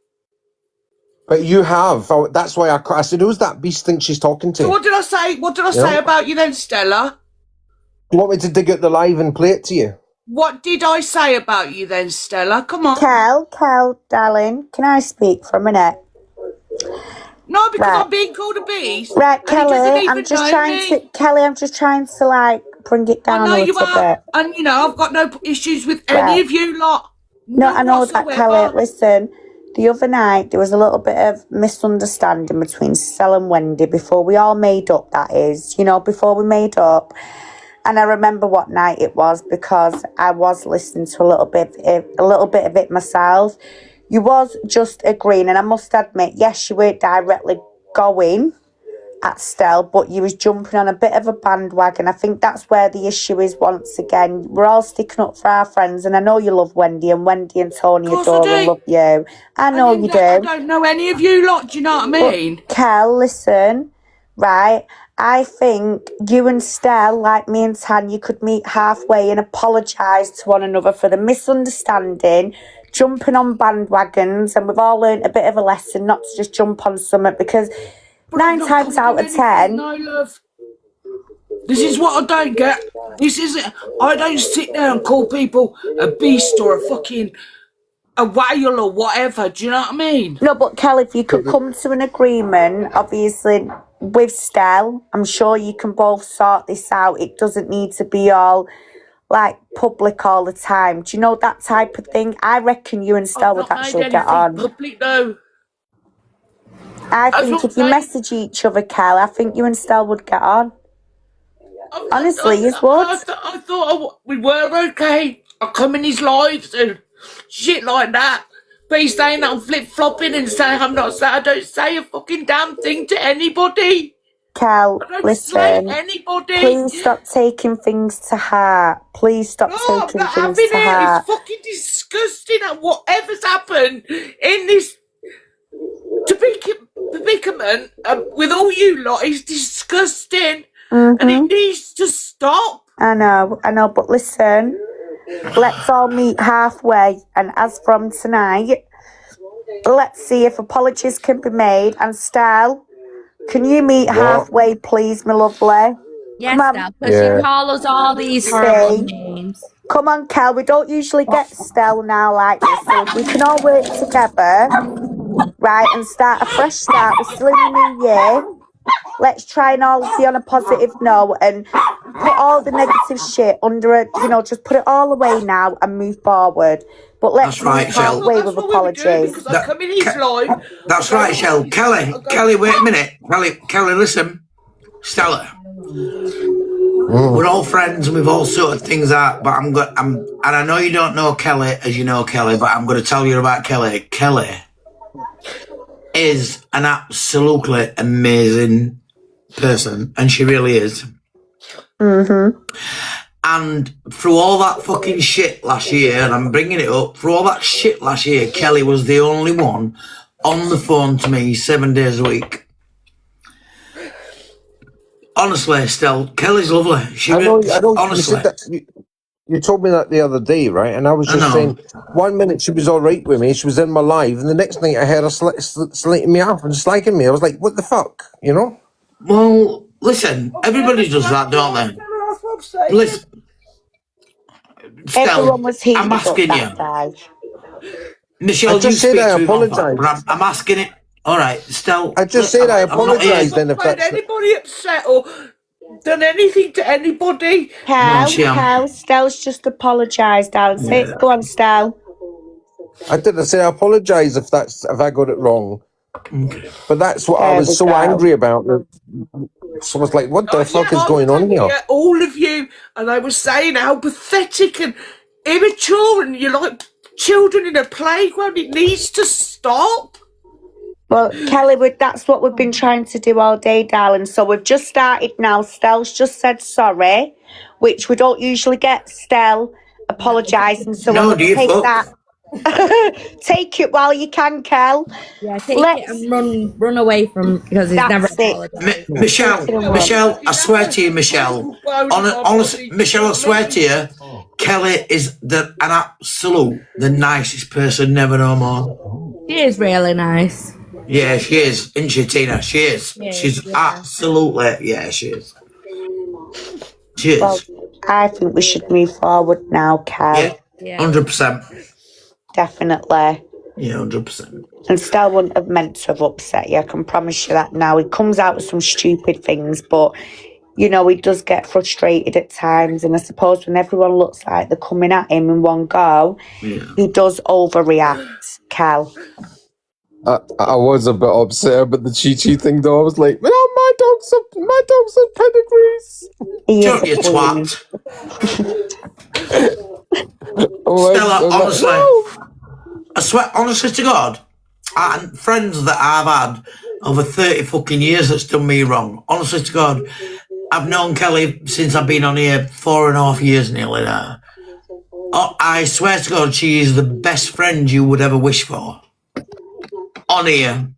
S7: But you have. That's why I said, who's that beast think she's talking to?
S11: So what did I say? What did I say about you then, Stella?
S7: You want me to dig out the live and play it to you?
S11: What did I say about you then, Stella? Come on.
S2: Kel, darling, can I speak for a minute?
S11: No, because I'm being called a beast.
S2: Right, Kelly, I'm just trying to like bring it down a little bit.
S11: And you know, I've got no issues with any of you lot.
S2: No, I know that, Kelly. Listen, the other night there was a little bit of misunderstanding between Stella and Wendy before we all made up, that is, before we made up. And I remember what night it was because I was listening to a little bit of it myself. You was just agreeing, and I must admit, yes, you weren't directly going at Stell, but you was jumping on a bit of a bandwagon. I think that's where the issue is once again. We're all sticking up for our friends, and I know you love Wendy and Tony adore and love you. I know you do.
S11: I don't know any of you lot, do you know what I mean?
S2: But, Kel, listen, right? I think you and Stell, like me and Tanya, could meet halfway and apologise to one another for the misunderstanding, jumping on bandwagons, and we've all learnt a bit of a lesson not to just jump on something, because
S11: But I've
S2: 9
S11: not
S2: times
S11: come
S2: out
S11: to
S2: of 10...
S11: anything, no, love. This is what I don't get. This isn't... I don't sit there and call people a beast or a fucking... a whale or whatever, do you know what I mean?
S2: No, but Kel, if you could come to an agreement, obviously, with Stell, I'm sure you can both sort this out. It doesn't need to be all, like, public all the time. Do you know that type of thing? I reckon you and Stell would actually get on.
S11: Public, though.
S2: I
S11: That's
S2: think
S11: what
S2: if you
S11: I'm saying.
S2: message each other, Kel, I think you and Stell would get on. Honestly, you would.
S11: I thought we were okay. I come in his lives and shit like that. But he's saying that I'm flip-flopping and saying I don't say a fucking damn thing to anybody.
S2: Kel,
S11: I don't
S2: listen.
S11: slay anybody.
S2: Please stop taking things to heart. Please stop taking things
S11: Having
S2: to
S11: it
S2: heart.
S11: is fucking disgusting at whatever's happened in this predicament with all you lot is disgusting. And it needs to stop.
S2: I know, but listen, let's all meet halfway, and as from tonight, let's see if apologies can be made. And Stell, can you meet halfway, please, my lovely?
S4: Yes,
S2: Come on.
S4: Stell, because you call us all these horrible names.
S2: Come on, Kel, we don't usually get Stell now like this, so if we can all work together, right, and start a fresh start, we're still in the new year. Let's try and all see on a positive note and put all the negative shit under it, just put it all away now and move forward. But let's
S5: right,
S2: move
S5: Shell.
S2: halfway with apologies.
S5: That's right, Shell. Kelly, wait a minute. Kelly, listen. Stella. We're all friends and we've all sorted things out, but and I know you don't know Kelly as you know Kelly, but I'm going to tell you about Kelly. Kelly is an absolutely amazing person, and she really is. And through all that fucking shit last year, and I'm bringing it up, through all that shit last year, Kelly was the only one on the phone to me 7 days a week. Honestly, still, Kelly's lovely.
S7: I know,
S5: honestly.
S7: You told me that the other day, right? And I was just saying, 1 minute she was all right with me, she was in my life, and the next thing I heard her slating me off and slagging me. I was like, what the fuck,
S5: Well, listen, everybody does that, don't they? Listen,
S2: Everyone was heated
S5: I'm asking
S2: up
S5: you.
S2: that day.
S5: Michelle,
S7: I just said I apologise.
S5: I'm asking it. All right, Stell.
S7: I just said I apologise then if
S11: Made
S7: that's...
S11: anybody upset or done anything to anybody?
S2: Kel, Stell's just apologised, darling. Say it. Go on, Stell.
S7: I didn't say I apologise if I got it wrong. But that's what I was so angry about. So I was like, what the fuck is going on here?
S11: All of you, and I was saying how pathetic and immature, and you're like children in a playground. It needs to stop.
S2: Well, Kelly, that's what we've been trying to do all day, darling. So we've just started now. Stell's just said sorry, which we don't usually get Stell apologising. So we'll take that. Take it while you can, Kel.
S4: Yeah, take it and run away from, because he's never apologised.
S5: Michelle, I swear to you, Michelle. Honestly, Michelle, I swear to you, Kelly is an absolute, the nicest person, never no more.
S4: She is really nice.
S5: Yeah, she is, isn't she, Tina? She is. She's absolutely, she is. She is.
S2: Well, I think we should move forward now, Kel.
S5: Yeah, 100%.
S2: Definitely.
S5: Yeah, 100%.
S2: And Stell wouldn't have meant to have upset you, I can promise you that now. He comes out with some stupid things, but, he does get frustrated at times. And I suppose when everyone looks like they're coming at him in one go, he does overreact, Kel.
S7: I was a bit upset about the Chi-Chi thing, though. I was like, my dogs are pedigrees.
S5: Don't you twat. Stella, honestly, I swear, honestly to God, and friends that I've had over 30 fucking years that's done me wrong. Honestly to God, I've known Kelly since I've been on here 4.5 years nearly now. I swear to God, she is the best friend you would ever wish for. On here.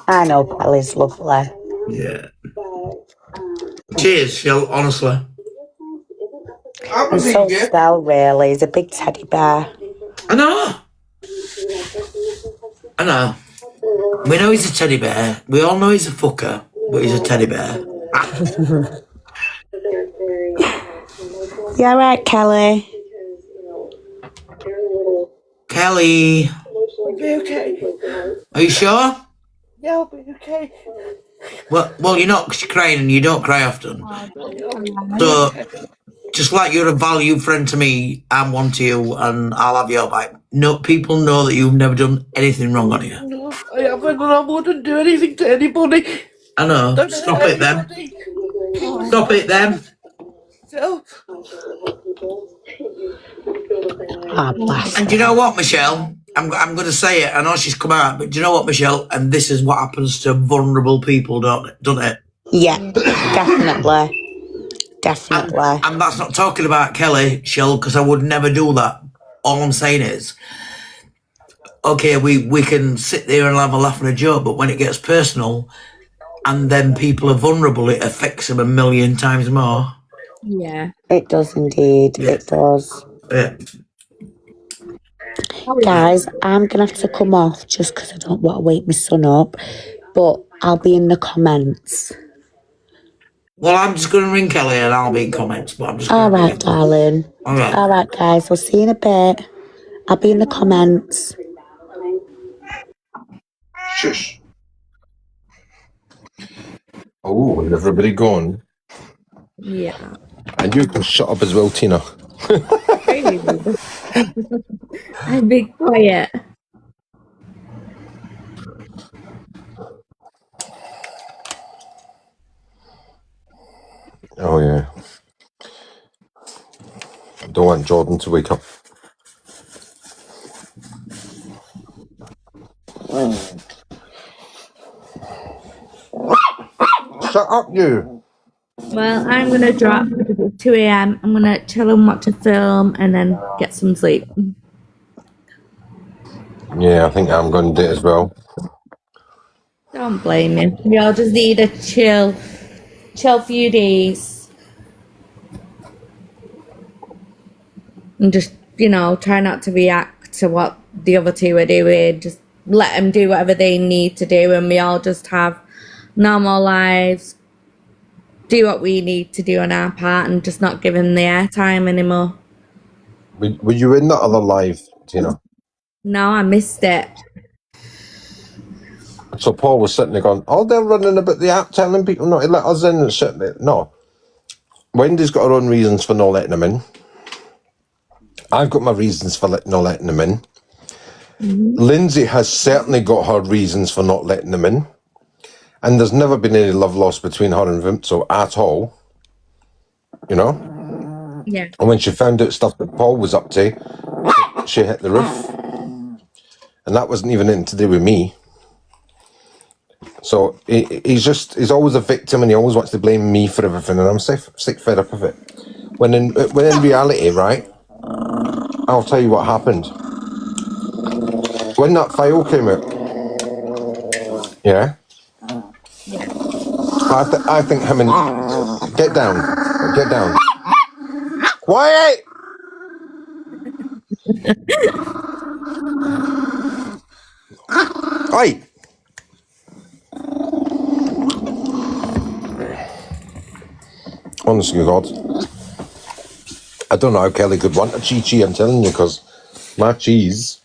S2: I know Kelly's lovely.
S5: Yeah. Cheers, Phil, honestly.
S2: And so Stell, really, is a big teddy bear.
S5: I know. We know he's a teddy bear. We all know he's a fucker, but he's a teddy bear.
S2: You all right, Kelly?
S5: Kelly.
S11: I'll be okay.
S5: Are you sure?
S11: Yeah, I'll be okay.
S5: Well, you're not crying and you don't cry often. So, just like you're a valued friend to me, I'm one to you and I'll have your back. No, people know that you've never done anything wrong on you.
S11: No, I haven't, and I wouldn't do anything to anybody.
S5: I know.
S11: Don't
S5: Stop
S11: hurt
S5: it then.
S11: anybody.
S5: Stop it then.
S11: So,
S5: And do you know what, Michelle? I'm going to say it. I know she's come out, but do you know what, Michelle? And this is what happens to vulnerable people, doesn't it?
S2: Yeah, definitely. Definitely.
S5: And that's not talking about Kelly, Shell, because I would never do that. All I'm saying is, okay, we can sit there and have a laugh and a joke, but when it gets personal and then people are vulnerable, it affects them a million times more.
S4: Yeah.
S2: It does indeed.
S5: Yeah.
S2: It does.
S5: Yeah.
S2: Guys, I'm going to have to come off just because I don't want to wake my son up. But I'll be in the comments.
S5: Well, I'm just going to ring Kelly and I'll be in comments. But I'm just
S2: All right, darling.
S5: All right.
S2: All right, guys. We'll see you in a bit. I'll be in the comments.
S3: Shush. Oh, and everybody gone.
S4: Yeah.
S3: And you can shut up as well, Tina.
S4: I'd be quiet.
S3: Oh, yeah. I don't want Jordan to wake up. Shut up, you.
S4: Well, I'm going to drop because it's 2 a.m. I'm going to chill and watch a film and then get some sleep.
S3: Yeah, I think I'm going to do it as well.
S4: Don't blame me. We all just need a chill few days. And just, try not to react to what the other two are doing. Just let them do whatever they need to do and we all just have normal lives. Do what we need to do on our part and just not give him the airtime anymore.
S3: Were you in that other live, Tina?
S4: No, I missed it.
S3: So Paul was sitting there going, oh, they're running about the app telling people not to let us in and sitting there. No. Wendy's got her own reasons for not letting them in. I've got my reasons for not letting them in. Mm-hmm. Lindsay has certainly got her reasons for not letting them in. And there's never been any love lost between her and Vimto at all.
S4: Yeah.
S3: And when she found out stuff that Paul was up to, she hit the roof. And that wasn't even anything to do with me. So he's always a victim and he always wants to blame me for everything. And I'm sick fed up of it. When in reality, right, I'll tell you what happened. When that file came out, yeah, I think him and... Get down. Quiet! Oi! Honestly, God. I don't know how Kelly could want a chi-chi, I'm telling you, because my cheese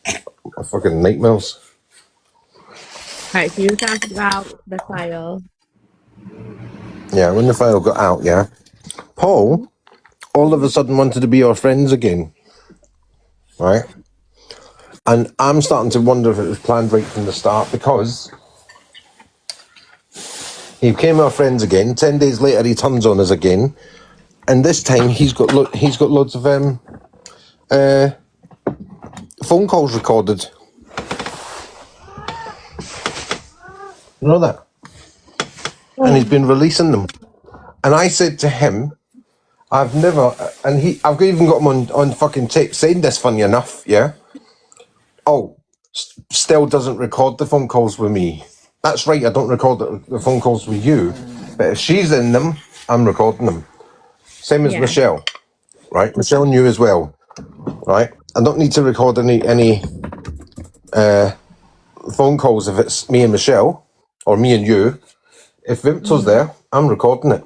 S3: are fucking nightmares.
S4: Right, so you were talking about the file.
S3: Yeah, when the file got out, yeah. Paul all of a sudden wanted to be our friends again. Right? And I'm starting to wonder if it was planned right from the start, because he became our friends again. 10 days later, he turns on us again, and this time he's got loads of phone calls recorded. You know that? And he's been releasing them. And I said to him, I've even got him on fucking tape saying this, funny enough, yeah? Oh, still doesn't record the phone calls with me. That's right, I don't record the phone calls with you, but if she's in them, I'm recording them. Same as
S4: Yeah.
S3: Michelle, right? Michelle knew as well, right? I don't need to record any phone calls if it's me and Michelle, or me and you. If Vimpto's there, I'm recording it.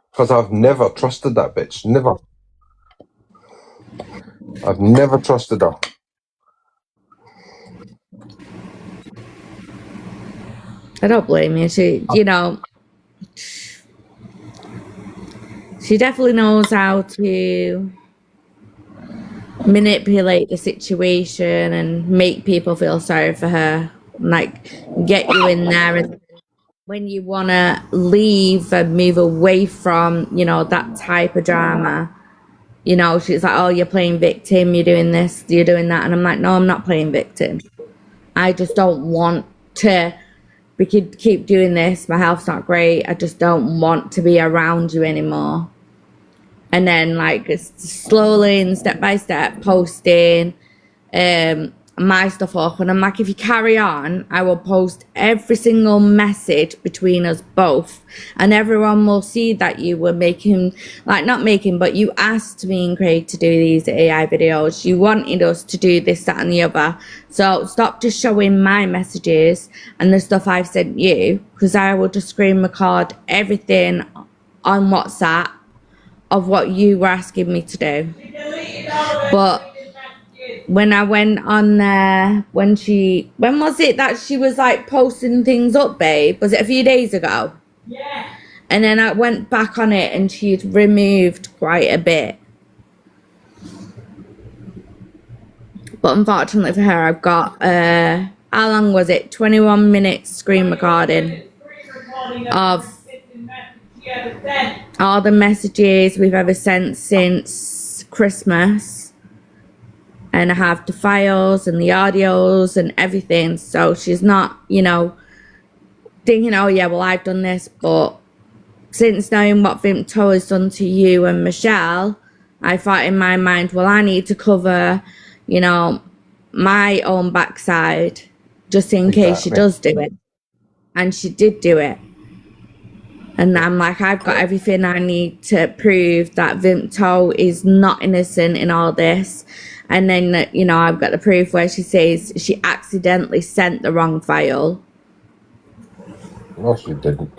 S3: Because I've never trusted that bitch. Never. I've never trusted her.
S4: I don't blame you. She, you know, she definitely knows how to manipulate the situation and make people feel sorry for her. Like, get you in there, and when you want to leave and move away from, you know, that type of drama, you know, she's like, oh, you're playing victim, you're doing this, you're doing that. And I'm like, no, I'm not playing victim. I just don't want to, we could keep doing this. My health's not great. I just don't want to be around you anymore. And then, like, it's slowly and step by step posting my stuff up. And I'm like, if you carry on, I will post every single message between us both. And everyone will see that you were making, like, not making, but you asked me and Craig to do these AI videos. You wanted us to do this, that, and the other. So stop just showing my messages and the stuff I've sent you, because I will just screen record everything on WhatsApp of what you were asking me to do. But when I went on there, when was it that she was like posting things up, babe? Was it a few days ago? Yeah. And then I went back on it and she'd removed quite a bit. But unfortunately for her, I've got, how long was it? 21 minutes screen recording of all the messages we've ever sent since Christmas. And I have the files and the audios and everything. So she's not, you know, thinking, oh yeah, well, I've done this. But since knowing what Vimto has done to you and Michelle, I thought in my mind, well, I need to cover, you know, my own backside just in case she does do it. And she did do it. And I'm like, I've got everything I need to prove that Vimto is not innocent in all this. And then, you know, I've got the proof where she says she accidentally sent the wrong file.
S3: No, she didn't.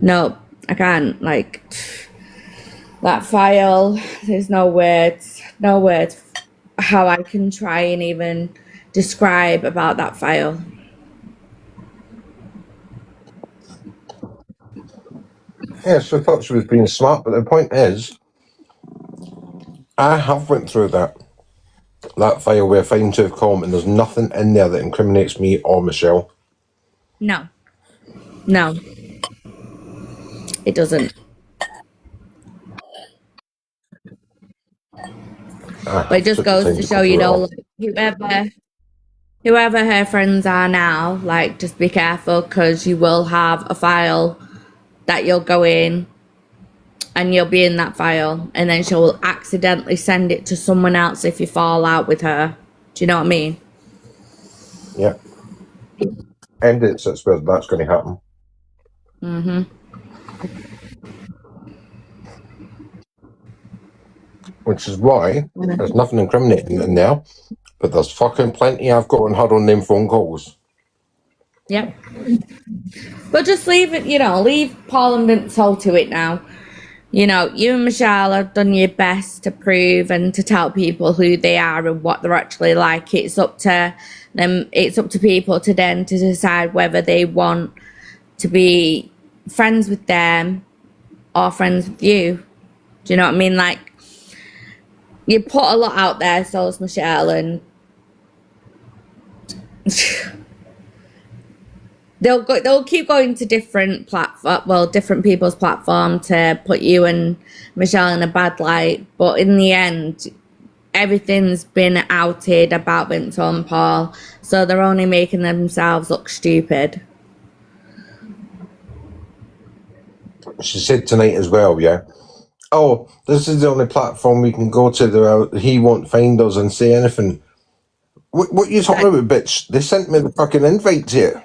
S4: No, I can't. Like, that file, there's no words how I can try and even describe about that file.
S3: Yeah, she thought she was being smart, but the point is, I have went through that file with a fine-tooth comb, and there's nothing in there that incriminates me or Michelle.
S4: No, it doesn't. But it just goes to show, you know, like, whoever her friends are now, like, just be careful, because you will have a file that you'll go in and you'll be in that file, and then she'll accidentally send it to someone else if you fall out with her. Do you know what I mean?
S3: Yeah. And it's where that's going to happen. Which is why there's nothing incriminating in there, but there's fucking plenty I've got on her on them phone calls.
S4: Yep. But just leave it, you know, leave Paul and Vincent to it now. You know, you and Michelle have done your best to prove and to tell people who they are and what they're actually like. It's up to them, it's up to people to then to decide whether they want to be friends with them or friends with you. Do you know what I mean? Like, you put a lot out there, so is Michelle, and they'll keep going to different different people's platform to put you and Michelle in a bad light. But in the end, everything's been outed about Vincent and Paul, so they're only making themselves look stupid.
S3: She said tonight as well, yeah. Oh, this is the only platform we can go to. He won't find us and say anything. What you talking about, bitch? They sent me the fucking invite to it.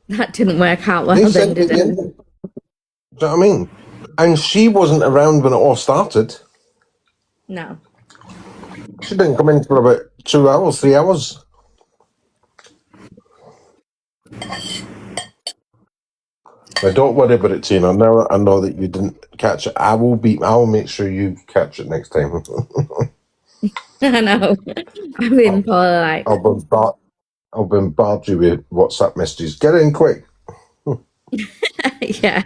S4: That didn't work out
S3: They
S4: well then,
S3: sent me
S4: did
S3: the
S4: it?
S3: invite. Do you know what I mean? And she wasn't around when it all started.
S4: No.
S3: She didn't come in for about 2 hours, 3 hours. But don't worry about it, Tina. Now I know that you didn't catch it. I will make sure you catch it next time.
S4: I know. I've been polite.
S3: I'll bombard you with WhatsApp messages. Get in quick.
S4: Yeah.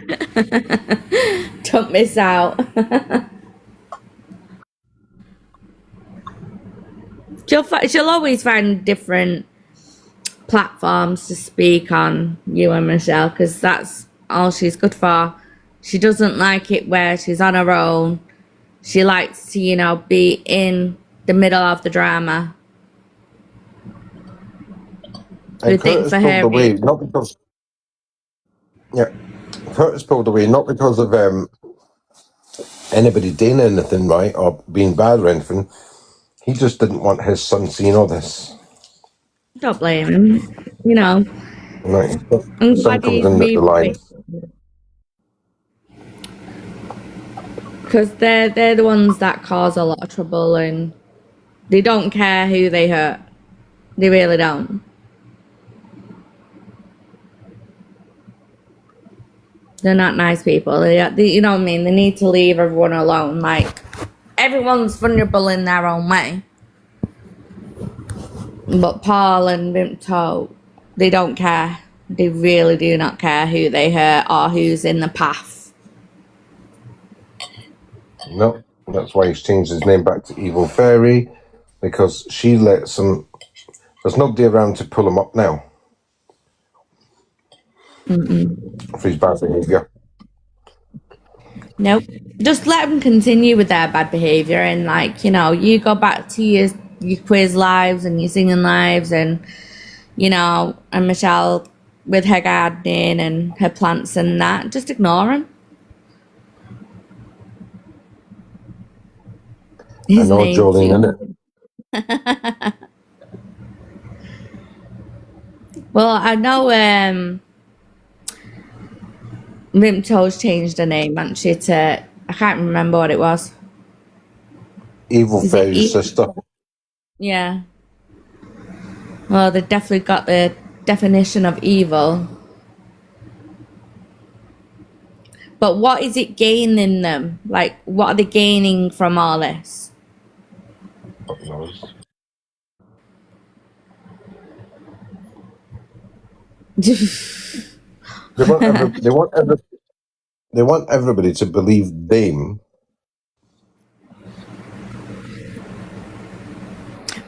S4: Don't miss out. She'll always find different platforms to speak on, you and Michelle, because that's all she's good for. She doesn't like it where she's on her own. She likes to, be in the middle of the drama.
S3: And Curtis pulled away, not because... Yeah, Curtis pulled away, not because of anybody doing anything right or being bad or anything. He just didn't want his son seeing all this.
S4: Don't blame him.
S3: Right.
S4: I'm
S3: Son
S4: glad
S3: comes
S4: he's
S3: in at the
S4: moved
S3: line.
S4: because they're the ones that cause a lot of trouble, and they don't care who they hurt. They really don't. They're not nice people. They you know what I mean? They need to leave everyone alone. Like, everyone's vulnerable in their own way. But Paul and Vimto, they don't care. They really do not care who they hurt or who's in the path.
S3: No, that's why he's changed his name back to Evil Fairy, because she lets him... There's nobody around to pull him up now. For his bad behaviour.
S4: Nope. Just let them continue with their bad behaviour, and you go back to your quiz lives and your singing lives, and and Michelle with her gardening and her plants and that. Just ignore them.
S3: I know Jolene, innit?
S4: Well, I know Rimto's changed her name, hasn't she, to... I can't remember what it was.
S3: Evil Fairy's sister.
S4: Yeah. Well, they definitely got the definition of evil. But what is it gaining them? Like, what are they gaining from all this?
S3: God knows. They want everybody to believe them.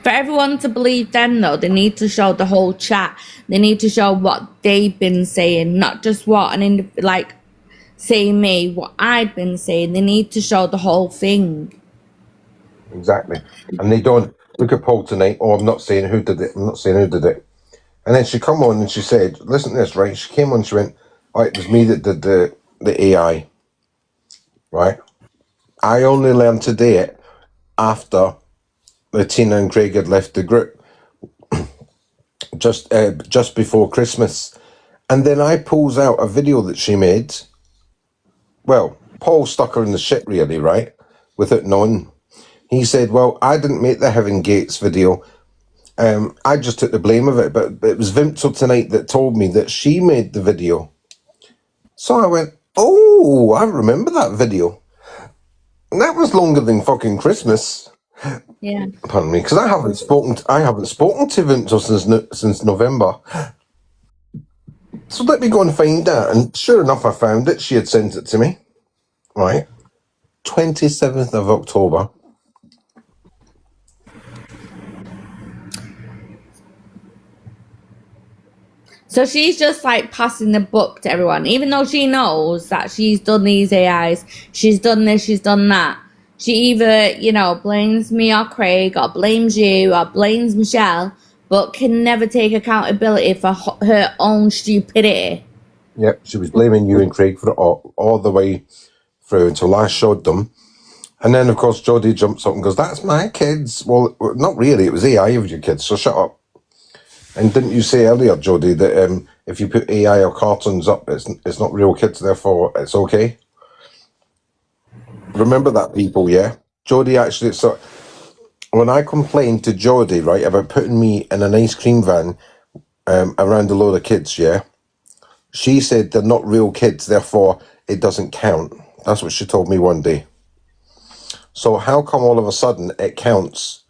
S4: For everyone to believe them, though, they need to show the whole chat. They need to show what they've been saying, not just what say me, what I've been saying. They need to show the whole thing.
S3: Exactly. And they don't look at Paul tonight. Oh, I'm not saying who did it. I'm not saying who did it. And then she come on and she said, listen to this, right? She came on, she went, oh, it was me that did the AI, right? I only learned to do it after Tina and Craig had left the group just before Christmas. And then I pulls out a video that she made. Well, Paul stuck her in the shit, really, right? Without knowing. He said, well, I didn't make the Heaven Gates video. I just took the blame of it, but it was Vimto tonight that told me that she made the video. So I went, oh, I remember that video. And that was longer than fucking Christmas.
S4: Yeah.
S3: Pardon me, because I haven't spoken to Vimto since November. So let me go and find that. And sure enough, I found it. She had sent it to me. Right. 27th of October.
S4: So she's just passing the buck to everyone, even though she knows that she's done these AIs, she's done this, she's done that. She either, blames me or Craig, or blames you, or blames Michelle, but can never take accountability for her own stupidity.
S3: Yep, she was blaming you and Craig for it all the way through until I showed them how And then, of course, Jodie jumps up and goes, "That's my kids." Well, not really. It was AI of your kids, so shut up. And didn't you say earlier, Jodie, that if you put AI or cartoons up, it's not real kids, therefore it's okay? Remember that, people, yeah? Jodie actually... So when I complained to Jodie, right, about putting me in an ice cream van around a load of kids, yeah, she said they're not real kids, therefore it doesn't count. That's what she told me one day. So how come all of a sudden it counts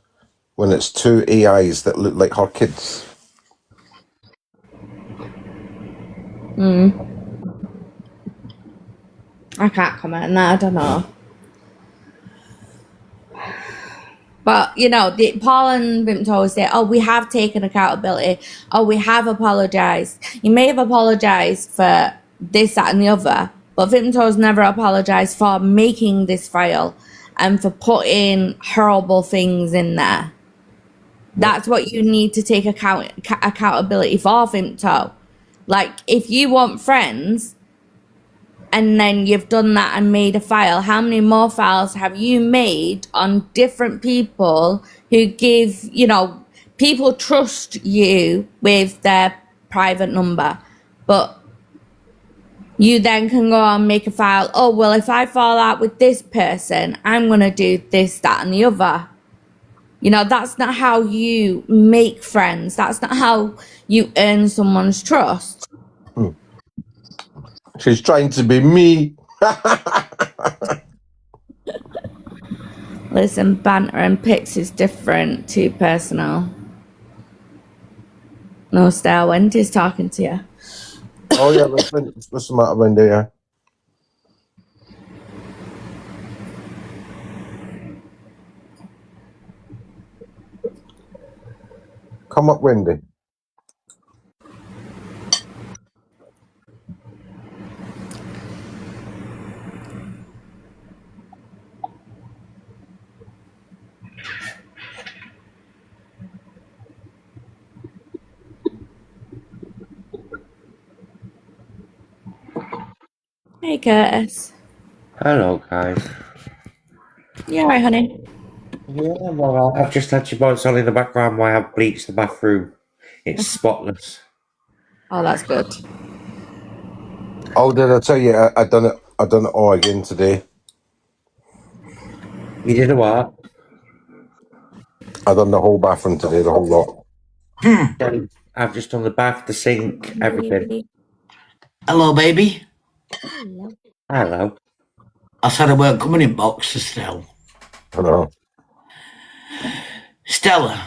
S3: when it's two AIs that look like her kids?
S4: I can't comment on that. I don't know. But, you know, Paul and Vimto always say, oh, we have taken accountability. Oh, we have apologised. You may have apologised for this, that and the other, but Vimto's never apologised for making this file and for putting horrible things in there. That's what you need to take accountability for, Vimto. Like, if you want friends... and then you've done that and made a file, how many more files have you made on different people who give, you know, people trust you with their private number, but you then can go and make a file, oh, well, if I fall out with this person, I'm going to do this, that, and the other. You know, that's not how you make friends. That's not how you earn someone's trust.
S3: She's trying to be me.
S4: Listen, banter and pics is different to personal. No, Stella, Wendy's talking to you.
S3: Oh, yeah, what's the matter, Wendy? Yeah. Come up, Wendy.
S4: Hey, Curtis.
S13: Hello, guys.
S4: You alright, honey?
S13: Yeah, I'm alright. I've just had your voice on in the background while I've bleached the bathroom. It's spotless.
S4: Oh, that's good.
S3: Oh, did I tell you I done it all again today?
S13: You did a what?
S3: I done the whole bathroom today, the whole lot.
S13: I've just done the bath, the sink, everything.
S5: Hello, baby.
S4: Hello.
S13: Hello.
S5: I said I weren't coming in boxes still.
S3: I know.
S5: Stella,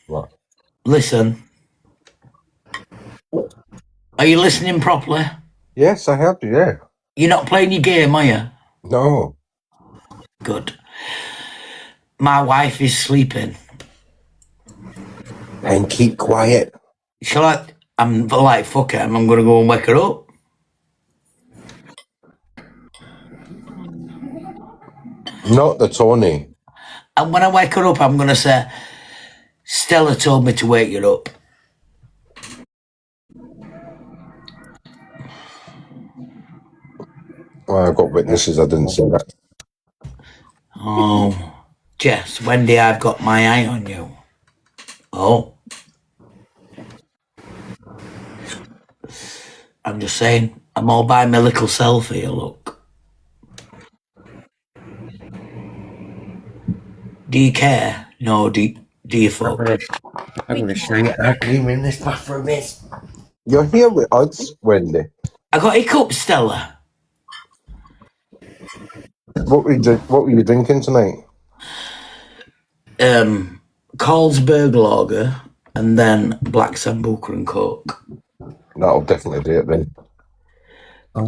S3: What?
S5: listen. Are you listening properly?
S3: Yes, I have to, yeah.
S5: You're not playing your game, are you?
S3: No.
S5: Good. My wife is sleeping.
S3: And keep quiet.
S5: Shall I? I'm like, fuck it, I'm going to go and wake her up.
S3: Not the Tony.
S5: And when I wake her up, I'm going to say, Stella told me to wake you up.
S3: Well, I've got witnesses, I didn't say that.
S5: Oh, Jess, Wendy, I've got my eye on you. Oh. I'm just saying, I'm all by my little self here, look. Do you care? No, do you fuck?
S13: I'm going to show you how clean in this bathroom is.
S3: You're here with us, Wendy.
S5: I got hiccups, Stella.
S3: What were you drinking tonight?
S5: Carlsberg Lager and then Black Sambuca and Coke.
S3: That'll definitely do it then.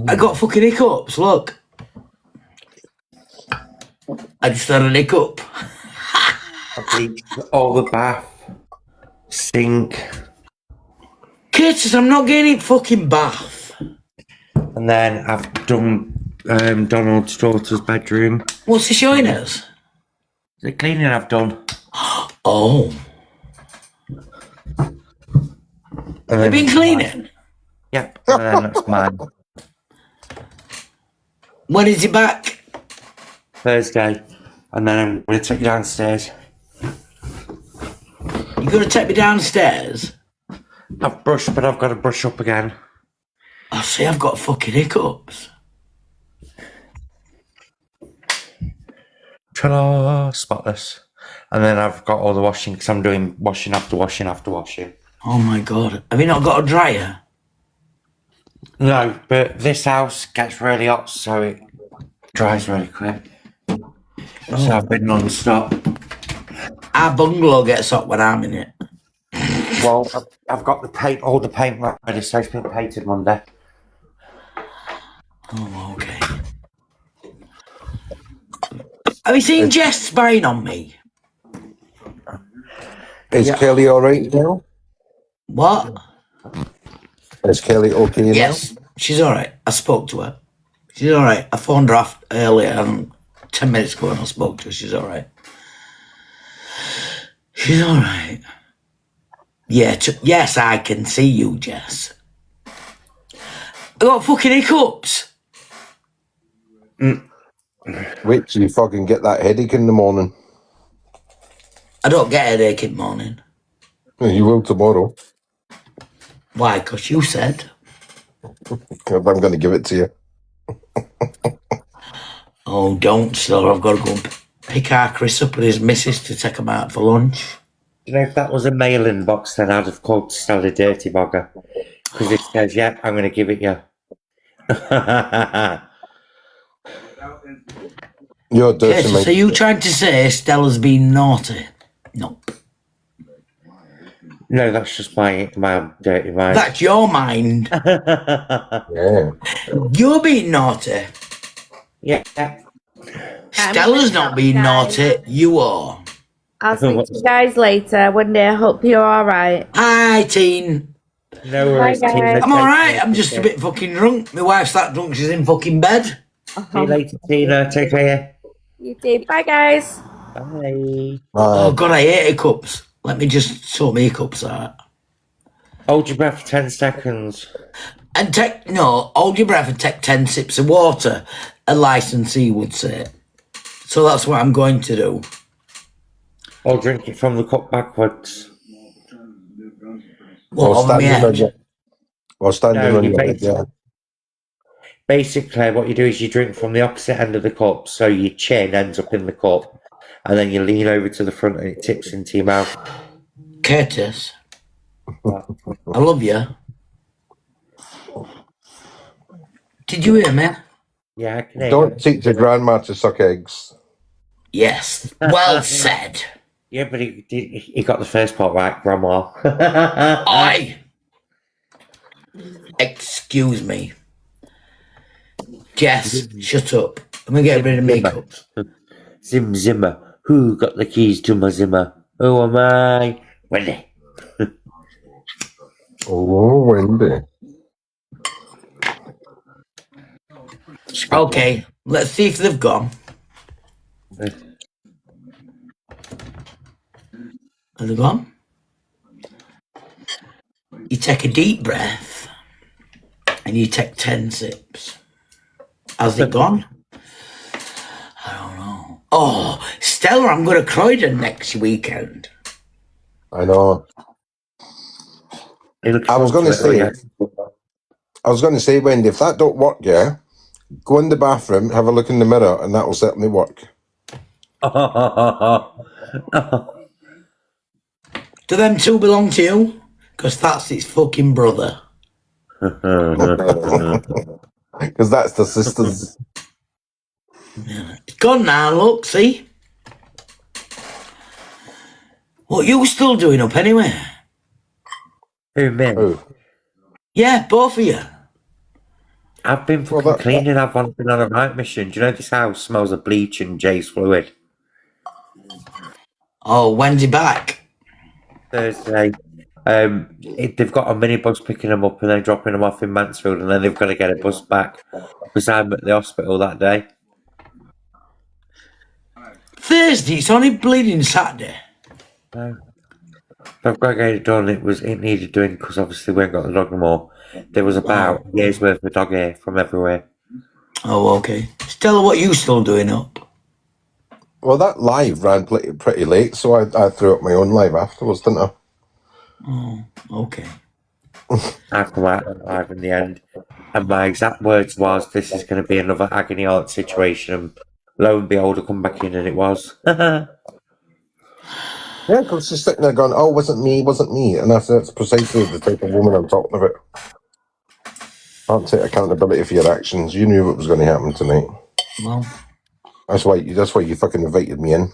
S5: I got fucking hiccups, look. I just had an hiccup.
S13: I bleached all the bath, sink.
S5: Curtis, I'm not getting fucking bath.
S13: And then I've done Donald's daughter's bedroom.
S5: What's he showing us?
S13: The cleaning I've done.
S5: Oh. You've been cleaning?
S13: Yep, and then that's mine.
S5: When is he back?
S13: Thursday. and then I'm going to take you downstairs.
S5: You're going to take me downstairs?
S13: I've brushed, but I've got to brush up again.
S5: I see, I've got fucking hiccups.
S13: Ta-da, spotless. And then I've got all the washing, because I'm doing washing after washing after washing.
S5: Oh my God. Have you not got a dryer?
S13: No, but this house gets really hot, so it dries really quick. So I've been non-stop.
S5: Our bungalow gets hot when I'm in it.
S13: Well, I've got the paint, all the paint ready, so it's been painted Monday.
S5: Oh, okay. Have you seen Jess spying on me?
S3: Is Kelly all right now?
S5: What?
S3: Is Kelly okay now?
S5: Yes, she's all right. I spoke to her. She's all right. I phoned her earlier, and 10 minutes ago, and I spoke to her. She's all right. She's all right. Yeah, yes, I can see you, Jess. I got fucking hiccups.
S3: Wait till you fucking get that headache in the morning.
S5: I don't get a headache in the morning.
S3: You will tomorrow.
S5: Why? Because you said.
S3: I'm going to give it to you.
S5: Oh, don't, still. I've got to go and pick our Chris up with his missus to take him out for lunch.
S13: You know, if that was a mailing box, then I'd have called Stella Dirty Bogger. Because it says, yeah, I'm going to give it you.
S3: You're dirty,
S5: Okay,
S3: mate.
S5: so you trying to say Stella's been naughty? Nope.
S13: No, that's just my dirty mind.
S5: That's your mind.
S3: Yeah.
S5: You're being naughty.
S13: Yeah.
S5: Stella's not being naughty. You are.
S4: I'll speak to you guys later. One day, I hope you're alright.
S5: Hi, Teen.
S13: No worries,
S4: Bye, guys.
S13: Tina.
S5: I'm alright. I'm just a bit fucking drunk. My wife's that drunk she's in fucking bed.
S13: See you later, Tina. Take care.
S4: You too. Bye, guys.
S13: Bye.
S5: Oh, God, I hate hiccups. Let me just sort my hiccups out.
S13: Hold your breath for 10 seconds.
S5: And hold your breath and take 10 sips of water, a licensee would say. So that's what I'm going to do.
S13: Or drink it from the cup backwards.
S5: Well, over my head.
S3: Or standing
S13: No,
S3: on
S13: you
S3: your head, yeah.
S13: Basically, what you do is you drink from the opposite end of the cup, so your chin ends up in the cup, and then you lean over to the front and it tips into your mouth.
S5: Curtis, I love you. Did you hear me?
S13: Yeah, I can hear
S3: Don't
S13: you.
S3: teach your grandma to suck eggs.
S5: Yes, well said.
S13: Yeah, but he got the first part right, Grandma.
S5: Oi! Excuse me. Jess, shut up. I'm gonna get rid of makeup.
S13: Zim Zimmer. Who got the keys to my Zimmer? Who am I? Wendy.
S3: Oh, Wendy.
S5: Okay, let's see if they've gone. Have they gone? You take a deep breath and you take 10 sips. Has it gone? I don't know. Oh, Stella, I'm going to Croydon next weekend.
S3: I know. I was going to say, Wendy, if that don't work, yeah, go in the bathroom, have a look in the mirror, and that will certainly work.
S5: Do them two belong to you? Because that's its fucking brother.
S3: Because that's the sisters.
S5: It's gone now, look, see? What you still doing up anyway?
S13: Who, me?
S3: Who?
S5: Yeah, both of you.
S13: I've been fucking cleaning. I've been on a night mission. Do you know this house smells of bleach and Jay's fluid?
S5: Oh, when's he back?
S13: Thursday. They've got a minibus picking them up and then dropping them off in Mansfield, and then they've got to get a bus back because I'm at the hospital that day.
S5: Thursday? It's only bleeding Saturday.
S13: No. I've got to get it done. It needed doing because obviously we ain't got the dog no more. There was about a year's worth of dog hair from everywhere.
S5: Oh, okay. Stella, what you still doing up?
S3: Well, that live ran pretty late, so I threw up my own live afterwards, didn't I?
S5: Oh, okay.
S13: I come out alive in the end, and my exact words was, "This is going to be another agony aunt situation." And lo and behold, I come back in, and it was.
S3: Yeah, because she's sitting there going, "Oh, wasn't me," and that's precisely the type of woman I'm talking about. Can't take accountability for your actions. You knew what was going to happen tonight.
S5: Well,
S3: that's why you fucking invited me in.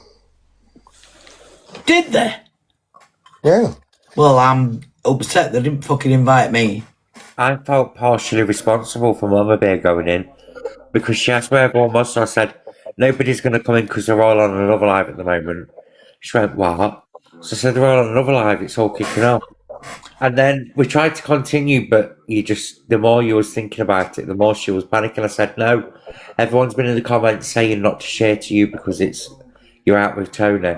S5: Did they?
S3: Yeah.
S5: Well, I'm upset they didn't fucking invite me.
S13: I felt partially responsible for Mama Bear going in because she asked where everyone was, so I said, "Nobody's going to come in because they're all on another live at the moment." She went, "What?" So I said, "They're all on another live, it's all kicking off." And then we tried to continue, but the more you was thinking about it, the more she was panicking. I said, "No, everyone's been in the comments saying not to share to you because you're out with Tony."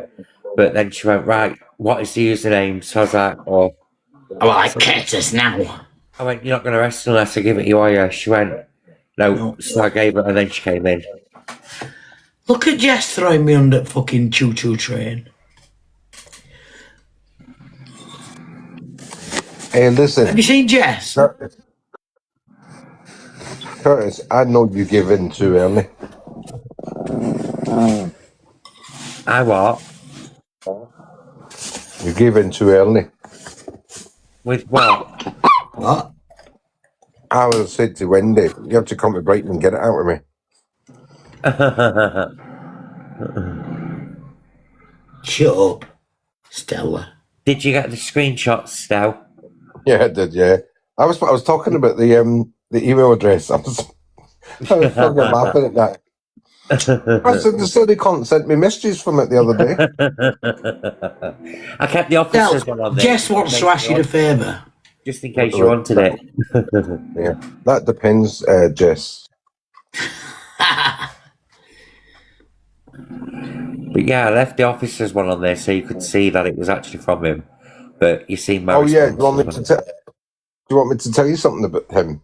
S13: But then she went, "Right, what is the username?" So I was like, "Oh,
S5: I catch us now."
S13: I went, "You're not going to rest unless I give it you, are you?" She went, no. So I gave it, and then she came in.
S5: Look at Jess throwing me under fucking choo-choo train.
S3: Hey, listen.
S5: Have you seen Jess?
S3: Curtis, I know you give in too early.
S13: I what?
S3: You gave in too early.
S13: With what?
S5: What?
S3: I would have said to Wendy, you have to come to Brighton and get it out of me.
S5: Shut up, Stella.
S13: Did you get the screenshots, Stel?
S3: Yeah, I did. Yeah, I was talking about the email address. I was fucking laughing at that. I said the silly cunt sent me messages from it the other day.
S13: I kept the officers one on there.
S5: Jess wants to ask you a favour.
S13: Just in case you wanted it.
S3: Yeah, that depends, Jess.
S13: But yeah, I left the officers one on there so you could see that it was actually from him. But you see my
S3: Oh yeah, do
S13: response.
S3: you want me to tell you something about him?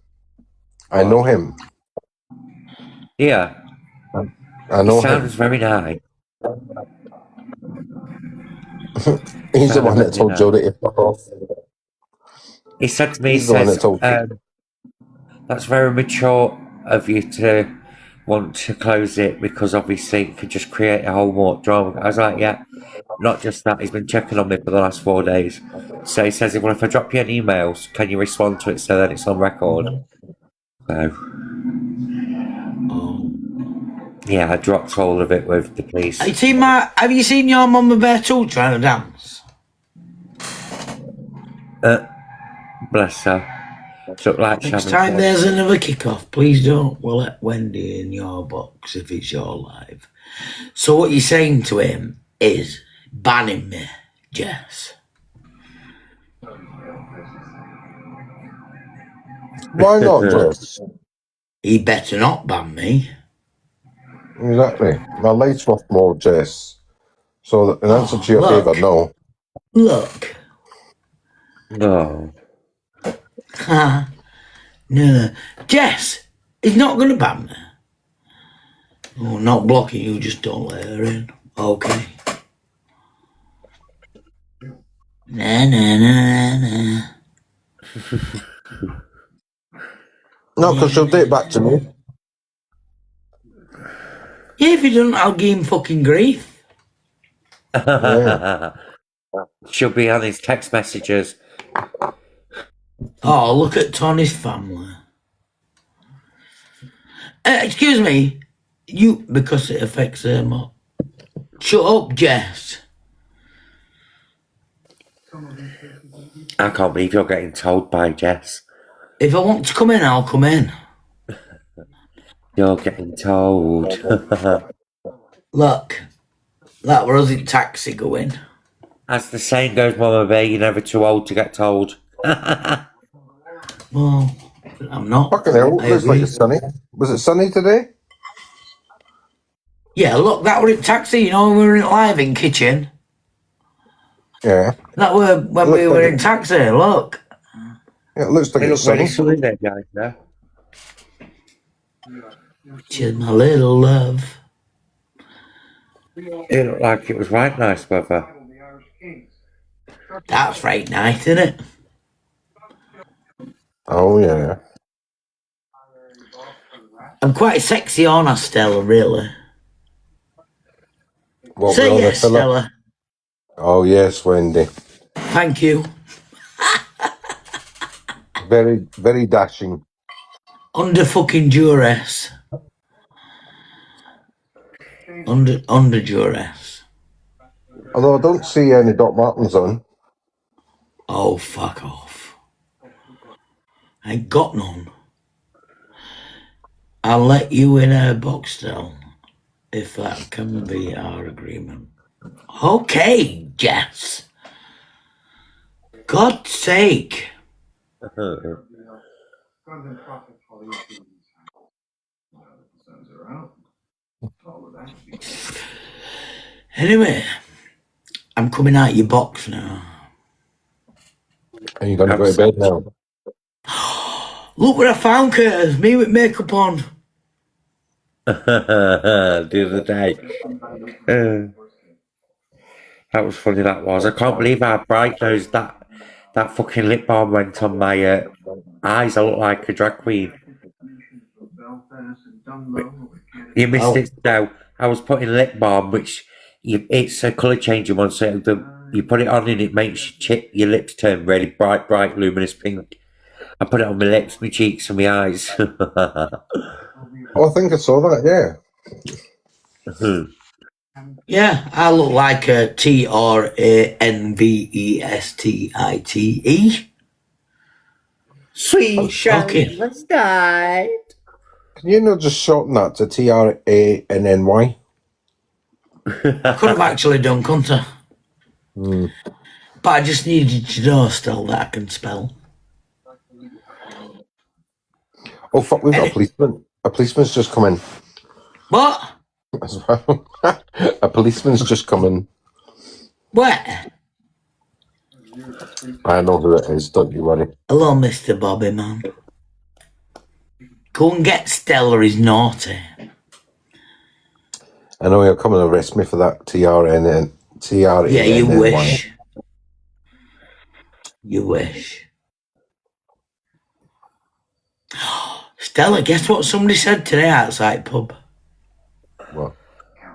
S3: I know him.
S13: Yeah.
S3: I know
S13: He sounds
S3: him.
S13: very nice.
S3: He's the one that told Jodie to fuck off.
S13: He said to me,
S3: He's the one that told
S13: that's very mature of you to want to close it because obviously it could just create a whole more drama. I was like, yeah, not just that. He's been checking on me for the last 4 days. So he says, well, if I drop you an email, can you respond to it so that it's on record? So, yeah, I dropped all of it with the police.
S5: Have you seen your Mama Bear too trying to dance?
S13: Bless her. Looked like
S5: Next time there's another kick-off, please don't. We'll let Wendy in your box if it's your live. So what you're saying to him is banning me, Jess.
S3: Why not, Jess?
S5: He better not ban me.
S3: Exactly. My life's worth more, Jess. So in answer to your favour, no.
S5: Look.
S13: No.
S5: No. Jess, he's not going to ban me. Oh, not blocking you, just don't let her in. Okay. Nah.
S3: No, because she'll date back to me.
S5: Yeah, if he doesn't, I'll give him fucking grief.
S3: Yeah.
S13: She'll be on his text messages.
S5: Oh, look at Tony's family. Excuse me, because it affects her more. Shut up, Jess.
S13: I can't believe you're getting told by Jess.
S5: If I want to come in, I'll come in.
S13: You're getting told.
S5: Look, that was in taxi going.
S13: As the saying goes, Mama Bear, you're never too old to get told.
S5: Well, I'm not.
S3: Fucking hell, looks like it's sunny. Was it sunny today?
S5: Yeah, look, that were in taxi, you know, when we were in live in kitchen.
S3: Yeah.
S5: That were when we were in taxi, look.
S3: Yeah, it looks like it's sunny.
S13: There, guys, yeah?
S5: Which is my little love.
S13: It looked like it was right nice weather.
S5: That's right nice, isn't it?
S3: Oh yeah.
S5: I'm quite sexy, aren't I, Stella, really?
S3: What
S5: Say
S3: with
S5: yes,
S3: other fella?
S5: Stella.
S3: Oh yes, Wendy.
S5: Thank you.
S3: Very, very dashing.
S5: Under fucking duress. Under duress.
S3: Although I don't see any Doc Martens on.
S5: Oh, fuck off. I ain't got none. I'll let you in her box still, if that can be our agreement. Okay, Jess. God's sake. Anyway, I'm coming out your box now.
S3: Are you going to go to bed now?
S5: Look what I found, Curtis. Me with makeup on.
S13: The other day. That was funny, that was. I can't believe how bright those that fucking lip balm went on my eyes. I look like a drag queen. You missed it, though. I was putting lip balm, which it's a colour changing one, so you put it on and it makes your lips turn really bright, luminous pink. I put it on my lips, my cheeks, and my eyes.
S3: Oh, I think I saw that. Yeah.
S5: Yeah, I look like a Tranvestite.
S10: Sweet
S5: Shocking.
S10: transvestite.
S3: Can you not just shorten that to TRANNY?
S5: I could have actually done, couldn't I? But I just needed to know still that I can spell.
S3: Oh fuck! We've got a policeman. A policeman's just come in.
S5: What?
S3: As well. A policeman's just come in.
S5: Where?
S3: I know who it is. Don't you worry.
S5: Hello, Mr. Bobby, man. Go and get Stella, he's naughty.
S3: I know he'll come and arrest me for that. TRANNY.
S5: Yeah, you wish. You wish. Stella, guess what somebody said today outside pub?
S3: What?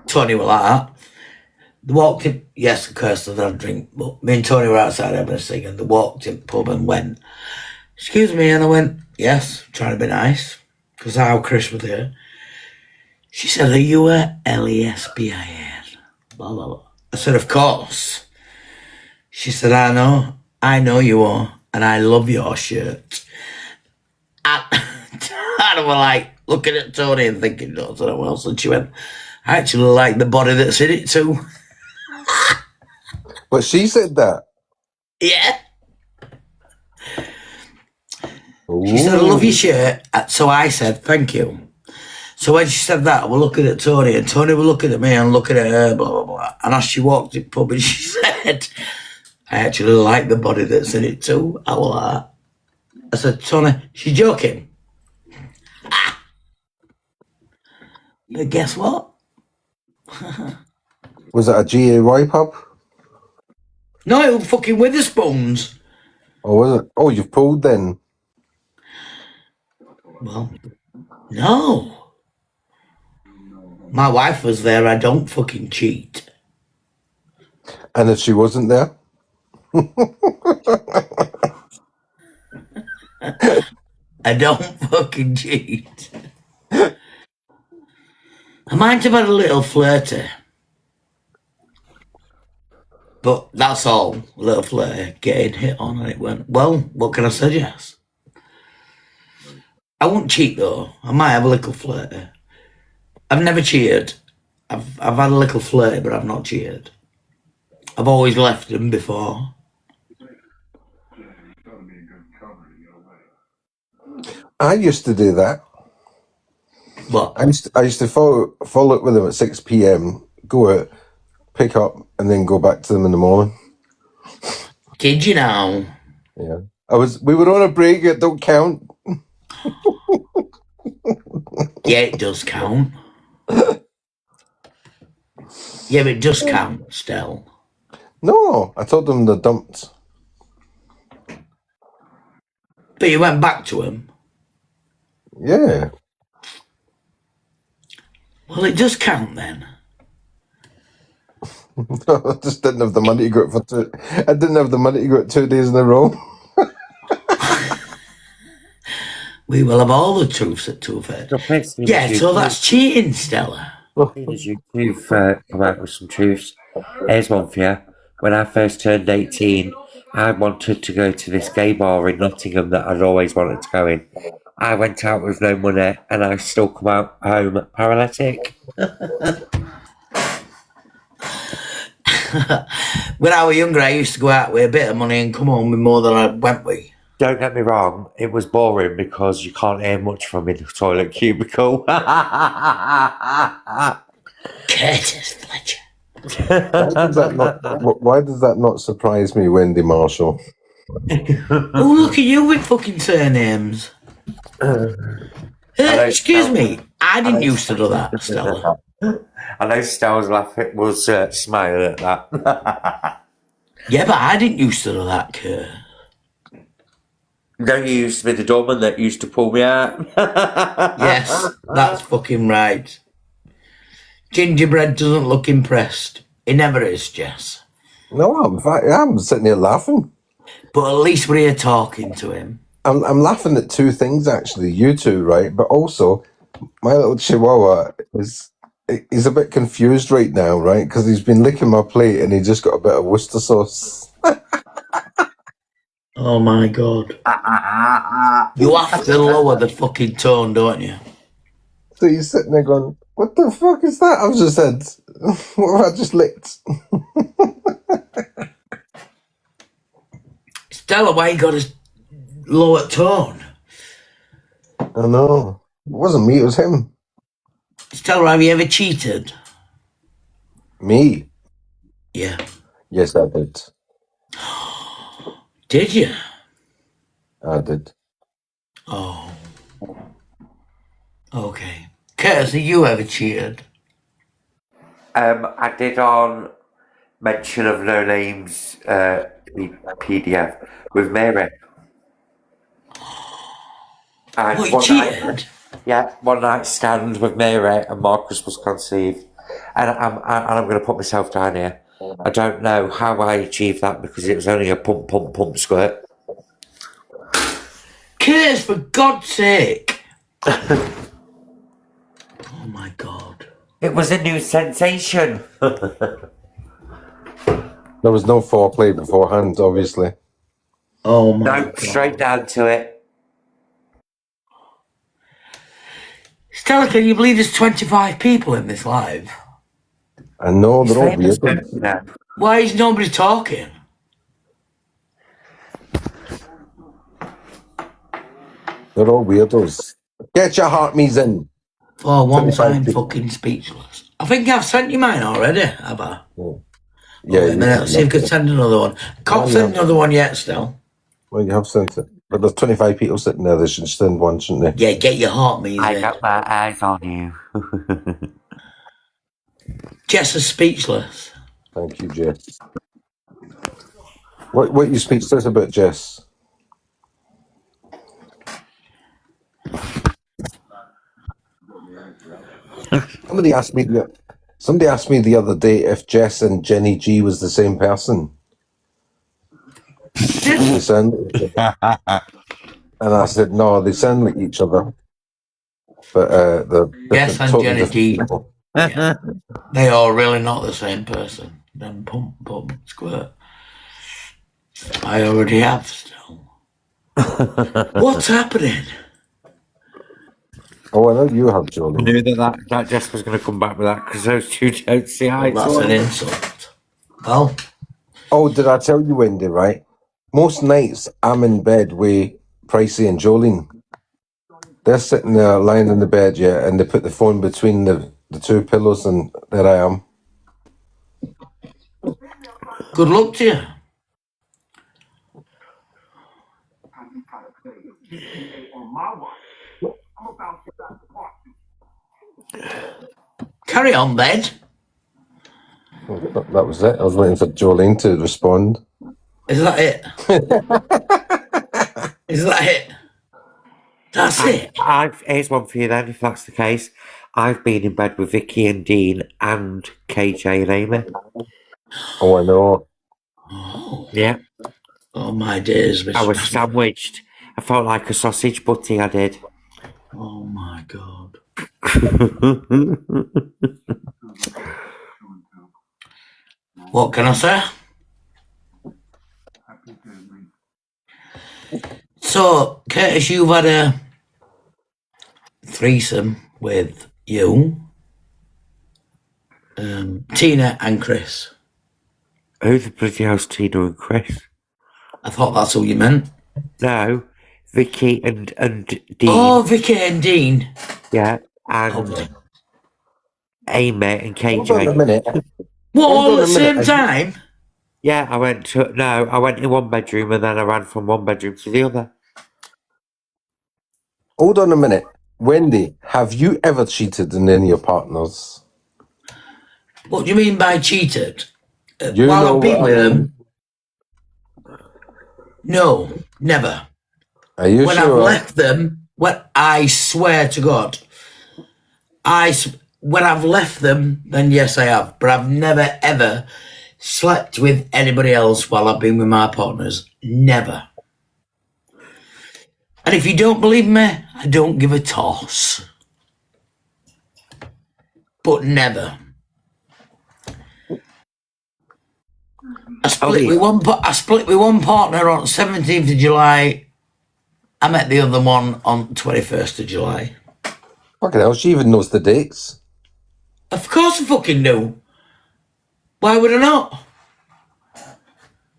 S5: Tony were like that. They walked in, yes, of course, they had a drink, but me and Tony were outside having a cig, and they walked in the pub and went, excuse me, and I went, yes, trying to be nice, because how Chris was here. She said, are you a LESBIN? Blah, blah, blah. I said, of course. She said, I know you are, and I love your shirt. And I was like, looking at Tony and thinking, no, I don't know what else. And she went, I actually like the body that's in it too.
S3: But she said that.
S5: Yeah. She said, I love your shirt. So I said, thank you. So when she said that, we're looking at Tony, and Tony was looking at me and looking at her, blah, blah, blah. And as she walked in the pub, and she said, I actually like the body that's in it too. I was like, I said, Tony, she's joking. But guess what?
S3: Was it a GAY pub?
S5: No, it was fucking Witherspoons.
S3: Or was it? Oh, you've pulled then.
S5: Well, no. My wife was there. I don't fucking cheat.
S3: And if she wasn't there?
S5: I don't fucking cheat. I might have had a little flirty. But that's all. A little flirty, getting hit on, and it went, well, what can I suggest? I won't cheat though. I might have a little flirty. I've never cheated. I've had a little flirty, but I've not cheated. I've always left them before.
S3: I used to do that.
S5: What?
S3: I used to follow it with them at 6 p.m. Go out, pick up, and then go back to them in the morning.
S5: Kid you now?
S3: Yeah, we were on a break. It don't count.
S5: Yeah, it does count. Yeah, but it does count still.
S3: No, I told them they're dumped.
S5: But you went back to him.
S3: Yeah.
S5: Well, it does count then.
S3: I just didn't have the money to go it for two. I didn't have the money to go it 2 days in a row.
S5: We will have all the truths at 2:30. Yeah, so that's cheating, Stella.
S13: You've come out with some truths. Here's one for you. When I first turned 18, I wanted to go to this gay bar in Nottingham that I'd always wanted to go in. I went out with no money and I still come out home paralytic.
S5: When I was younger, I used to go out with a bit of money and come home with more than I went with.
S13: Don't get me wrong, it was boring because you can't hear much from in the toilet cubicle.
S5: Curtis Fletcher.
S3: Why does that not surprise me, Wendy Marshall?
S5: Oh, look at you with fucking surnames. Excuse me, I didn't used to do that, Stella.
S13: I know Stella's laughing, was smiling at that.
S5: Yeah, but I didn't used to do that, Kurt.
S13: No, you used to be the doorman that used to pull me out.
S5: Yes, that's fucking right. Gingerbread doesn't look impressed. He never is, Jess.
S3: No, I'm sitting here laughing.
S5: But at least we're here talking to him.
S3: I'm laughing at two things, actually. You two, right? But also, my little chihuahua he's a bit confused right now, right? Because he's been licking my plate and he just got a bit of Worcester sauce.
S5: Oh my God. You have to lower the fucking tone, don't you?
S3: So he's sitting there going, what the fuck is that? I've just said, what have I just licked?
S5: Stella, why you got a lower tone?
S3: I know. It wasn't me, it was him.
S5: Stella, have you ever cheated?
S3: Me?
S5: Yeah.
S3: Yes, I did.
S5: Did you?
S3: I did.
S5: Oh. Okay. Curtis, have you ever cheated?
S13: I did on Mention of No Names PDF with Mary. And
S5: what, you cheated?
S13: One night stand with Mary and Marcus was conceived. And I'm going to put myself down here. I don't know how I achieved that because it was only a pump squirt.
S5: Curtis, for God's sake. Oh my God.
S13: It was a new sensation.
S3: There was no foreplay beforehand, obviously.
S5: Oh my God.
S13: Straight down to it.
S5: Stella, can you believe there's 25 people in this live?
S3: I know, they're all weird.
S5: Why is nobody talking?
S3: They're all weirdos. Get your heart me's in.
S5: Oh, once I'm fucking speechless. I think I've sent you mine already, have I?
S3: Yeah.
S5: Wait a minute, see if I can send another one. Can't send another one yet, still.
S3: Well, you have sent it. But there's 25 people sitting there, they should send one, shouldn't they?
S5: Yeah, get your heart me's in.
S13: I got my eyes on you.
S5: Jess is speechless.
S3: Thank you, Jess. What you speechless about, Jess? Somebody asked me the other day if Jess and Jenny G was the same person. They sound, and I said no, they sound like each other, but they're
S5: Jess and
S3: totally
S5: Jenny
S3: different
S5: G.
S3: people.
S5: Yeah. They are really not the same person. Then pump, squirt. I already have still. What's happening?
S3: Oh, I know you have, Jolie.
S13: I knew that Jess was going to come back with that because those two don't see eye to
S5: That's an insult. Well.
S3: Oh, did I tell you, Wendy, right? Most nights I'm in bed with Pricey and Jolene. They're sitting there lying in the bed, yeah, and they put the phone between the two pillows and there I am.
S5: Good luck to you. Carry on, bed.
S3: That was it. I was waiting for Jolene to respond.
S5: Is that it? Is that it? That's it.
S13: Here's one for you then, if that's the case. I've been in bed with Vicky and Dean and KJ and Amy.
S3: Oh, I know.
S5: Oh.
S13: Yeah.
S5: Oh, my days.
S13: I was sandwiched. I felt like a sausage butty, I did.
S5: Oh, my God. What can I say? So, Curtis, you've had a threesome with you, Tina and Chris.
S13: Who the bloody hell's Tina and Chris?
S5: I thought that's who you meant.
S13: No, Vicky and Dean.
S5: Oh, Vicky and Dean.
S13: Yeah, and Amy and KJ.
S3: Hold on a minute.
S5: What, all at the same time?
S13: Yeah, I went in one bedroom and then I ran from one bedroom to the other.
S3: Hold on a minute. Wendy, have you ever cheated on any of your partners?
S5: What do you mean by cheated?
S3: You
S5: While
S3: know
S5: I've been
S3: what
S5: with
S3: I mean?
S5: them? No, never.
S3: Are you
S5: when
S3: sure?
S5: I've left them, I swear to God, when I've left them, then yes, I have. But I've never, ever slept with anybody else while I've been with my partners. Never. And if you don't believe me, I don't give a toss. But never. I split with one partner on 17th of July. I met the other one on 21st of July.
S3: Fucking hell, she even knows the dates.
S5: Of course I fucking knew. Why would I not?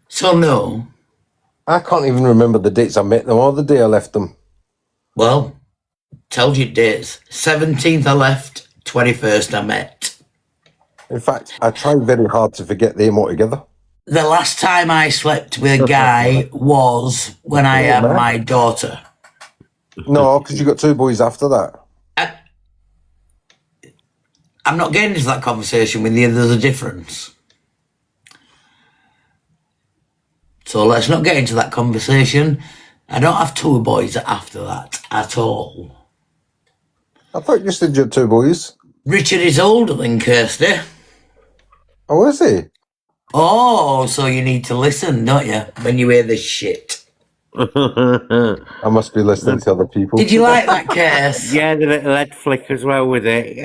S5: So no.
S3: I can't even remember the dates I met them or the day I left them.
S5: Well, told you dates. 17th I left, 21st I met.
S3: In fact, I tried very hard to forget them altogether.
S5: The last time I slept with a guy was when I had my daughter.
S3: No, because you got two boys after that.
S5: I'm not getting into that conversation with you. There's a difference. So let's not get into that conversation. I don't have two boys after that at all.
S3: I thought you said you had two boys.
S5: Richard is older than Kirsty.
S3: Oh, is he?
S5: Oh, so you need to listen, don't you, when you hear this shit?
S3: I must be listening to other people.
S5: Did you like that, Kers?
S13: Yeah, the little head flick as well with it.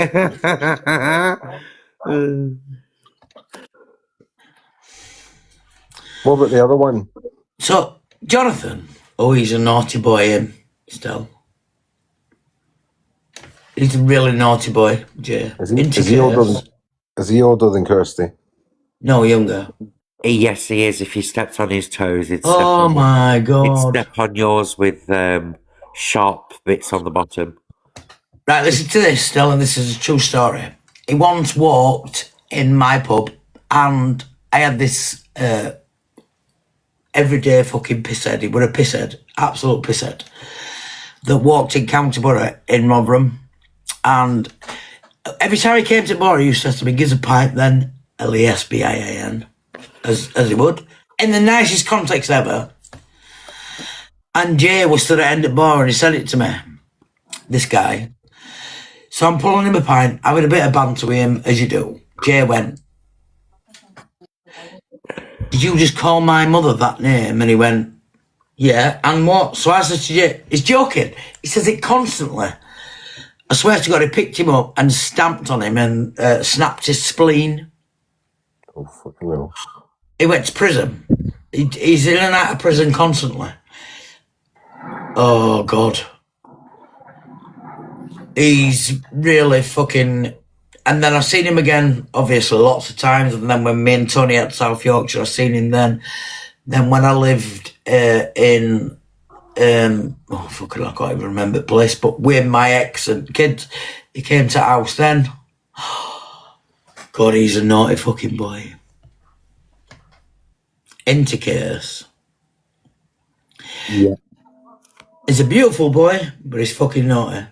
S3: What about the other one?
S5: So, Jonathan. Oh, he's a naughty boy, him, still. He's a really naughty boy, Jay.
S3: Is he older than Kirsty?
S5: No, younger.
S13: Yes, he is. If he steps on his toes, he'd step
S5: Oh my God.
S13: He'd step on yours with sharp bits on the bottom.
S5: Right, listen to this, still, and this is a true story. He once walked in my pub, and I had this everyday fucking pisshead. He was a pisshead, absolute pisshead, that walked in County Borough in Rotherham. And every time he came to the bar, he used to say to me, "Gives a pint then, Lesbian," as he would, in the nicest context ever. And Jay was stood at the end of the bar and he said it to me, this guy. So I'm pulling him a pint, having a bit of banter with him, as you do. Jay went, "Did you just call my mother that name?" And he went, "Yeah, and what?" So I said to Jay, he's joking. He says it constantly. I swear to God, he picked him up and stamped on him and snapped his spleen.
S3: Oh, fucking hell.
S5: He went to prison. He's in and out of prison constantly. Oh, God. He's really fucking... And then I've seen him again, obviously, lots of times. And then when me and Tony at South Yorkshire, I've seen him then. Then when I lived in... oh, fucking, I can't even remember the place, but with my ex and kids, he came to the house then. God, he's a naughty fucking boy. Into case.
S3: Yeah.
S5: He's a beautiful boy, but he's fucking naughty.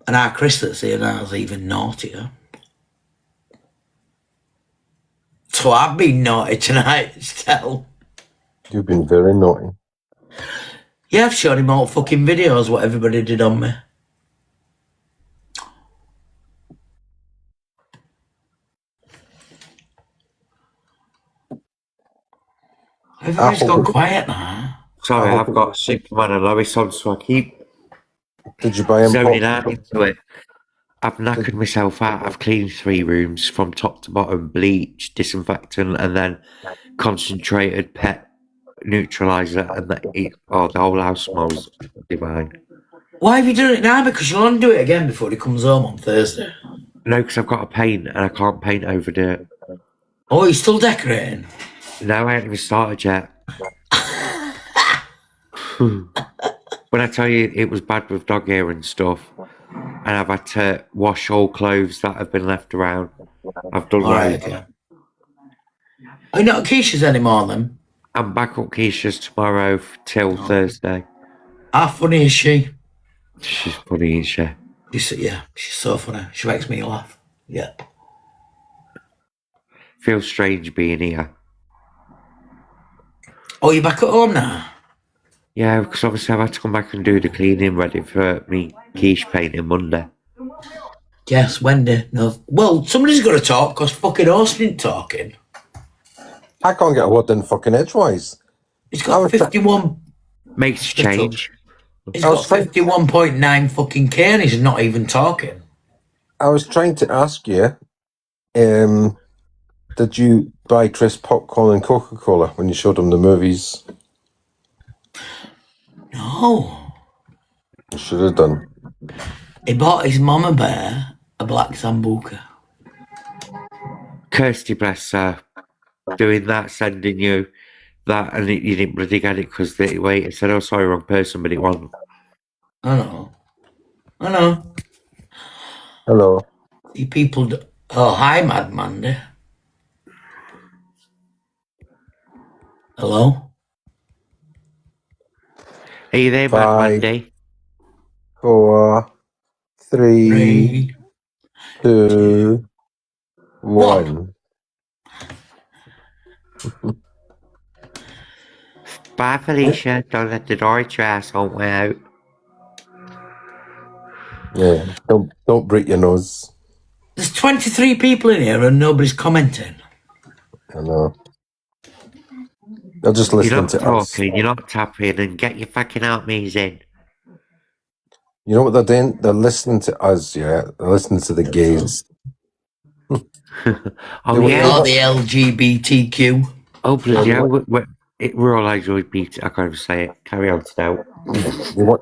S5: And our Chris that's here now is even naughtier. So I've been naughty tonight, still.
S7: You've been very naughty.
S5: Yeah, I've shown him all fucking videos what everybody did on me. Everybody's gone quiet now.
S13: Sorry, I've got Superman and Lois on, so I keep
S7: Did you buy him
S13: zoning
S7: pop?
S13: out into it. I've knackered myself out. I've cleaned 3 rooms from top to bottom, bleach, disinfectant, and then concentrated pet neutralizer, and the whole house smells divine.
S5: Why have you done it now? Because you'll only do it again before he comes home on Thursday.
S13: No, because I've got to paint, and I can't paint over dirt.
S5: Oh, you're still decorating?
S13: No, I haven't even started yet. When I tell you it was bad with dog hair and stuff, and I've had to wash all clothes that have been left around. I've done
S5: Right, okay. Are you not at Keisha's anymore then?
S13: I'm back at Keisha's tomorrow till Thursday.
S5: How funny is she?
S13: She's funny, isn't she?
S5: Yeah, she's so funny. She makes me laugh. Yeah.
S13: Feels strange being here.
S5: Oh, you're back at home now?
S13: Yeah, because obviously I've had to come back and do the cleaning ready for me quiche painting Monday.
S5: Yes, Wendy. No. Well, somebody's got to talk because fucking Austin ain't talking.
S7: I can't get a word in fucking edgewise.
S5: He's got 51.
S13: Makes a change.
S5: He's got 51.9 fucking K and he's not even talking.
S7: I was trying to ask you, did you buy Chris popcorn and Coca-Cola when you showed him the movies?
S5: No.
S7: You should have done.
S5: He bought his mama bear a black Sambuca.
S13: Kirsty, bless her, doing that, sending you that, and you didn't bloody get it because they waited. Said, "Oh, sorry, wrong person," but it wasn't.
S5: I know. I know.
S7: Hello.
S5: You people. Oh, hi, Mad Mandy. Hello?
S13: Are you there, Mad Mandy?
S7: 4, 3, 2, 1.
S13: Bye, Felicia. Don't let the door at your asshole way out.
S7: Yeah, don't break your nose.
S5: There's 23 people in here and nobody's commenting.
S7: I know. They're just listening to us.
S13: You're not tapping, and get your fucking armies in.
S7: You know what they're doing? They're listening to us, yeah? They're listening to the gays.
S13: Oh,
S5: yeah. Oh, the LGBTQ.
S13: Oh, bloody hell. We're all LGBT. I can't even say it. Carry on, Stout.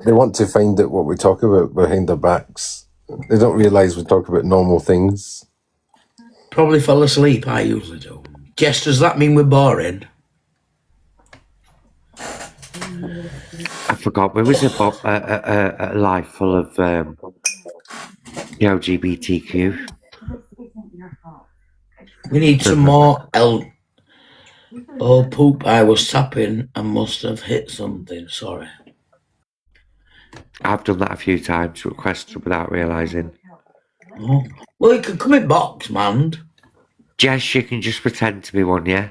S7: They want to find out what we talk about behind their backs. They don't realise we talk about normal things.
S5: Probably fell asleep. I usually do. Jess, does that mean we're boring?
S13: I forgot. There was a life full of the LGBTQ.
S5: We need some more Oh, poop. I was tapping and must have hit something. Sorry.
S13: I've done that a few times, requests without realising.
S5: Oh. Well, you can come in box, man.
S13: Jess, you can just pretend to be one, yeah?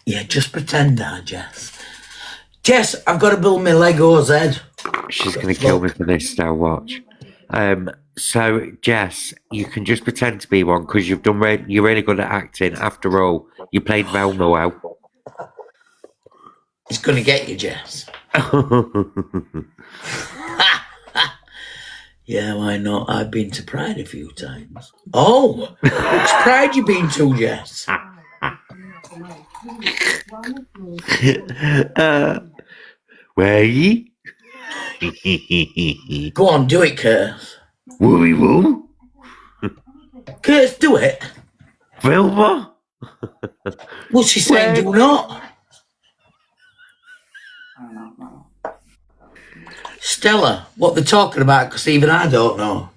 S5: Yeah, just pretend that, Jess. Jess, I've got to build my Lego's head.
S13: She's going to kill me for this now, watch. So, Jess, you can just pretend to be one because you're really good at acting. After all, you played Velma well.
S5: It's going to get you, Jess. Yeah, why not? I've been to Pride a few times. Oh, which Pride you been to, Jess?
S13: Where are ye?
S5: Go on, do it, Curse.
S13: Wooey woo.
S5: Curse, do it.
S13: Velma?
S5: What's she saying? Do not. Stella, what they're talking about, because even I don't know.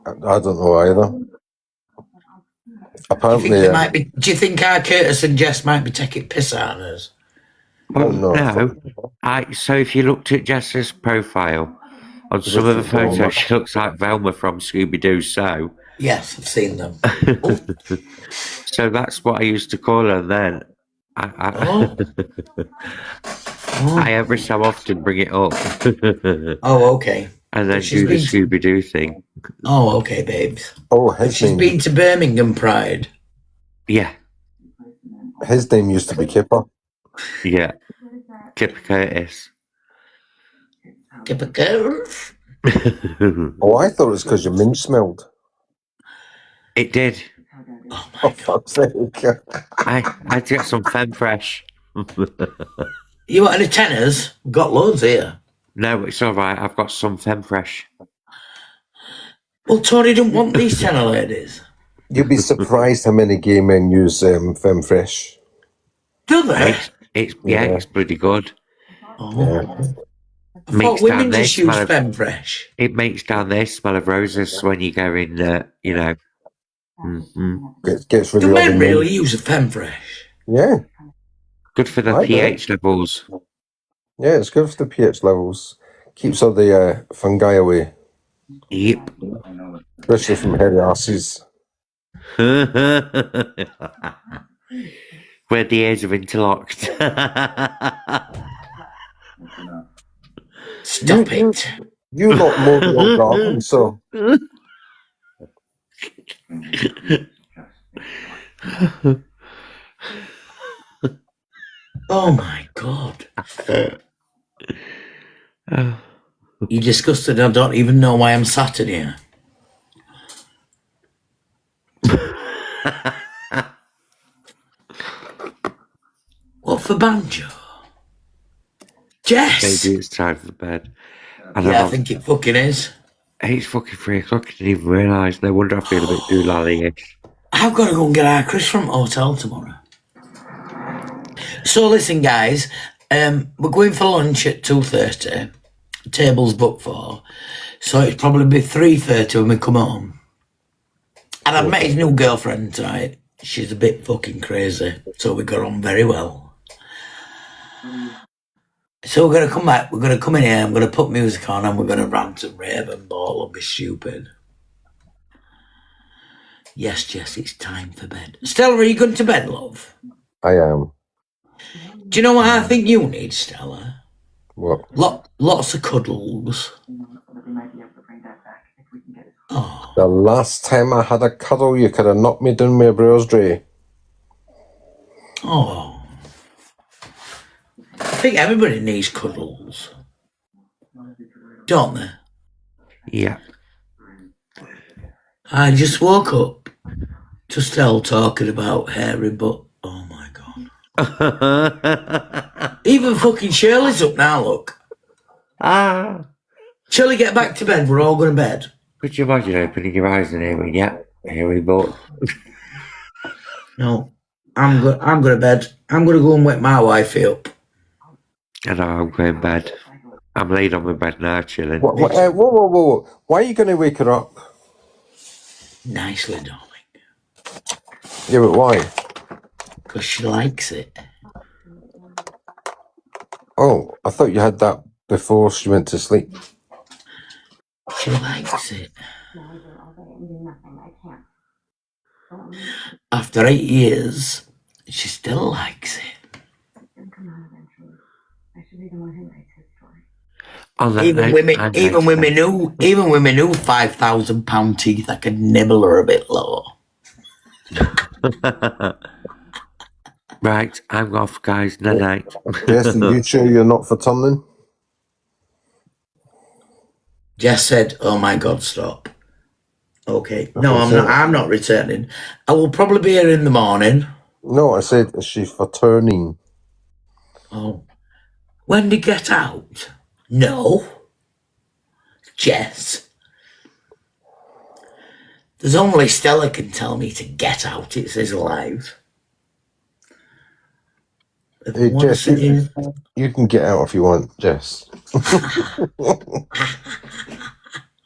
S7: I don't know either. Apparently,
S5: do you think our Curtis and Jess might be taking piss out of us?
S13: Well,
S3: no.
S13: So if you looked at Jess's profile, on some of the photos, she looks like Velma from Scooby-Doo, so...
S5: Yes, I've seen them.
S13: So that's what I used to call her then. I every so often bring it up.
S5: Oh, okay.
S13: And then do the Scooby-Doo thing.
S5: Oh, okay, babes.
S3: Oh,
S5: she's been to Birmingham Pride.
S13: Yeah.
S3: His name used to be Kipper.
S13: Yeah. Kipper Curtis.
S5: Kipper Curtis?
S3: Oh, I thought it was because your mint smelled.
S13: It did.
S5: Oh, my
S3: fuck's sake.
S13: I had to get some Femme Fresh.
S5: You want any tenors? We've got loads here.
S13: No, it's all right. I've got some Femme Fresh.
S5: Well, Tony don't want these tenor ladies.
S3: You'd be surprised how many gay men use Femme Fresh.
S5: Do they?
S13: It's pretty good.
S5: Oh. I thought women just use Femme Fresh.
S13: It makes down there smell of roses when you go in, you know.
S3: Gets rid
S5: Do
S3: of all
S5: men
S3: the
S5: really
S3: men.
S5: use a Femme Fresh?
S3: Yeah.
S13: Good for the
S3: I
S13: pH levels.
S3: Yeah, it's good for the pH levels. Keeps all the fungi away.
S13: Yep.
S3: Especially from hairy asses.
S13: Where the ears are interlocked.
S5: Stop it.
S3: You lot mow your garden, so.
S5: Oh my God. You disgusted. I don't even know why I'm sat in here. What for banjo? Jess!
S13: Maybe it's time for bed.
S5: I think it fucking is.
S13: It's fucking 3 o'clock. I didn't even realise. No wonder I feel a bit doolally-ish.
S5: I've got to go and get our Chris from hotel tomorrow. So listen, guys, we're going for lunch at 2:30. Table's booked for, so it'll probably be 3:30 when we come home. And I've met his new girlfriend tonight. She's a bit fucking crazy, so we got on very well. So we're gonna come back. We're gonna come in here. I'm gonna put music on, and we're gonna rant and rave and bawl and be stupid. Yes, Jess, it's time for bed. Stella, are you going to bed, love?
S3: I am.
S5: Do you know what I think you need, Stella?
S3: What?
S5: Lots of cuddles. Oh.
S3: The last time I had a cuddle, you could have knocked me down with a brewers tray.
S5: Oh. I think everybody needs cuddles. Don't they?
S13: Yeah.
S5: I just woke up to Stella talking about hairy butt. Oh my God. Even fucking Shirley's up now, look. Shirley, get back to bed. We're all going to bed.
S13: Could you imagine opening your eyes and hearing, hairy butt?
S5: No. I'm going to bed. I'm going to go and wake my wifey up.
S13: I know, I'm going to bed. I'm laid on my bed now, chilling.
S3: Whoa. Why are you going to wake her up?
S5: Nicely, darling.
S3: Yeah, but why?
S5: Because she likes it.
S3: Oh, I thought you had that before she went to sleep.
S5: She likes it. After 8 years, she still likes it. Even with me new £5,000 teeth, I could nibble her a bit lower.
S13: Right, I'm off, guys. Night night.
S3: Yes, are you sure you're not for turning?
S5: Jess said, "Oh my God, stop." Okay, no, I'm not. I'm not returning. I will probably be here in the morning.
S3: No, I said, is she for turning?
S5: Oh, Wendy, get out. No, Jess. There's only Stella can tell me to get out. It says live.
S3: Hey, Jess, you can get out if you want, Jess.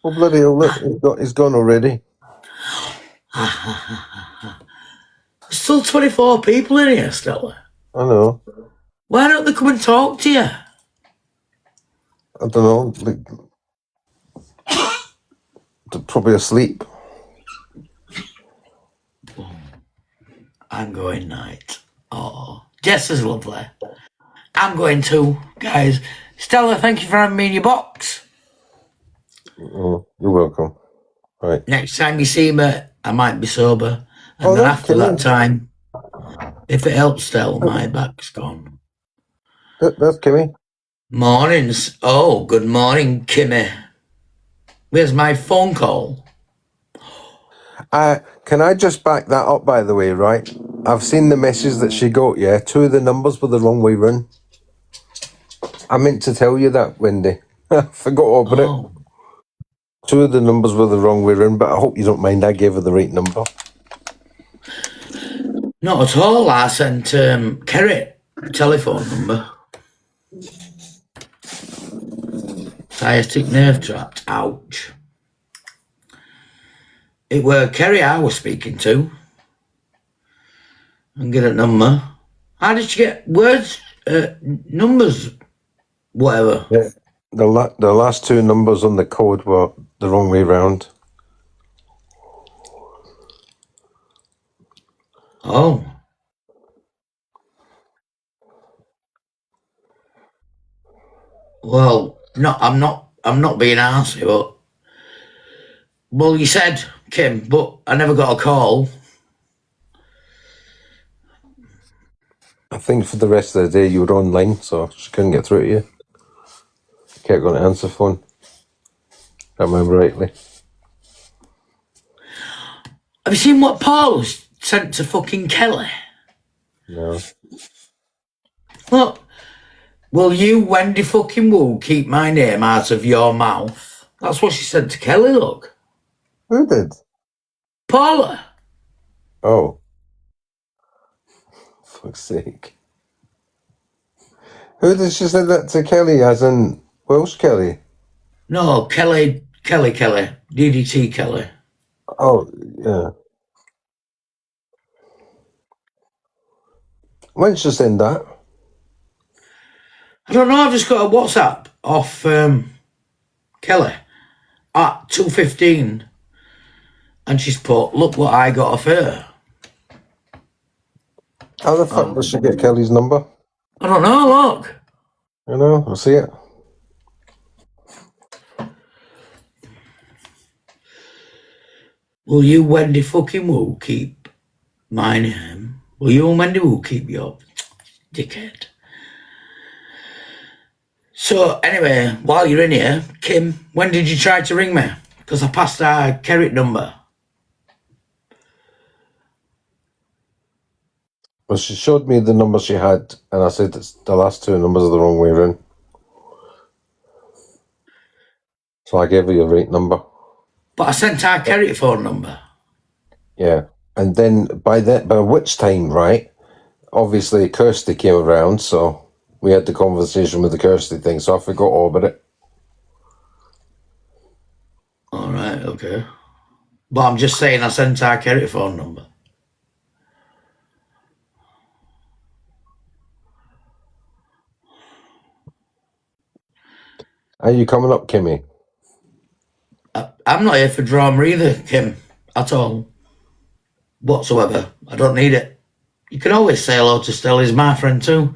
S3: Oh, bloody hell, look, he's gone already.
S5: Still 24 people in here, Stella.
S3: I know.
S5: Why don't they come and talk to you?
S7: I don't know. Like, they're probably asleep.
S5: I'm going night. Oh, Jess is lovely. I'm going too, guys. Stella, thank you for having me in your box.
S7: Oh, you're welcome. Right.
S5: Next time you see me, I might be sober. And
S7: Oh,
S5: then
S7: that's
S5: after that
S7: Kimmy.
S5: time, if it helps, Stella, my back's gone.
S7: That's Kimmy.
S5: Mornings. Oh, good morning, Kimmy. Where's my phone call?
S7: Can I just back that up, by the way, right? I've seen the message that she got, yeah? 2 of the numbers were the wrong way round. I meant to tell you that, Wendy. I forgot about it. 2 of the numbers were the wrong way round, but I hope you don't mind. I gave her the right number.
S5: Not at all. I sent Kerry a telephone number. Sciatic nerve trapped. Ouch. It were Kerry I was speaking to. And get a number. How did you get words, numbers, whatever?
S7: Yeah. The last 2 numbers on the code were the wrong way round.
S5: Oh. Well, no, I'm not being arsey, but well, you said, Kim, but I never got a call.
S7: I think for the rest of the day you were online, so she couldn't get through to you. Kept going to answer phone. If I remember rightly.
S5: Have you seen what Paul's sent to fucking Kelly?
S7: No.
S5: Look, will you, Wendy fucking Woo, keep my name out of your mouth? That's what she said to Kelly, look.
S7: Who did?
S5: Paula.
S7: Oh. Fuck's sake. Who did she say that to? Kelly, as in Welsh Kelly?
S5: No, Kelly, DDT Kelly.
S7: Oh, yeah. Why did she send that?
S5: I don't know, I've just got a WhatsApp off Kelly at 2:15 and she's put, look what I got off her.
S7: How the fuck does she get Kelly's number?
S5: I don't know, look.
S7: You know, I'll see it.
S5: Will you, Wendy fucking Woo, keep my name? Will you, Wendy Woo, keep your dickhead? So, anyway, while you're in here, Kim, when did you try to ring me? Because I passed our Kerrick number.
S7: Well, she showed me the number she had, and I said it's the last 2 numbers are the wrong way around. So I gave her your right number.
S5: But I sent our Kerrick phone number.
S7: Yeah. And then by which time, right, obviously Kirsty came around, so we had the conversation with the Kirsty thing, so I forgot all about it.
S5: All right, okay. But I'm just saying I sent our Kerrick phone number.
S7: Are you coming up, Kimmy?
S5: I'm not here for drama either, Kim, at all. Whatsoever. I don't need it. You can always say hello to Stella, he's my friend too.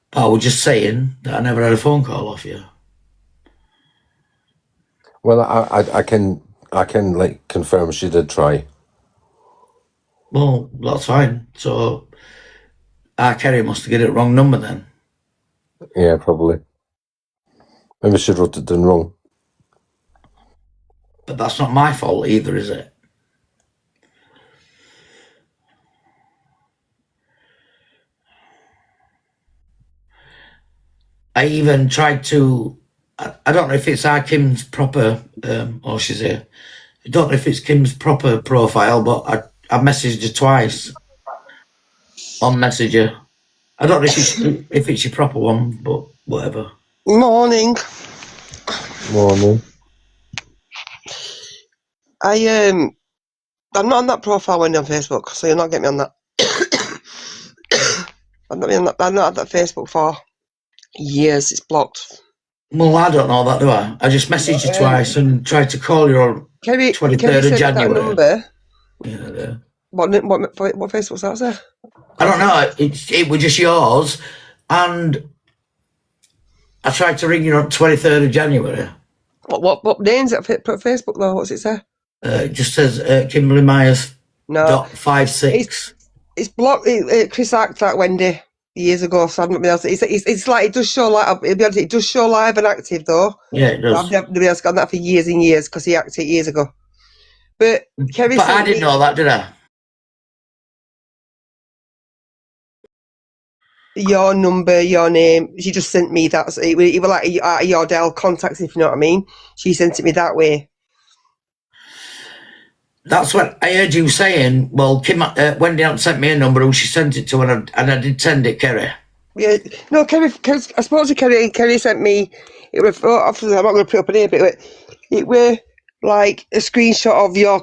S5: But I was just saying that I never had a phone call off you.
S7: Well, I can like confirm she did try.
S5: Well, that's fine. So our Kerry must have got it wrong number then.
S7: Yeah, probably. Maybe she wrote it down wrong.
S5: But that's not my fault either, is it? I even tried to, I don't know if it's our Kim's proper, or she's here. I don't know if it's Kim's proper profile, but I messaged her twice on Messenger. I don't know if it's your proper one, but whatever.
S14: Morning.
S7: Morning.
S14: I'm not on that profile window on Facebook, so you'll not get me on that. I've not had that Facebook for years. It's blocked.
S5: Well, I don't know that, do I? I just messaged you twice and tried to call you on
S14: Kerry
S5: 23rd of January.
S14: That number.
S5: Yeah.
S14: What Facebook's that, sir?
S5: I don't know. It was just yours, and I tried to ring you on 23rd of January.
S14: What name's it put Facebook though? What's it say?
S5: It just says Kimberly Myers.
S14: No.
S5: .56.
S14: It's blocked. Chris hacked that Wendy years ago, so I've not been able to. It's like it does show live. It does show live and active though.
S5: Yeah, it does.
S14: I've never been able to get that for years and years because he hacked it years ago. But Kerry,
S5: I didn't know that, did I?
S14: Your number, your name. She just sent me that. So it was like your Dell contacts, if you know what I mean. She sent it me that way.
S5: That's what I heard you saying. Well, Wendy hadn't sent me a number who she sent it to, and I did send it, Kerry.
S14: Yeah, no, Kerry. I suppose Kerry sent me. It was. Obviously, I'm not going to put it up in here, but it were like a screenshot of your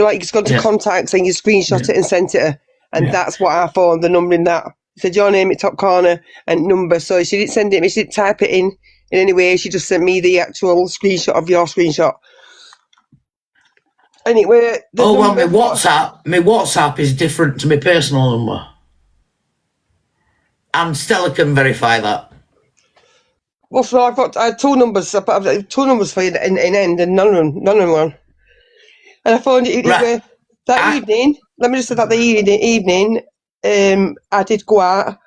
S14: like it's gone to contacts and you screenshot it and sent it her, and that's what I found the number in that. It said your name at top corner and number. So she didn't send it. She didn't type it in any way. She just sent me the actual screenshot of your screenshot. Anyway,
S5: my WhatsApp is different to my personal number. And Stella can verify that.
S14: Well, so I had two numbers. I have two numbers for you in end, and none of them were. And I phoned it that evening. Let me just say that the evening, I did go out.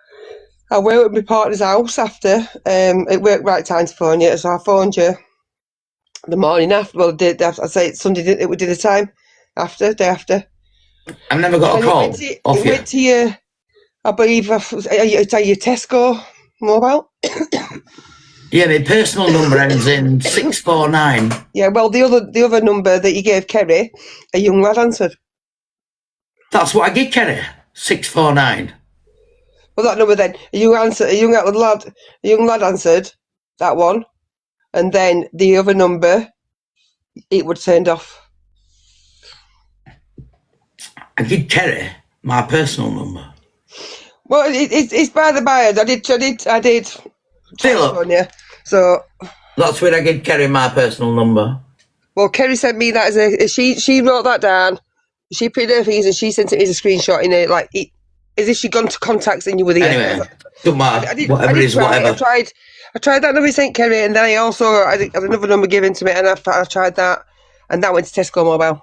S14: I went at my partner's house after. It worked right time to phone you, so I phoned you. The morning after, well, I'd say it's Sunday, it would do the time after, day after.
S5: I've never got a call.
S14: It went to your, I believe, your Tesco mobile.
S5: Yeah, my personal number ends in 649.
S14: Yeah, well, the other number that you gave Kerry, a young lad answered.
S5: That's what I give Kerry, 649.
S14: Well, that number then, a young lad answered that one. And then the other number, it would turned off.
S5: I give Kerry my personal number.
S14: Well, it's by the by. I did.
S5: Still,
S14: so
S5: that's where I give Kerry my personal number.
S14: Well, Kerry sent me that as she wrote that down. She put her things and she sent it as a screenshot in it, like as if she'd gone to contacts and you were the
S5: anyway. Don't matter. Whatever it is, whatever.
S14: I tried that number he sent Kerry, and then I also had another number given to me, and I tried that, and that went to Tesco Mobile.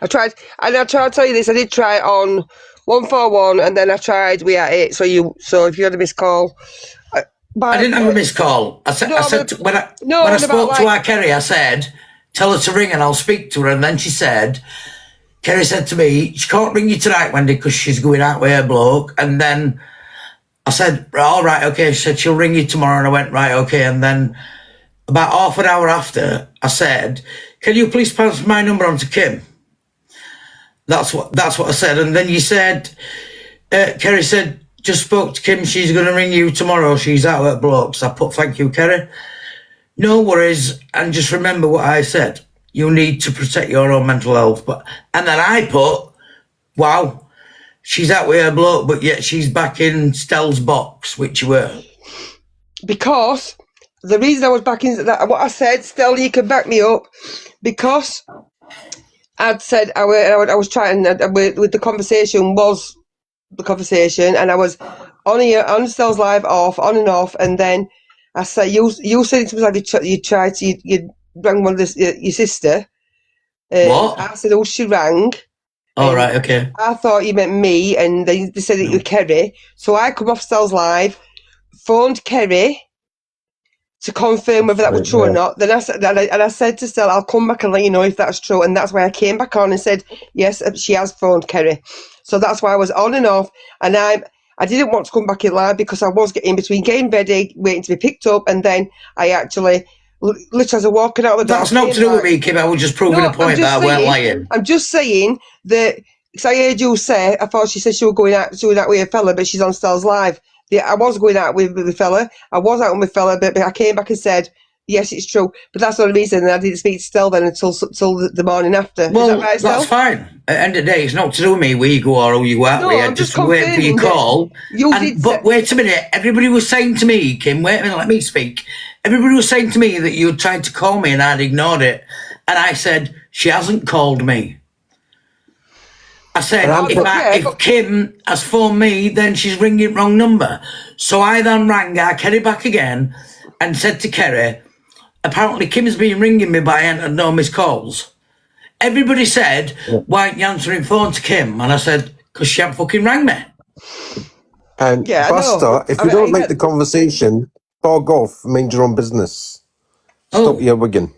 S14: I tried to tell you this. I did try on 141, and then I tried We Are It. So if you had a missed call,
S5: I didn't have a missed call. When I spoke to our Kerry, I said, "Tell her to ring, and I'll speak to her." And then she said, Kerry said to me, "She can't ring you tonight, Wendy, because she's going out with her bloke." And then I said, all right, okay. She said, she'll ring you tomorrow. And I went, right, okay. And then about half an hour after, I said, can you please pass my number on to Kim? That's what I said. And then you said, Kerry said, just spoke to Kim. She's going to ring you tomorrow. She's out at blokes. I put, thank you, Kerry. No worries. And just remember what I said. You need to protect your own mental health. And then I put, wow. She's out with her bloke, but yet she's back in Stell's box, which you were.
S14: Because the reason I was back in that, what I said, Stell, you can back me up, because I'd said I was trying with the conversation was the conversation, and I was on Stell's live off, on and off, and then I said you said it was like you rang one of your sister.
S5: What?
S14: I said, she rang.
S5: All right, okay.
S14: I thought you meant me, and they said that you were Kerry. So I come off Stell's live, phoned Kerry to confirm whether that was true or not. Then I said to Stella, I'll come back and let you know if that's true. And that's why I came back on and said, yes, she has phoned Kerry. So that's why I was on and off. And I didn't want to come back in live because I was getting between getting ready, waiting to be picked up, and then I actually, literally as I was walking out the door.
S5: That's not to do with me, Kim. I was just proving a point that I weren't lying.
S14: I'm just saying that, because I heard you say, I thought she said she was going out with a fella, but she's on Stell's live. I was going out with the fella. I was out with the fella, but I came back and said Yes, it's true. But that's the only reason that I didn't speak to Stell then until the morning after.
S5: Well,
S14: Is that right, Stell?
S5: that's fine. At the end of the day, it's not to do with me where you go or who you go out
S14: No,
S5: with.
S14: I'm just
S5: just wait for your
S14: confirming that
S5: call. But wait a minute. Everybody was saying to me, Kim, wait a minute, let me speak. Everybody was saying to me that you had tried to call me and I'd ignored it. And I said, she hasn't called me. I said, if Kim has phoned me, then she's ringing wrong number. So I then rang our Kerry back again and said to Kerry, apparently Kim's been ringing me, but I ain't had no missed calls. Everybody said, why aren't you answering phone to Kim? And I said, because she hasn't fucking rang me.
S3: And Buster, if you don't like the conversation, bog off, mind your own business. Stop your wigging.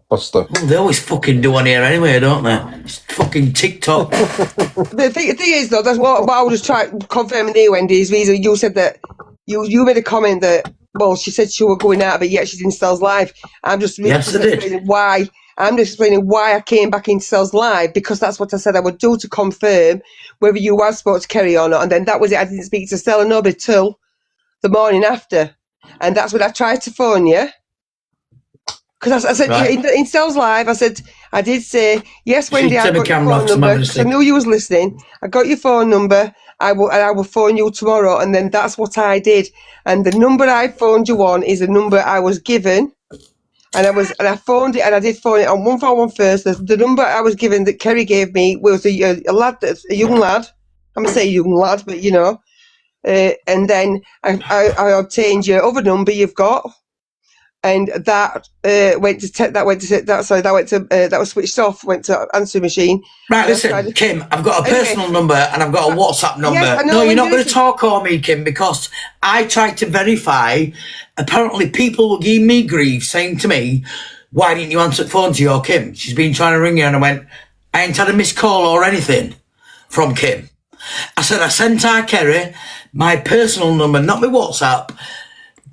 S3: Buster.
S5: Well, they always fucking do on here anyway, don't they? It's fucking TikTok.
S14: The thing is, though, that's what I was just trying to confirm with you, Wendy, is reason you said that you made a comment that, well, she said she was going out, but yet she's in Stell's live. I'm just explaining why. I'm just explaining why I came back into Stell's live, because that's what I said I would do to confirm whether you had spoke to Kerry or not. And then that was it. I didn't speak to Stella nobody till the morning after. And that's when I tried to phone you. Because I said, in Stell's live, I did say, yes, Wendy, I got your phone number, because I knew you was listening. I got your phone number. I will phone you tomorrow. And then that's what I did. And the number I phoned you on is a number I was given. And I phoned it, and I did phone it on 141 first. The number I was given that Kerry gave me was a young lad. I'm going to say young lad, but you know. And then I obtained your other number you've got. And that was switched off, went to answer machine.
S5: Right, listen, Kim, I've got a personal number and I've got a WhatsApp number.
S14: Yes,
S5: no, you're not going to talk on me, Kim, because I tried to verify. Apparently, people were giving me grief, saying to me, why didn't you answer the phone to your Kim? She's been trying to ring you. And I went, I ain't had a missed call or anything from Kim. I said, I sent her, Kerry, my personal number, not my WhatsApp.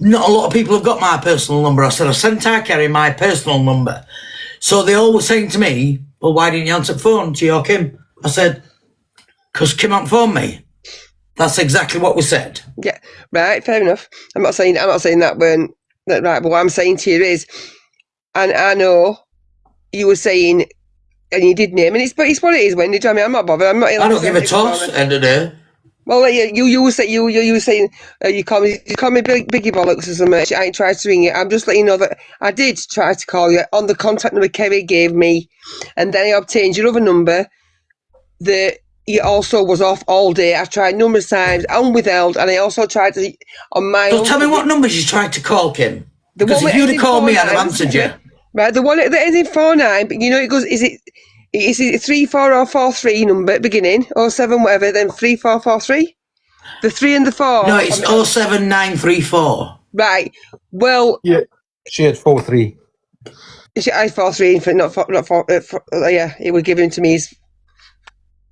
S5: Not a lot of people have got my personal number. I said, I sent her, Kerry, my personal number. So they all were saying to me, well, why didn't you answer the phone to your Kim? I said, because Kim hasn't phoned me. That's exactly what we said.
S14: Yeah, right, fair enough. I'm not saying that when right, but what I'm saying to you is, and I know you were saying, and you did name, and it's what it is, Wendy. Do you know what I mean? I'm not bothered. I
S5: don't give a toss, end of the day.
S14: Well, you were saying you call me Biggie Bollocks or something. I ain't tried to ring you. I'm just letting you know that I did try to call you on the contact number Kerry gave me, and then I obtained your other number that you also was off all day. I tried numerous times and withheld, and I also tried to on my own.
S5: So tell me what numbers you tried to call, Kim. Because if you'd have called me, I'd have answered you.
S14: Right, the one that ends in 49, but you know it goes. Is it 34 or 43 number at beginning, or 7 whatever, then 3443? The 3 and the 4.
S5: No, it's 07934.
S14: Right. Well,
S3: yeah, she had 43.
S14: I had 43, not 4. Yeah, it was given to me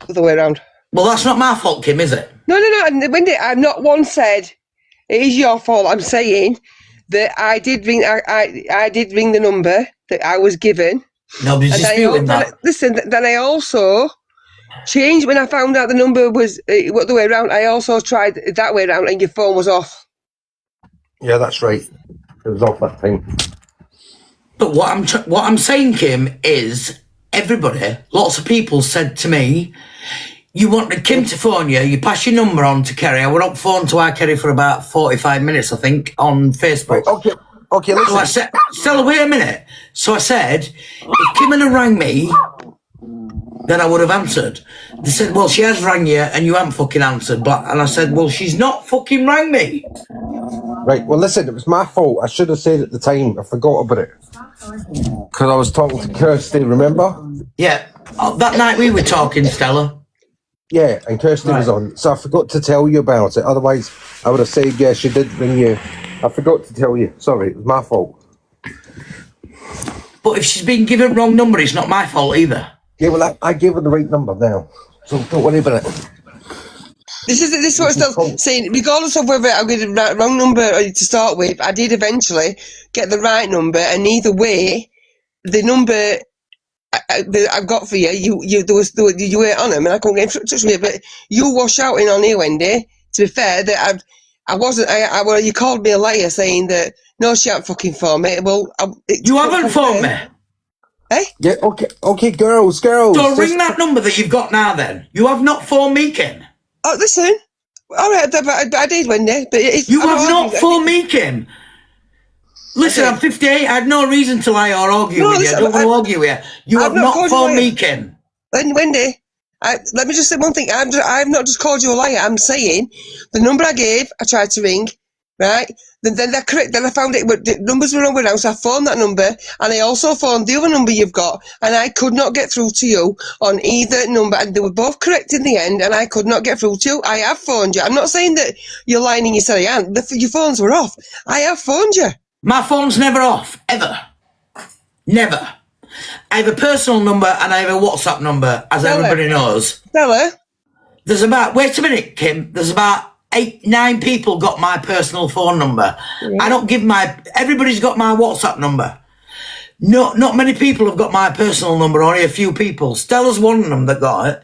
S14: the other way around.
S5: Well, that's not my fault, Kim, is it?
S14: No. Wendy, I've not once said it is your fault. I'm saying that I did ring. I did ring the number that I was given.
S5: Nobody's disputing that.
S14: Listen, then I also changed when I found out the number was the way around. I also tried it that way around, and your phone was off.
S3: Yeah, that's right. It was off that time.
S5: But what I'm saying, Kim, is everybody, lots of people said to me, you wanted Kim to phone you, you pass your number on to Kerry. I went up phone to our Kerry for about 45 minutes, I think, on Facebook.
S3: Right, okay, listen.
S5: So I said, Stella, wait a minute. So I said, if Kim had rang me, then I would have answered. They said, well, she has rang you and you haven't fucking answered. And I said, well, she's not fucking rang me.
S3: Right, well, listen, it was my fault. I should have said at the time. I forgot about it. Because I was talking to Kirsty, remember?
S5: Yeah, that night we were talking, Stella.
S3: Yeah, and Kirsty was on. So I forgot to tell you about it. Otherwise, I would have said, yeah, she did ring you. I forgot to tell you. Sorry, it was my fault.
S5: But if she's been given wrong number, it's not my fault either.
S3: Yeah, well, I gave her the right number now. So don't worry about it.
S14: This is what I'm still saying. Regardless of whether I get the wrong number to start with, I did eventually get the right number, and either way, the number I've got for you, you were on them, and I couldn't get in touch with you. But you were shouting on here, Wendy. To be fair, that I wasn't. You called me a liar, saying that No, she ain't fucking phoned me. Well,
S5: You haven't phoned me.
S14: Eh?
S3: Yeah, okay, girls.
S5: So ring that number that you've got now then. You have not phoned me, Kim.
S14: Oh, listen. All right, I did, Wendy. But
S5: you have not phoned me, Kim. Listen, I'm 58. I had no reason to lie or argue with you. I don't want to argue with you. You have not phoned me, Kim.
S14: Wendy, let me just say one thing. I've not just called you a liar. I'm saying the number I gave, I tried to ring, right? Then they're correct. Then I found the numbers were wrong with now, so I phoned that number, and I also phoned the other number you've got, and I could not get through to you on either number, and they were both correct in the end, and I could not get through to you. I have phoned you. I'm not saying that you're lying and you said I am. Your phones were off. I have phoned you.
S5: My phone's never off, ever. Never. I have a personal number and I have a WhatsApp number, as everybody knows.
S14: Stella?
S5: There's about, wait a minute, Kim, there's about 8, 9 people got my personal phone number. Yeah. I don't give everybody's got my WhatsApp number. No, not many people have got my personal number, only a few people. Stella's one of them that got it.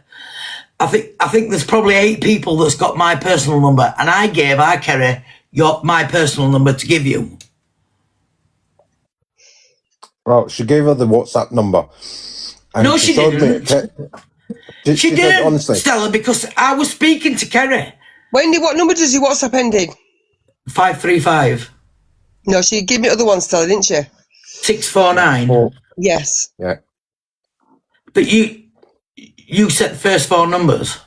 S5: I think there's probably 8 people that's got my personal number, and I carry my personal number to give you.
S3: Well, she gave her the WhatsApp number.
S5: No, she didn't. She didn't,
S3: honestly.
S5: Stella, because I was speaking to Kerry.
S14: Wendy, what number does your WhatsApp end in?
S5: 535.
S14: No, she gave me other one, Stella, didn't she?
S5: 649.
S14: Yes.
S3: Yeah.
S5: But you set the first 4 numbers.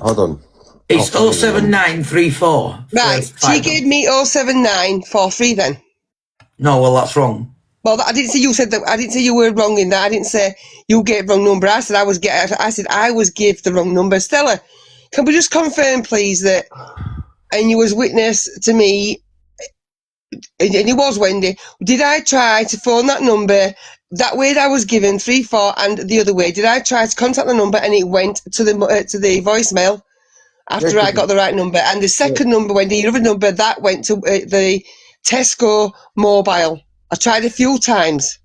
S3: Hold on.
S5: It's 07934.
S14: Right, she gave me 07943 then.
S5: No, well, that's wrong.
S14: Well, I didn't say you said that. I didn't say you were wrong in that. I didn't say you gave wrong number. I said I was give the wrong number. Stella, can we just confirm, please, that and you was witness to me, and it was Wendy. Did I try to phone that number that way that I was given 34 and the other way? Did I try to contact the number and it went to the voicemail after I got the right number? And the second number, Wendy, your other number, that went to the Tesco mobile. I tried a few times.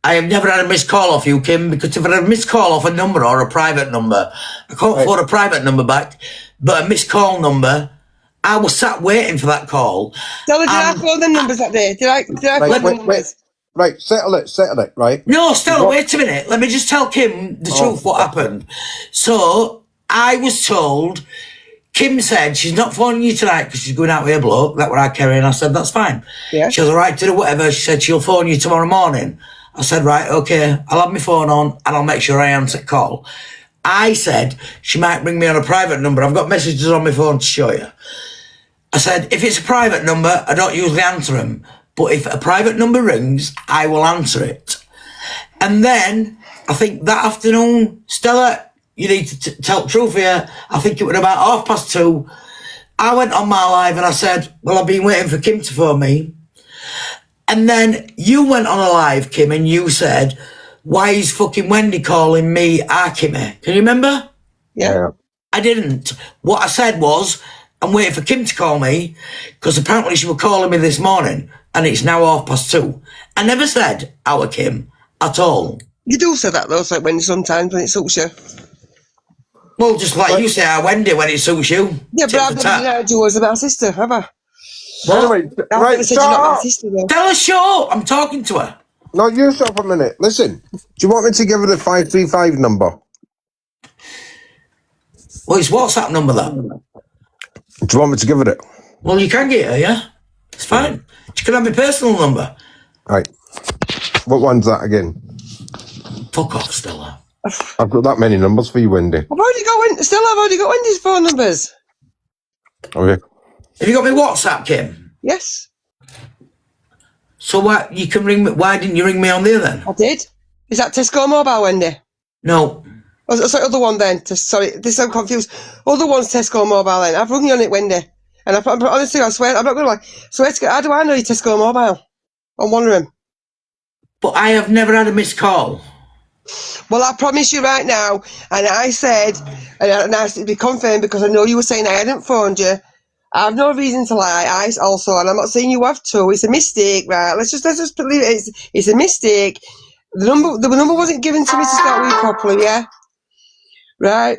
S5: I have never had a missed call off you, Kim, because if I had a missed call off a number or a private number, I can't afford a private number back, but a missed call number, I was sat waiting for that call.
S14: Stella, did I phone the numbers that day? Did I phone the numbers?
S3: Right, settle it, right?
S5: No, Stella, wait a minute. Let me just tell Kim the truth, what happened. So, I was told... Kim said she's not phoning you tonight because she's going out with a bloke. That's what I carry, and I said, that's fine. Yeah. She was all right to do whatever. She said she'll phone you tomorrow morning. I said, right, okay, I'll have my phone on and I'll make sure I answer the call. I said she might ring me on a private number. I've got messages on my phone to show you. I said, if it's a private number, I don't usually answer them. But if a private number rings, I will answer it. And then, I think that afternoon, Stella... You need to tell the truth here. I think it was about 2:30. I went on my live and I said, well, I've been waiting for Kim to phone me. And then you went on a live, Kim, and you said, why is fucking Wendy calling me Kimmy? Can you remember?
S14: Yeah.
S5: I didn't. What I said was, I'm waiting for Kim to call me because apparently she was calling me this morning and it's now 2:30. I never said our Kim at all.
S14: You do say that though, so when sometimes when it suits you.
S5: Well, just like you say, Wendy, when it suits you.
S14: Yeah, but I've never denied you as about sister, have I?
S3: Well, anyway, right,
S14: said you're not my sister, though.
S5: Tell her shut up. I'm talking to her.
S3: No, you shut up a minute. Listen, do you want me to give her the 535 number?
S5: Well, it's WhatsApp number, that.
S3: Do you want me to give her it?
S5: Well, you can get her, yeah? It's fine. She can have my personal number.
S3: Right. What one's that again?
S5: Fuck off, Stella.
S3: I've got that many numbers for you, Wendy.
S14: I've already got Wendy's phone numbers.
S3: Okay.
S5: Have you got my WhatsApp, Kim?
S14: Yes.
S5: So why you can ring me? Why didn't you ring me on there then?
S14: I did. Is that Tesco Mobile, Wendy?
S5: No.
S14: Oh, sorry, other one then. Sorry, I'm confused. Other one's Tesco Mobile then. I've rung you on it, Wendy. And honestly, I swear, I'm not going to lie. Swear to God, how do I know you Tesco Mobile? I'm wondering.
S5: But I have never had a missed call.
S14: Well, I promise you right now, and I said, and I to be confirmed because I know you were saying I hadn't phoned you. I have no reason to lie. I also, and I'm not saying you have to. It's a mistake, right? Let's just believe it. It's a mistake. The number wasn't given to me to start with properly, yeah? Right?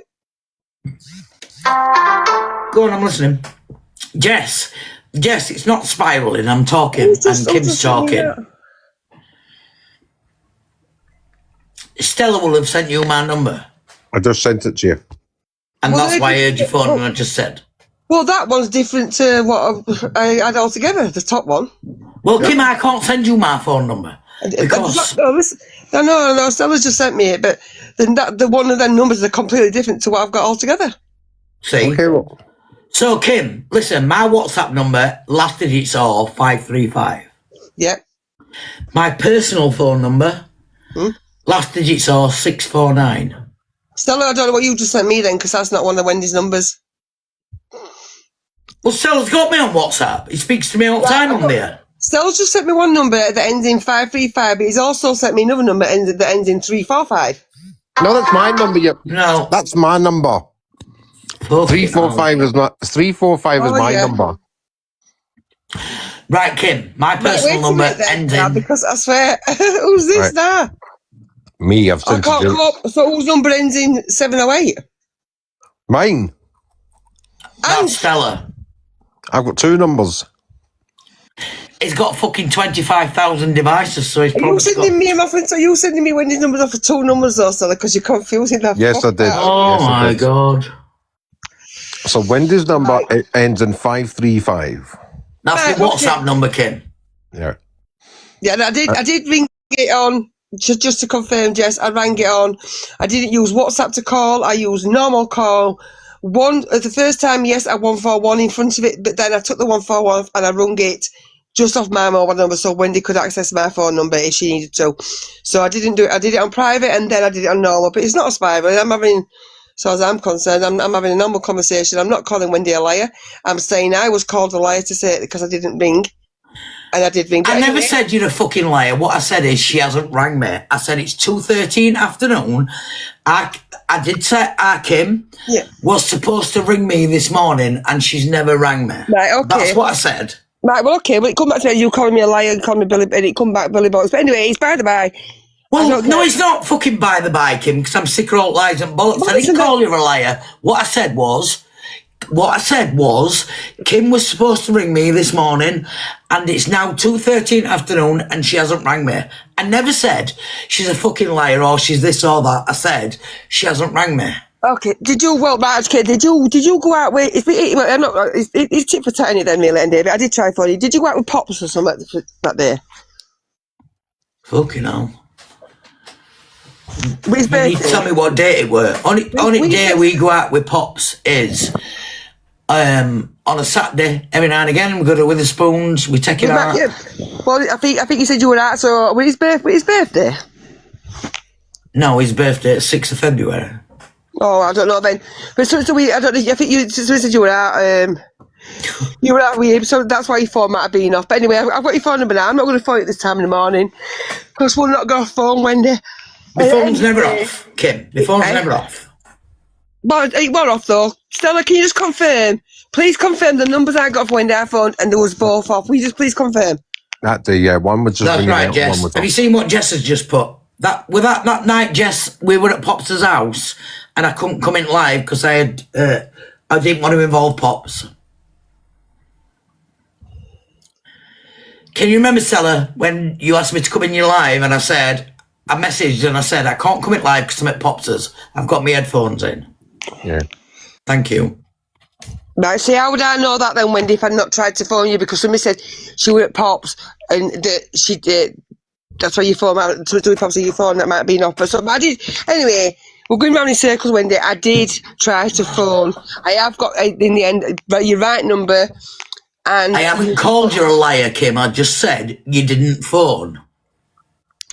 S5: Go on, I'm listening. Jess, Jess, it's not spiralling. I'm talking, and Kim's talking. Stella will have sent you my number.
S3: I just sent it to you.
S5: And that's why I heard your phone and I just said.
S14: Well, that one's different to what I had altogether, the top one.
S5: Well, Kim, I can't send you my phone number. Because...
S14: No, Stella's just sent me it, but the one of them numbers are completely different to what I've got altogether.
S5: See?
S3: Okay, well.
S5: So, Kim, listen, my WhatsApp number, last digits are 535.
S14: Yeah.
S5: My personal phone number, last digits are 649.
S14: Stella, I don't know what you just sent me then, because that's not one of Wendy's numbers.
S5: Well, Stella's got me on WhatsApp. He speaks to me all the time on there.
S14: Stella's just sent me one number that ends in 535, but he's also sent me another number that ends in 345.
S3: No, that's my number.
S5: No.
S3: That's my number. 345 is not. 345 is my number.
S5: Right, Kim, my personal number ends in...
S14: Because I swear, who's this now?
S3: Me, I've sent
S14: I can't come up. So whose number ends in 708?
S3: Mine.
S5: That's Stella.
S3: I've got two numbers.
S5: He's got fucking 25,000 devices, so he's probably
S14: you sending me my friend? So you sending me Wendy's numbers off for two numbers, though, Stella? Because you're confusing that.
S3: Yes, I did.
S5: Oh my God!
S3: So Wendy's number it ends in 535.
S5: That's the WhatsApp number, Kim.
S3: Yeah.
S14: Yeah, I did ring it on just to confirm, Jess. I rang it on. I didn't use WhatsApp to call. I used normal call. The first time, yes, I 141 in front of it, but then I took the 141 and I rung it just off my mobile number so Wendy could access my phone number if she needed to. So I didn't do it. I did it on private and then I did it on normal. But it's not a spiral. I'm having, so as I'm concerned, I'm having a normal conversation. I'm not calling Wendy a liar. I'm saying I was called a liar to say it because I didn't ring. And I did ring.
S5: I never said you're a fucking liar. What I said is she hasn't rang me. I said it's 2:13 afternoon. I did say Kim was supposed to ring me this morning and she's never rang me.
S14: Right, okay.
S5: That's what I said.
S14: Right, well, okay, but it come back to you calling me a liar and calling me Billy, and it come back Billy Bollocks. But anyway, it's by the by.
S5: Well, no, it's not fucking by the by, Kim, because I'm sick of all lies and bollocks. I didn't call you a liar. What I said was, Kim was supposed to ring me this morning, and it's now 2:13 afternoon, and she hasn't rang me. I never said she's a fucking liar or she's this or that. I said she hasn't rang me.
S14: Okay. Did you go out with? It's tit for tat then, Neil and David. I did try for you. Did you go out with Pops or something that day?
S5: Fucking hell.
S14: His birthday.
S5: You need to tell me what date it were. Only day we go out with Pops is on a Saturday. Every now and again we go to Witherspoons. We take it out.
S14: Yeah. Well, I think you said you were out. So with his birthday.
S5: No, his birthday is 6th of February.
S14: Oh, I don't know then. But I don't know. I think you said you were out. You were out with him, so that's why your phone might have been off. But anyway, I've got your phone number now. I'm not going to phone it this time in the morning because we'll not go phone Wendy.
S5: My phone's never off, Kim. My phone's never off.
S14: Well, it was off though. Stella, can you just confirm? Please confirm the numbers I got for Wendy I phoned and there was both off. Will you just please confirm?
S3: That day, yeah. One was just.
S5: That's right,
S3: out,
S5: Jess.
S3: one was
S5: Have you
S3: off.
S5: seen what Jess has just put? That night, Jess, we were at Pops' house and I couldn't come in live because I didn't want to involve Pops. Can you remember, Stella, when you asked me to come in your live and I messaged and I said, I can't come in live because I'm at Pops'. I've got my headphones in.
S3: Yeah.
S5: Thank you.
S14: Right, see, how would I know that then, Wendy, if I'd not tried to phone you? Because somebody said she was at Pops and she did. That's why you phone out to Pops your phone that might have been off. So I did. Anyway, we're going round in circles, Wendy. I did try to phone. I have got, in the end, your right number. And
S5: I haven't called you a liar, Kim. I just said you didn't phone.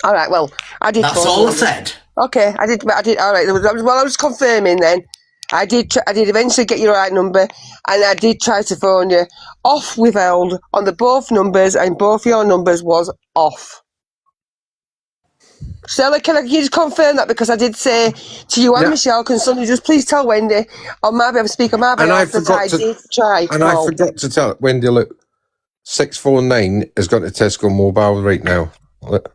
S14: All right, well, I did.
S5: That's all I said.
S14: Okay, I did. All right. Well, I was confirming then. I did eventually get your right number, and I did try to phone you. Off withheld on the both numbers, and both your numbers was off. Stella, can you just confirm that? Because I did say to you and Michelle, can somebody just please tell Wendy on my behalf, speak on my behalf that I did try.
S3: And I forgot to tell Wendy, look, 649 has got a Tesco mobile right now. Look.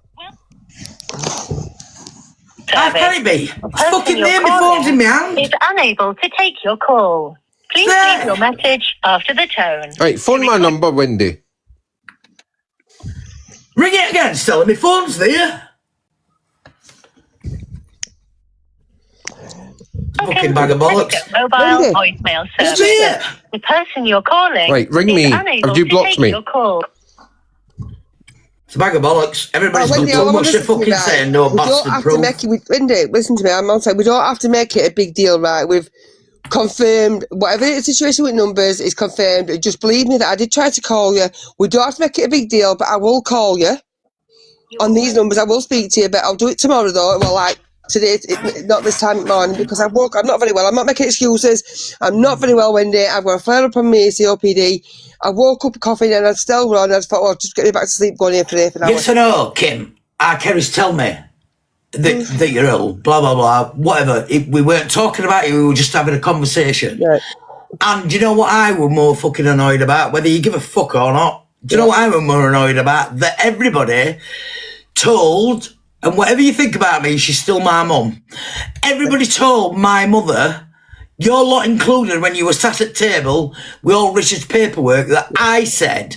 S5: How can it be? It's fucking there, my phone's in my hand.
S15: Is unable to take your call. Please leave your message after the tone.
S3: Right, phone my number, Wendy.
S5: Ring it again, Stella. My phone's there. Fucking bag of bollocks.
S15: Mobile voicemail service. The person you're calling
S3: Right, ring
S15: is
S3: me.
S15: unable
S3: Have you
S15: to
S3: blocked
S15: take
S3: me?
S15: your call.
S5: It's a bag of bollocks. Everybody's got
S14: Wendy,
S5: too much to
S14: listen to me,
S5: fucking
S14: right?
S5: say and no
S14: We don't
S5: bastard
S14: have
S5: proof.
S14: to make it. Wendy, listen to me. I'm on time. We don't have to make it a big deal, right? We've confirmed whatever the situation with numbers is confirmed. Just believe me that I did try to call you. We don't have to make it a big deal, but I will call you on these numbers. I will speak to you, but I'll do it tomorrow though. Well, like today, not this time morning, because I'm not very well. I'm not making excuses. I'm not very well, Wendy. I've got a flare up on me, COPD. I woke up coughing and I'd still run. I thought, just get me back to sleep, going here for an hour.
S5: Yes or no, Kim? Our Kerry's tell me that you're ill, blah, blah, blah, whatever. We weren't talking about you, we were just having a conversation.
S14: Right.
S5: And do you know what I were more fucking annoyed about? Whether you give a fuck or not. Do you know what I were more annoyed about? That everybody told, and whatever you think about me, she's still my mum. Everybody told my mother, your lot included, when you were sat at table with all Richard's paperwork, that I said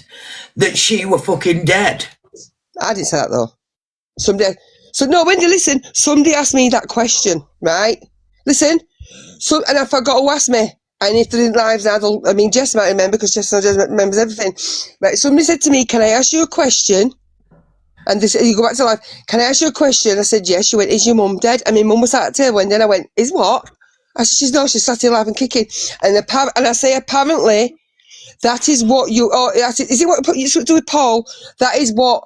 S5: that she were fucking dead.
S14: I didn't say that though. No, Wendy, listen. Somebody asked me that question, right? Listen. And I forgot who asked me. And if they're in lives now, Jess might remember because Jess remembers everything. Right? Somebody said to me, "Can I ask you a question?" And they said, "You go back to life. Can I ask you a question?" I said, "Yes." She went, "Is your mum dead?" And my mum was sat at the table, and then I went, "Is what?" I said, she's sat here alive and kicking. And I say, apparently, that is what you. Is it what you do with Paul? That is what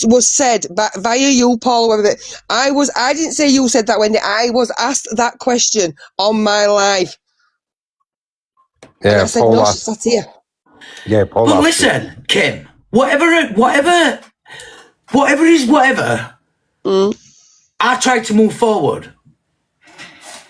S14: was said via you, Paul. Whatever. I didn't say you said that, Wendy. I was asked that question on my live.
S7: Yeah,
S14: and I said,
S7: Paul
S14: no,
S7: asked-
S14: she sat here.
S7: Yeah, Paul.
S5: But
S7: asked you.
S5: listen, Kim, whatever is whatever. I tried to move forward.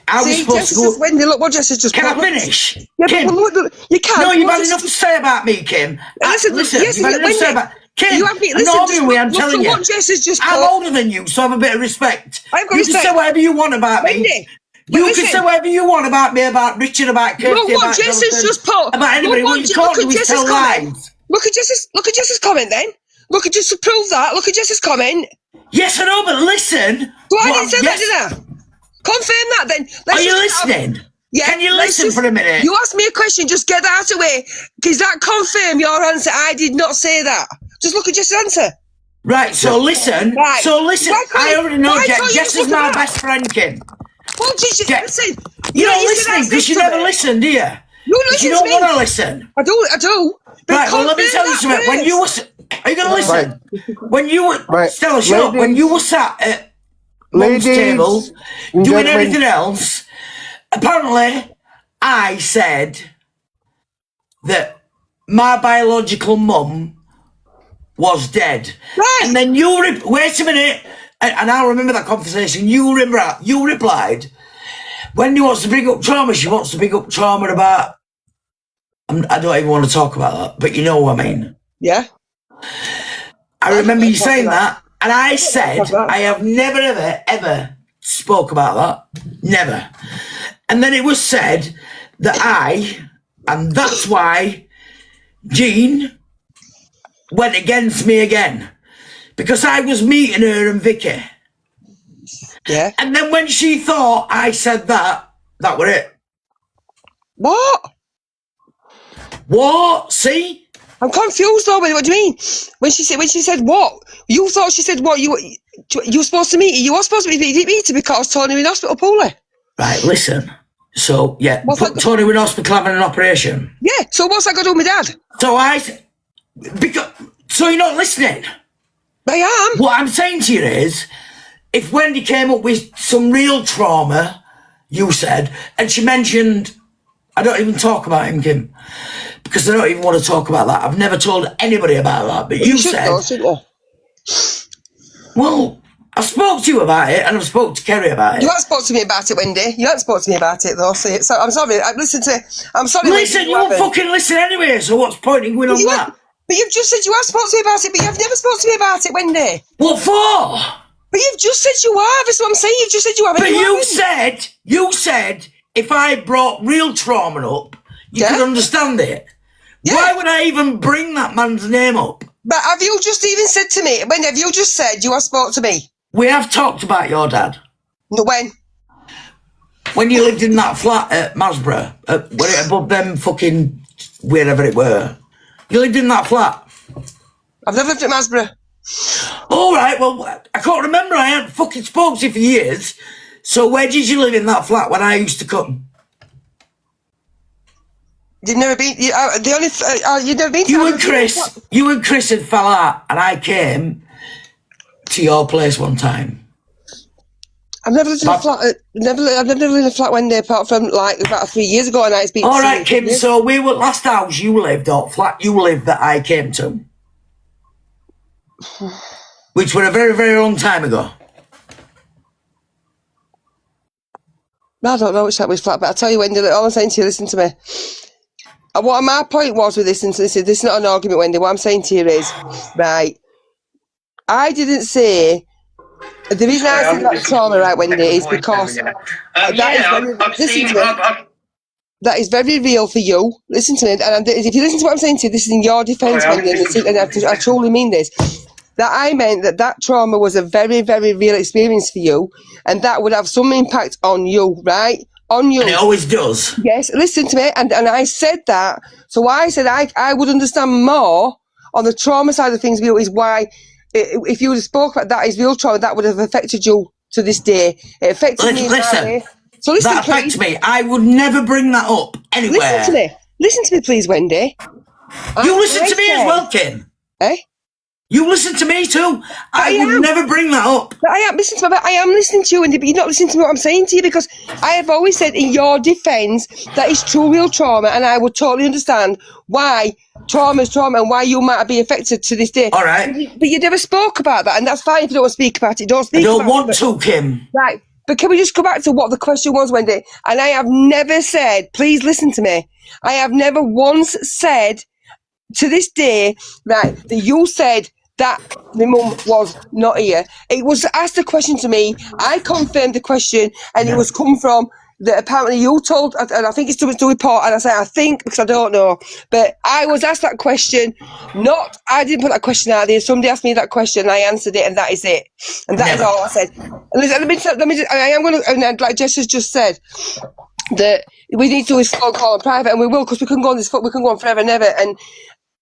S5: I was supposed to go.
S14: Wendy, look what Jess has just.
S5: Can I finish?
S14: Yeah,
S5: Kim,
S14: but look, you can't.
S5: No, you've had enough to say about me, Kim. Listen,
S14: yes,
S5: you've had enough to say
S14: Wendy,
S5: about Kim.
S14: you have me.
S5: I'm
S14: Listen,
S5: not
S14: just
S5: arguing with you, I'm
S14: look
S5: telling
S14: at
S5: you.
S14: what Jess has just
S5: I'm
S14: put.
S5: older than you, so have a bit of respect.
S14: I've got
S5: you
S14: respect.
S5: can say whatever you want about
S14: Wendy,
S5: me.
S14: but
S5: You
S14: listen,
S5: can say whatever you want about me, about Richard, about Kirsty,
S14: look what
S5: about
S14: Jess has
S5: Jonathan,
S14: just put.
S5: about anybody.
S14: Look
S5: What you can't do is
S14: Jess's
S5: tell
S14: comment.
S5: lies.
S14: Look at Jess's comment then. Look at just to prove that. Look at Jess's comment.
S5: Yes, I know, but listen.
S14: So I didn't say that, did I? Confirm that then.
S5: Are you listening?
S14: Yeah.
S5: Can you listen for a minute?
S14: You asked me a question, just get that out of the way. Does that confirm your answer? I did not say that. Just look at Jess's answer.
S5: Right, so listen.
S14: Right.
S5: So listen. I already know Jess is my
S14: back.
S5: best friend, Kim.
S14: Well, listen.
S5: You're not listening because you never listen, do you? You don't want to listen.
S14: I do.
S5: Right, well, let me tell you something. When you were... Are you going to listen? When you were... Stella, shut up. When you were sat at Mum's table doing everything else, apparently I said that my biological mum was dead. Right. And then you... Wait a minute. And I remember that conversation. You replied, when he wants to bring up trauma, she wants to bring up trauma about... I don't even want to talk about that, but you know what I mean.
S14: Yeah.
S5: I remember you saying that, and I said I have never, ever spoke about that. Never. And then it was said that and that's why Jean went against me again. Because I was meeting her and Vicky.
S14: Yeah.
S5: And then when she thought I said that were it.
S14: What?
S5: What? See?
S14: I'm confused though. What do you mean? When she said what? You thought she said what? You were supposed to meet. You were supposed to meet her because Tony was in hospital poorly.
S5: Right. Listen. So yeah, Tony was in hospital having an operation.
S14: Yeah. So what's that got to do with my dad?
S5: So you're not listening.
S14: I am.
S5: What I'm saying to you is, if Wendy came up with some real trauma, you said, and she mentioned, I don't even talk about him, Kim, because I don't even want to talk about that. I've never told anybody about that, but you said... Well, I spoke to you about it, and I've spoke to Kerry about it.
S14: You haven't spoke to me about it, Wendy. You haven't spoke to me about it, though. So I'm sorry. I'm sorry.
S5: Listen, you won't fucking listen anyway, so what's the point in going on that?
S14: But you've just said you have spoke to me about it, but you've never spoke to me about it, Wendy.
S5: What for?
S14: But you've just said you have. That's what I'm saying. You've just said you have.
S5: But you said, if I brought real trauma up, you could understand it.
S14: Yeah.
S5: Why would I even bring that man's name up?
S14: But have you just even said to me, when have you just said you have spoke to me?
S5: We have talked about your dad.
S14: No, when?
S5: When you lived in that flat at Masborough, above them fucking wherever it were. You lived in that flat.
S14: I've never lived at Masborough.
S5: All right, well, I can't remember. I hadn't fucking spoken to you for years. So where did you live in that flat when I used to come?
S14: You've never been. You've never been.
S5: You and Chris had fell out, and I came to your place one time.
S14: I've never lived in a flat. I've never lived in a flat one day, apart from like about 3 years ago, and it's been.
S5: All right, Kim. So we were last house you lived, or flat you lived that I came to, which were a very, very long time ago.
S14: I don't know which that was flat, but I'll tell you, Wendy, all I'm saying to you, listen to me. What my point was with listening to this is not an argument, Wendy. What I'm saying to you is, right, I didn't say, the reason I said that trauma, right, Wendy, is because that is very real for you. Listen to me, and if you listen to what I'm saying to you, this is in your defence, Wendy, and I truly mean this. That I meant that trauma was a very, very real experience for you, and that would have some impact on you, right? On you.
S5: And it always does.
S14: Yes, listen to me, and I said that. So I said I would understand more on the trauma side of things. Is why if you would have spoke about that as real trauma, that would have affected you to this day. It affected me.
S5: Listen,
S14: so listen,
S5: that affects me. I would never bring that up anywhere.
S14: Listen to me, please, Wendy.
S5: You listen to me as well, Kim.
S14: Eh?
S5: You listen to me too. I would never bring that up.
S14: But I am listening to me. I am listening to you, Wendy, but you're not listening to what I'm saying to you, because I have always said in your defence that is true real trauma, and I would totally understand why trauma is trauma and why you might be affected to this day.
S5: All right.
S14: But you never spoke about that, and that's fine if you don't want to speak about it. Don't speak about it.
S5: I don't want to, Kim.
S14: Right. But can we just go back to what the question was, Wendy? And I have never said, please listen to me, I have never once said to this day, right, that you said that my mum was not here. It was asked a question to me. I confirmed the question, and it was come from that apparently you told, and I think it's to report. And I say I think because I don't know, but I was asked that question. I didn't put that question out there. Somebody asked me that question, and I answered it, and that is it. And that is all I said. And listen, let me. I am going to, and like Jess has just said, that we need to do this phone call in private, and we will, because we can go on this. We can go on forever and ever, and.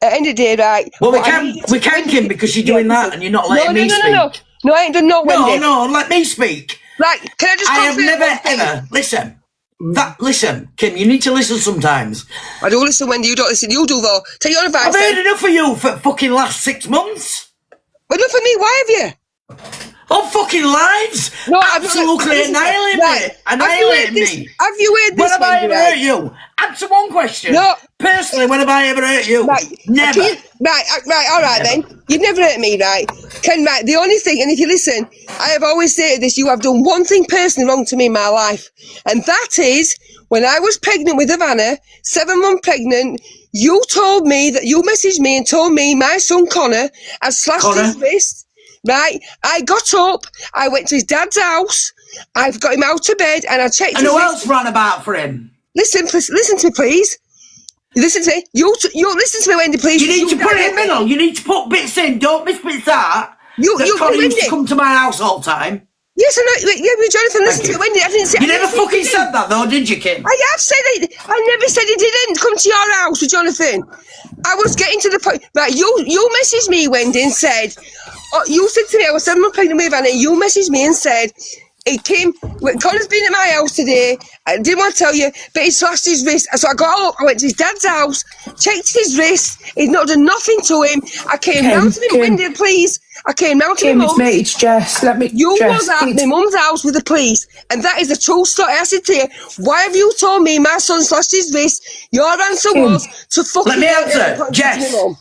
S14: At the end of the day, right?
S5: Well, we can, Kim, because you're doing that and you're not letting me speak.
S14: No, I ain't done no, Wendy.
S5: No, let me speak.
S14: Right, can I just
S5: I have never, ever, listen, Kim, you need to listen sometimes.
S14: I do listen, Wendy, you don't listen. You do, though. Take your advice.
S5: I've heard enough of you for fucking last 6 months.
S14: But enough of me, why have you?
S5: On fucking lives.
S14: No,
S5: absolutely annihilate me. Annihilate me.
S14: Have you heard this?
S5: When have I ever hurt you? Answer one question.
S14: No.
S5: Personally, when have I ever hurt you?
S14: Right.
S5: Never.
S14: Right, all right then. You've never hurt me, right? Right, the only thing, and if you listen, I have always stated this, you have done one thing personally wrong to me in my life. And that is, when I was pregnant with Havana, 7 months pregnant, you told me that you messaged me and told me my son Connor has slashed his wrist. Right, I got up, I went to his dad's house, I've got him out of bed, and I checked.
S5: And who else ran about for him?
S14: Listen to me, please. Listen to me. You listen to me, Wendy, please.
S5: You need to put it in the middle. You need to put bits in. Don't miss bits out. Connie used to come to my house all the time.
S14: Yes, I know. Yeah, but Jonathan, listen to me, Wendy. I didn't say.
S5: You never fucking said that, though, did you, Kim?
S14: I have said it. I never said he didn't come to your house with Jonathan. I was getting to the point. Right, you messaged me, Wendy, and said, you said to me, I was 7 months pregnant with Anna. You messaged me and said, Connor's been at my house today. I didn't want to tell you, but he slashed his wrist. So I got up, I went to his dad's house, checked his wrist. He'd not done nothing to him. I came round to him, Wendy, please. I came round to my mum's.
S16: It's Jess.
S14: You was at my mum's house with the police, and that is the true story. I said to you, why have you told me my son slashed his wrist? Your answer was to fucking...
S5: Let me answer.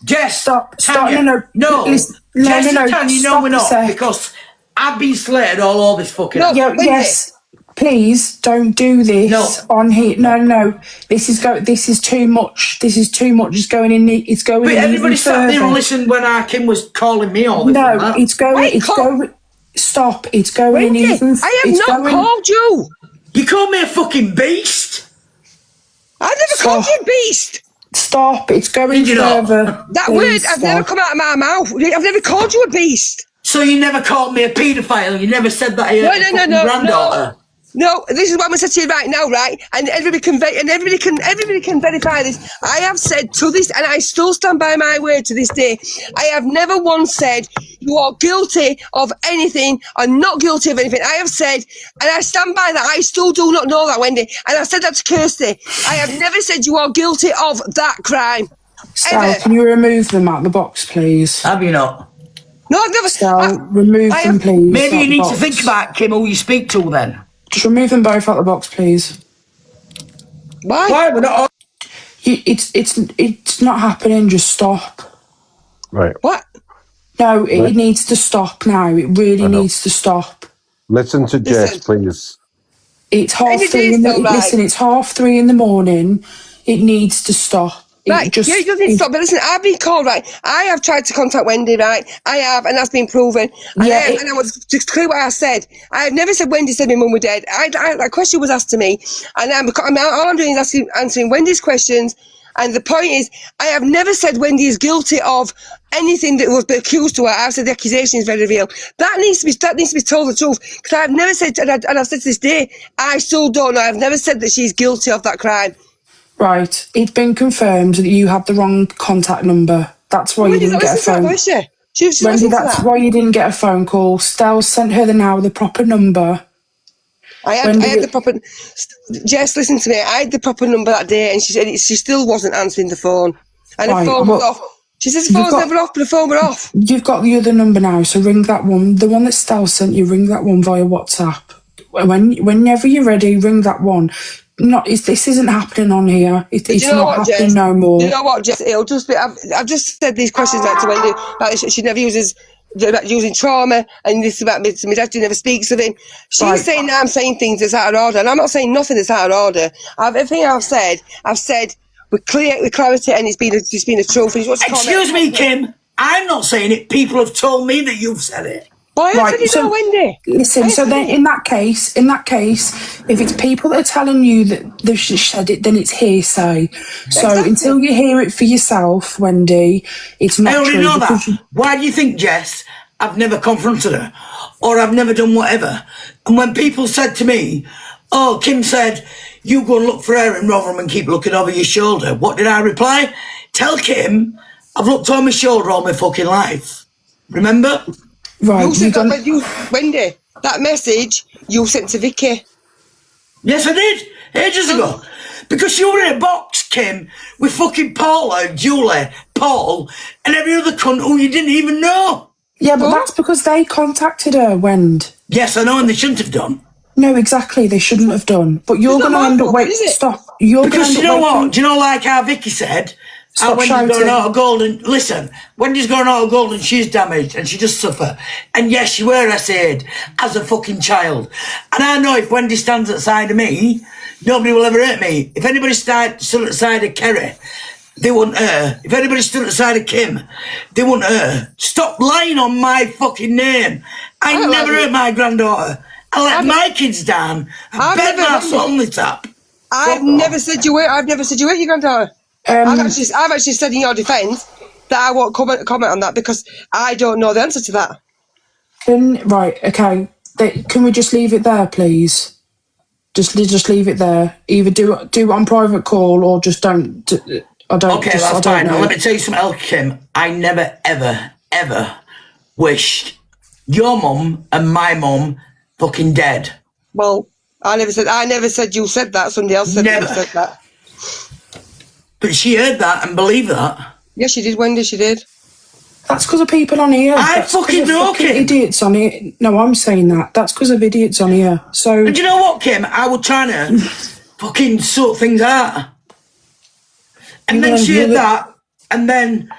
S5: Jess.
S16: Stop.
S5: Tanya, no. Jess and Tanya, no, we're not, because I've been slated all over this fucking...
S16: Yes. Please don't do this on here. No. This is too much. This is too much. It's going in. It's going.
S5: But everybody sat there and listened when our Kim was calling me all this.
S16: No, it's going. Stop. It's going in.
S14: I have not called you.
S5: You called me a fucking beast.
S14: I've never called you a beast.
S16: Stop, it's going further.
S14: That
S16: Please
S14: word has never come out of my mouth. I've never called you a beast.
S5: So you never called me a paedophile? You never said that I hurt your granddaughter?
S14: No, this is what I'm going to say to you right now, right? And everybody can verify this. I have said to this, and I still stand by my word to this day. I have never once said you are guilty of anything or not guilty of anything. I have said, and I stand by that. I still do not know that, Wendy. And I said that to Kirsty. I have never said you are guilty of that crime.
S16: Sal, can you remove them out of the box, please?
S5: Have you not?
S14: No, I've never.
S16: Sal, remove them, please.
S5: Maybe
S16: out
S5: you
S16: the
S5: need
S16: box.
S5: to think about Kim who you speak to then.
S16: Just remove them both out the box, please.
S14: Why?
S5: Why? We're not.
S16: It's not happening. Just stop.
S7: Right.
S14: What?
S16: No, it needs to stop now. It really needs to stop.
S7: Listen to Jess, please.
S16: It's 3:30 in the listen. It's 3:30 in the morning. It needs to stop.
S14: Right, it doesn't stop. But listen, I've been called, right? I have tried to contact Wendy, right? I have, and that's been proven. And, and I was just clear what I said. I have never said Wendy said my mum was dead. That question was asked to me, and all I'm doing is answering Wendy's questions. And the point is, I have never said Wendy is guilty of anything that was accused to her. I've said the accusation is very real. That needs to be told the truth. Because I've never said, and I've said to this day, I still don't know. I've never said that she's guilty of that crime.
S16: Right, it's been confirmed that you had the wrong contact number. That's why you didn't get a phone. Wendy, that's why you didn't get a phone call. Stell sent her the proper number.
S14: I had the proper. Jess, listen to me. I had the proper number that day, and she said she still wasn't answering the phone, and the phone was off. She says the phone's never off, but the phone was off.
S16: You've got the other number now, so ring that one. The one that Stell sent you, ring that one via WhatsApp. Whenever you're ready, ring that one. This isn't happening on here. It's not happening
S14: Jess?
S16: no more.
S14: You know what, Jess? It'll just be. I've just said these questions like to Wendy. Like she never uses about using trauma, and this about my dad who never speaks of him. She's saying that I'm saying things that's out of order, and I'm not saying nothing that's out of order. Everything I've said with clarity, and it's been a truth.
S5: Excuse me, Kim. I'm not saying it. People have told me that you've said it.
S14: Wendy.
S16: Listen, so then in that case, if it's people that are telling you that they've said it, then it's hearsay. So until you hear it for yourself, Wendy, it's not true.
S5: I already know that. Why do you think, Jess, I've never confronted her or I've never done whatever? And when people said to me, oh, Kim said, you go and look for her in Rotherham and keep looking over your shoulder, what did I reply? Tell Kim I've looked over my shoulder all my fucking life. Remember?
S16: Right,
S14: you said that, but Wendy, that message you sent to Vicky.
S5: Yes, I did, ages ago. Because you were in a box, Kim, with fucking Paula, Julie, Paul, and every other cunt who you didn't even know.
S16: Yeah, but that's because they contacted her, Wend.
S5: Yes, I know, and they shouldn't have done.
S16: No, exactly, they shouldn't have done. But you're going to end up stop.
S5: Because you know what? Do you know, like how Vicky said?
S16: Stop
S5: Wendy's
S16: shouting.
S5: going out of gold and listen, Wendy's going out of gold and she's damaged and she just suffer. And yes, you were SA'd as a fucking child. And I know if Wendy stands at the side of me, nobody will ever hurt me. If anybody stood at the side of Kerry, they wouldn't her. If anybody stood at the side of Kim, they wouldn't her. Stop lying on my fucking name. I never hurt my granddaughter. I let my kids down. I bet my foot on the tap.
S14: I've never said you hurt your granddaughter. I've actually said in your defence that I won't comment on that because I don't know the answer to that.
S16: Right, okay. Can we just leave it there, please? Just leave it there. Either do it on private call or just don't. I don't.
S5: Okay, that's fine. Now, let me tell you something else, Kim. I never, ever, ever wished your mum and my mum fucking dead.
S14: Well, I never said you said that. Somebody else said you said that.
S5: But she heard that and believed that.
S14: Yes, she did, Wendy, she did.
S16: That's because of people on here.
S5: I fucking know, Kim.
S16: Idiots on here. No, I'm saying that. That's because of idiots on here. So.
S5: And do you know what, Kim? I was trying to fucking sort things out. And then she heard that, and then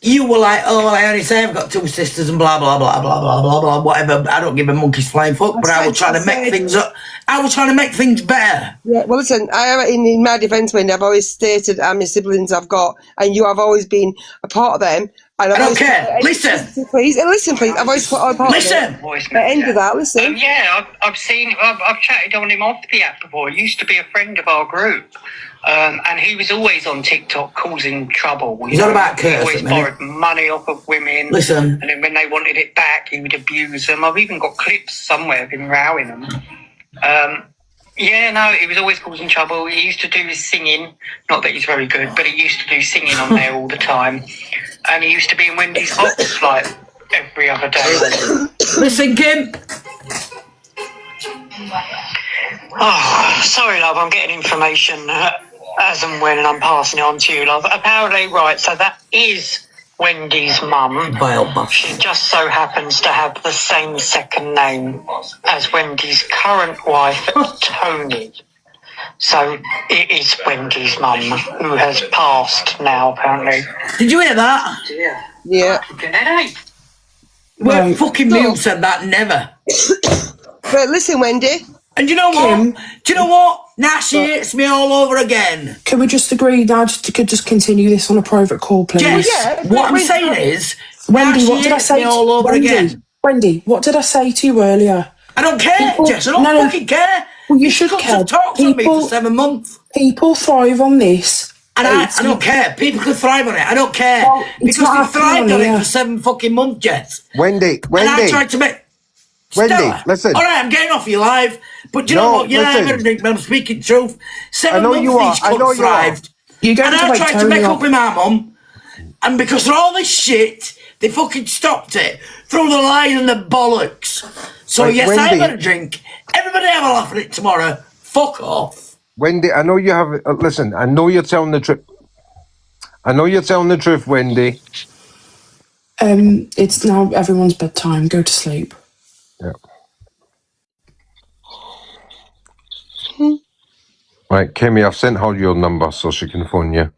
S5: you were like, oh, I only say I've got two sisters and blah, blah, blah, blah, blah, blah, blah, whatever. I don't give a monkey's flying fuck, but I was trying to make things up. I was trying to make things better.
S14: Yeah, well, listen, in my defence, Wendy, I've always stated how many siblings I've got, and you have always been a part of them,
S5: I don't care. Listen,
S14: please. Listen, please. I've always put on part
S5: listen.
S14: End of that. Listen.
S17: Yeah, I've seen. I've chatted on him off the app before. He used to be a friend of our group, and he was always on TikTok causing trouble.
S5: He's not about
S17: He
S5: curse.
S17: always borrowed money off of women.
S5: Listen.
S17: And then when they wanted it back, he would abuse them. I've even got clips somewhere of him rowing them. Yeah, no, he was always causing trouble. He used to do his singing. Not that he's very good, but he used to do singing on there all the time. And he used to be in Wendy's box like every other day.
S5: Listen, Kim.
S17: Oh, sorry, love. I'm getting information as and when, and I'm passing it on to you, love. Apparently, right, so that is Wendy's mum. She just so happens to have the same second name as Wendy's current wife, Tony. So it is Wendy's mum, who has passed now, apparently.
S5: Did you hear that?
S14: Yeah.
S5: Well, fucking Neil said that, never.
S14: But listen, Wendy.
S5: And you know what? Do you know what? Now she hits me all over again.
S16: Can we just agree now to just continue this on a private call, please?
S5: Jess, what I'm saying is,
S16: Wendy,
S5: now
S16: what
S5: she
S16: did I
S5: hits
S16: say?
S5: me all over again.
S16: Wendy, what did I say to you earlier?
S5: I don't care, Jess. I don't fucking care.
S16: Well, you should
S5: Cuts
S16: care.
S5: have talked on me for 7 months.
S16: People thrive on this.
S5: And I don't care. People can thrive on it. I don't care.
S16: Well, it's
S5: because
S16: not
S5: they thrived
S16: happening
S5: on it
S16: here.
S5: for 7 fucking months, Jess.
S3: Wendy,
S5: And I tried to make...
S3: Wendy,
S5: Stella,
S3: listen.
S5: All right, I'm getting off you live. But do you know what? Yeah, I'm going to drink, but I'm speaking truth. 7
S3: I know
S5: months
S3: you are.
S5: these
S3: I know
S5: cunts
S3: you are.
S5: thrived.
S16: You're going
S5: And
S16: to
S5: I
S16: wake
S5: tried to
S16: Tony
S5: make
S16: up.
S5: up with my mum. And because of all this shit, they fucking stopped it. Through the line and the bollocks. So
S3: Right,
S5: yes, I'm
S3: Wendy.
S5: going to drink. Everybody have a laugh at it tomorrow. Fuck off.
S3: Wendy, I know you have. Listen, I know you're telling the truth. I know you're telling the truth, Wendy.
S16: It's now everyone's bedtime. Go to sleep.
S3: Yeah. Right, Kimmy, I've sent her your number so she can phone you.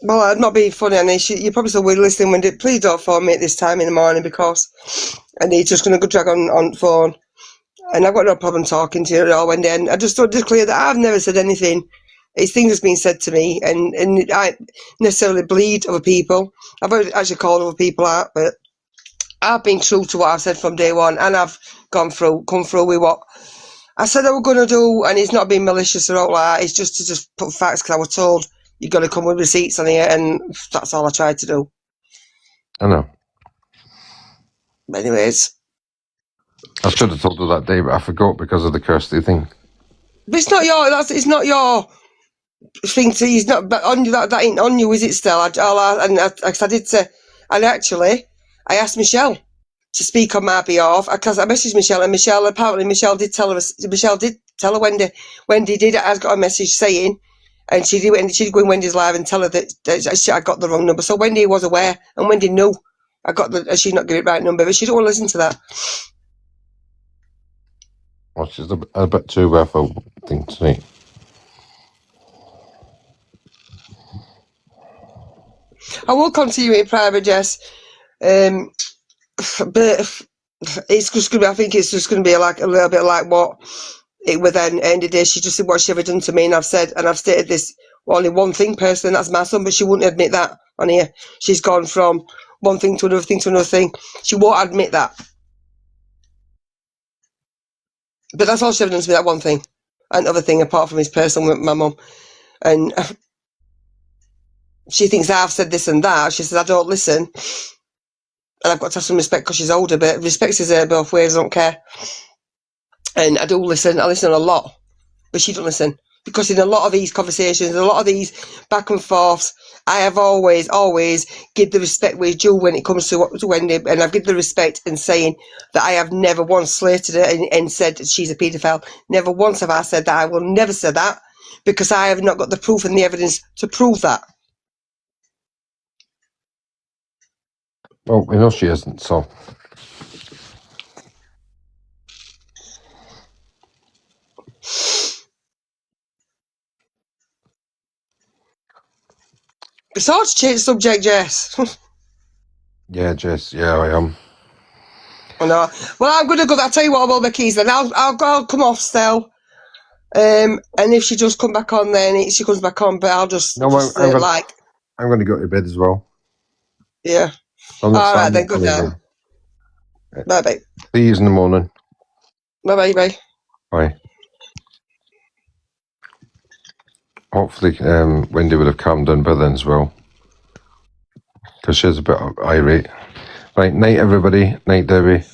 S14: Well, I'm not being funny, and you probably still will listening, Wendy. Please don't phone me at this time in the morning because and he's just going to go drag on phone. And I've got no problem talking to you at all, Wendy. And I just want to clear that I've never said anything. It's things that's been said to me, and I necessarily bleed other people. I've actually called other people out, but I've been true to what I've said from day one, and I've come through with what I said I was going to do, and it's not being malicious or all like that. It's just to just put facts because I was told you've got to come with receipts on here, and that's all I tried to do.
S3: I know.
S14: But anyways,
S3: I should have told her that day, but I forgot because of the Kirsty thing.
S14: but it's not your thing to. He's not on you. That ain't on you, is it? Still, I did say, and actually, I asked Michelle to speak on my behalf because I messaged Michelle, and Michelle did tell her Wendy. Wendy did. I got a message saying, and she'd go in Wendy's live and tell her that I got the wrong number. So Wendy was aware, and Wendy knew I got she's not getting the right number, but she don't want to listen to that.
S3: Well, she's a bit too rough, I think, to me.
S14: I will continue in private, Jess. But it's just going to be, I think it's just going to be like a little bit like what it was then. At the end of the day, she just said what she ever done to me, and I've stated this only one thing personally, and that's my son, but she wouldn't admit that on here. She's gone from one thing to another thing to another thing. She won't admit that. But that's all she ever done to me, that one thing. Another thing apart from his personal with my mum. And she thinks I've said this and that. She says I don't listen. And I've got to have some respect because she's older, but respect is there both ways, I don't care. And I do listen, I listen a lot, but she don't listen. Because in a lot of these conversations, a lot of these back and forths, I have always give the respect where it's due when it comes to Wendy, and I've given the respect in saying that I have never once slated her and said that she's a paedophile. Never once have I said that. I will never say that because I have not got the proof and the evidence to prove that.
S3: Well, we know she isn't, so.
S14: It's hard to change the subject, Jess.
S3: Yeah, Jess, yeah, I am.
S14: I know. Well, I'm going to go. I'll tell you what, I will make easy. Then I'll come off still. And if she does come back on, then she comes back on. But I'll just,
S3: No, I'm gonna,
S14: like.
S7: I'm going to go to bed as well.
S14: Yeah.
S7: I'm not
S14: All right,
S7: signing
S14: then.
S7: up
S14: Good
S7: for
S14: night.
S7: anything.
S14: Bye-bye.
S7: See you in the morning.
S14: Bye-bye. Bye.
S7: Bye. Hopefully, Wendy would have calmed down by then as well. Because she's a bit irate. Right, night everybody. Night, Debbie.